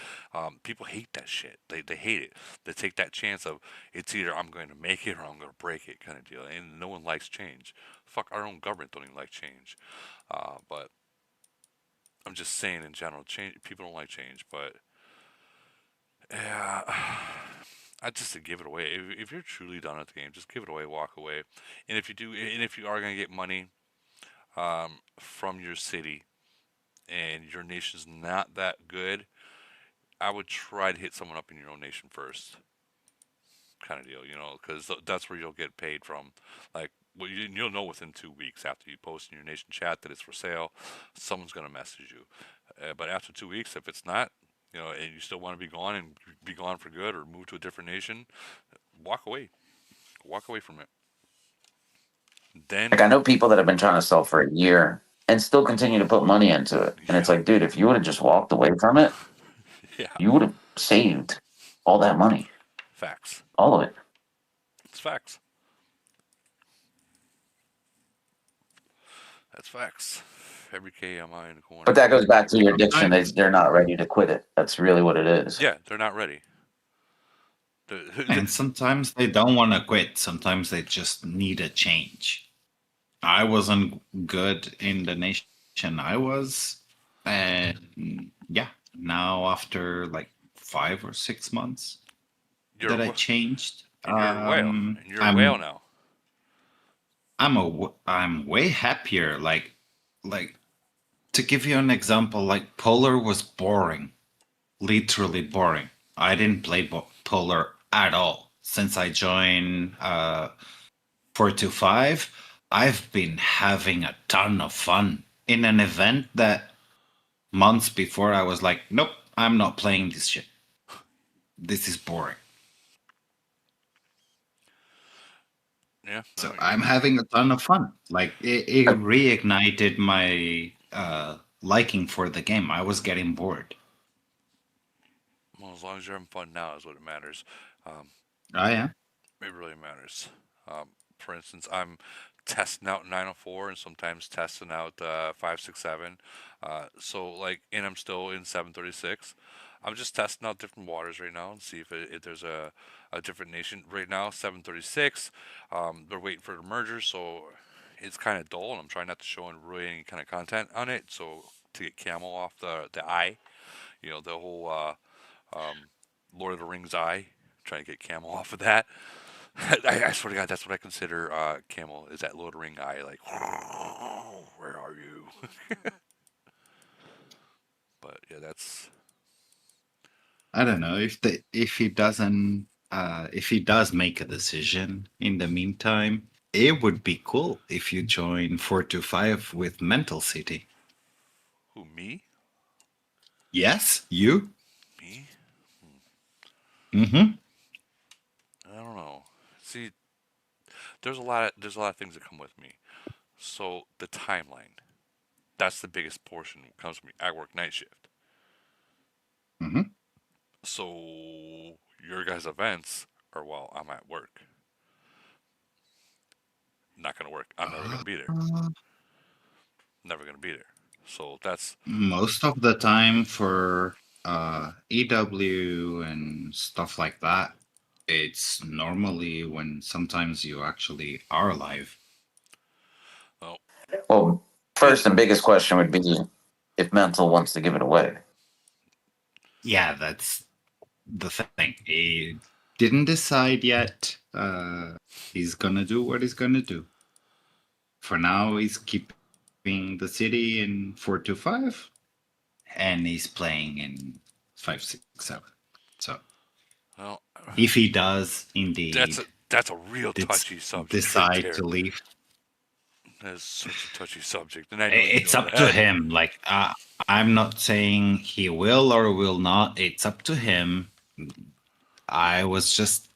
[SPEAKER 1] People hate that shit. They hate it. They take that chance of it's either I'm going to make it or I'm going to break it kind of deal. And no one likes change. Fuck, our own government don't even like change. But I'm just saying in general, change. People don't like change, but yeah, I just say give it away. If you're truly done at the game, just give it away, walk away. And if you do, and if you are going to get money from your city and your nation's not that good, I would try to hit someone up in your own nation first, kind of deal, because that's where you'll get paid from. Like, well, you'll know within 2 weeks after you post in your nation chat that it's for sale, someone's going to message you. But after 2 weeks, if it's not, and you still want to be gone and be gone for good or move to a different nation, walk away. Walk away from it. Then,
[SPEAKER 9] Like I know people that have been trying to sell for a year and still continue to put money into it. And it's
[SPEAKER 1] yeah,
[SPEAKER 9] like, dude, if you would have just walked away from it,
[SPEAKER 1] yeah,
[SPEAKER 9] you would have saved all that money.
[SPEAKER 1] facts.
[SPEAKER 9] All of it.
[SPEAKER 1] It's facts. That's facts. Every KMI in the corner.
[SPEAKER 9] But that goes back to your addiction.
[SPEAKER 5] Sometimes,
[SPEAKER 9] They're not ready to quit it. That's really what it is.
[SPEAKER 1] Yeah, they're not ready.
[SPEAKER 5] and sometimes they don't want to quit. Sometimes they just need a change. I wasn't good in the nation I was, and yeah, now after like 5 or 6 months
[SPEAKER 1] You're
[SPEAKER 5] that I
[SPEAKER 1] a,
[SPEAKER 5] changed,
[SPEAKER 1] and you're a whale. And you're a whale now.
[SPEAKER 5] I'm way happier. Like to give you an example, like Polar was boring, literally boring. I didn't play Polar at all since I joined 425. I've been having a ton of fun in an event that months before I was like, nope, I'm not playing this shit. This is boring.
[SPEAKER 1] Yeah.
[SPEAKER 5] So I'm having a ton of fun. Like it reignited my liking for the game. I was getting bored.
[SPEAKER 1] Well, as long as you're having fun now is what it matters.
[SPEAKER 5] I am.
[SPEAKER 1] It really matters. For instance, I'm testing out 904 and sometimes testing out 567. And I'm still in 736. I'm just testing out different waters right now and see if there's a different nation. Right now, 736. They're waiting for the merger, so it's kind of dull, and I'm trying not to show really any kind of content on it. So to get Camel off the eye, the whole Lord of the Rings eye, trying to get Camel off of that. I swear to God, that's what I consider Camel, is that Lord of the Ring eye, like, where are you? But yeah, that's.
[SPEAKER 5] I don't know if he does make a decision in the meantime. It would be cool if you join 425 with Mental City.
[SPEAKER 1] Who, me?
[SPEAKER 5] Yes, you.
[SPEAKER 1] Me?
[SPEAKER 5] Mm-hmm.
[SPEAKER 1] I don't know. See, there's a lot of things that come with me. So the timeline, that's the biggest portion that comes from me. I work night shift.
[SPEAKER 5] Mm-hmm.
[SPEAKER 1] So your guys' events are while I'm at work. Not gonna work. I'm never gonna be there. Never gonna be there. So that's
[SPEAKER 5] Most of the time for EW and stuff like that, it's normally when sometimes you actually are alive.
[SPEAKER 1] well.
[SPEAKER 9] Well, first and biggest question would be if Mental wants to give it away.
[SPEAKER 5] Yeah, that's the thing. He didn't decide yet. He's gonna do what he's gonna do. For now, he's keeping the city in 425, and he's playing in 567. So,
[SPEAKER 1] Well,
[SPEAKER 5] if he does indeed,
[SPEAKER 1] that's a real touchy subject.
[SPEAKER 5] Decide
[SPEAKER 1] right
[SPEAKER 5] to leave.
[SPEAKER 1] That's such a touchy subject, and I know
[SPEAKER 5] It's up to him. Like I'm not saying he will or will not. It's up to him. I was just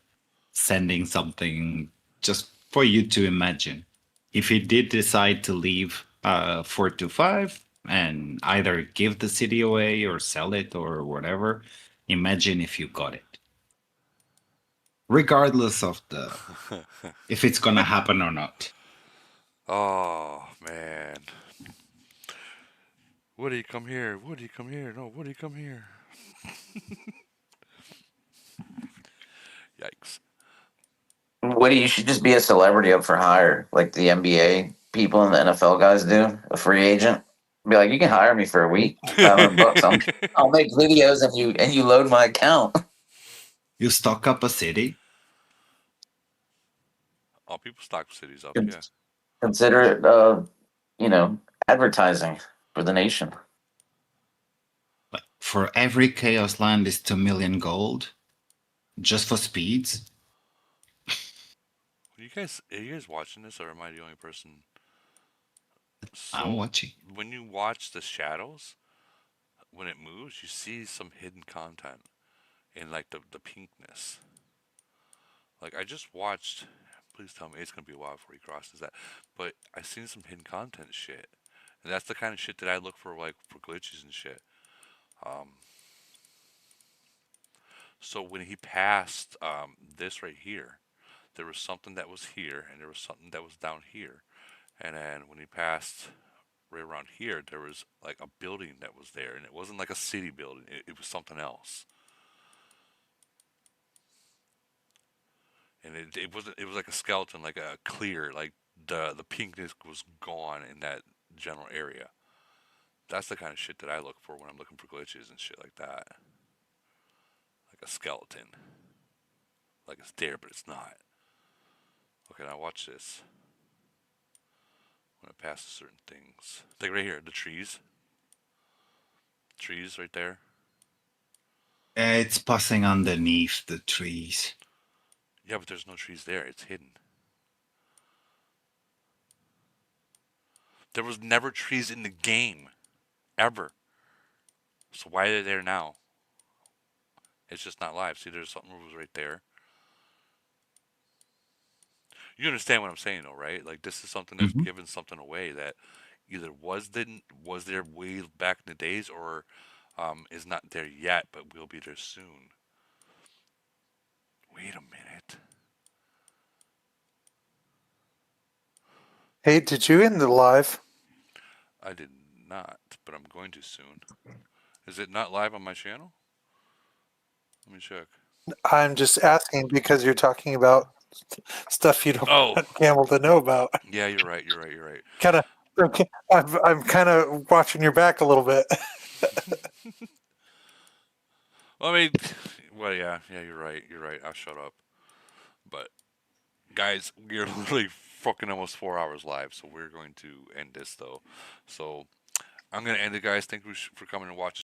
[SPEAKER 5] sending something just for you to imagine. If he did decide to leave 425 and either give the city away or sell it or whatever, imagine if you got it. Regardless of if it's gonna happen or not.
[SPEAKER 1] Oh man. Woody, come here. Woody, come here. No, Woody, come here. Yikes.
[SPEAKER 9] Woody, you should just be a celebrity up for hire, like the NBA people and the NFL guys do. A free agent. Be like, you can hire me for a 1 week, $500. I'll make videos and you load my account.
[SPEAKER 5] You stock up a city.
[SPEAKER 1] Oh, people stock cities up,
[SPEAKER 9] Con-
[SPEAKER 1] yeah.
[SPEAKER 9] Consider it, advertising for the nation.
[SPEAKER 5] For every Chaos Land is 2 million gold, just for speeds.
[SPEAKER 1] Are you guys watching this, or am I the only person?
[SPEAKER 5] I'm
[SPEAKER 1] So,
[SPEAKER 5] watching.
[SPEAKER 1] when you watch the shadows, when it moves, you see some hidden content in like the pinkness. Like I just watched. Please tell me it's gonna be a while before he crosses that. But I seen some hidden content shit, and that's the kind of shit that I look for, like for glitches and shit. Um, so when he passed this right here, there was something that was here, and there was something that was down here, and then when he passed right around here, there was like a building that was there, and it wasn't like a city building. It was something else, and it wasn't. It was like a skeleton, like a clear, like the pinkness was gone in that general area. That's the kind of shit that I look for when I'm looking for glitches and shit like that. Like a skeleton, like it's there but it's not. Okay, now watch this. When it passes certain things, like right here, the trees right there.
[SPEAKER 5] It's passing underneath the trees.
[SPEAKER 1] Yeah, but there's no trees there. It's hidden. There was never trees in the game, ever. So why are they there now? It's just not live. See, there's something that was right there. You understand what I'm saying, though, right? Like this is something that's
[SPEAKER 5] Mm-hmm.
[SPEAKER 1] giving something away that either was there way back in the days, or is not there yet, but will be there soon. Wait a minute.
[SPEAKER 8] Hey, did you end the live?
[SPEAKER 1] I did not, but I'm going to soon. Is it not live on my channel? Let me check.
[SPEAKER 8] I'm just asking because you're talking about stuff you don't
[SPEAKER 1] Oh,
[SPEAKER 8] want Camel to know about.
[SPEAKER 1] yeah, you're right. You're right. You're right.
[SPEAKER 8] Kind of, I'm kind of watching your back a little bit.
[SPEAKER 1] Well, I mean, well, yeah, you're right. You're right. I'll shut up. But guys, we're literally fucking almost 4 hours live, so we're going to end this though. So I'm gonna end it, guys. Thank you for coming and watching.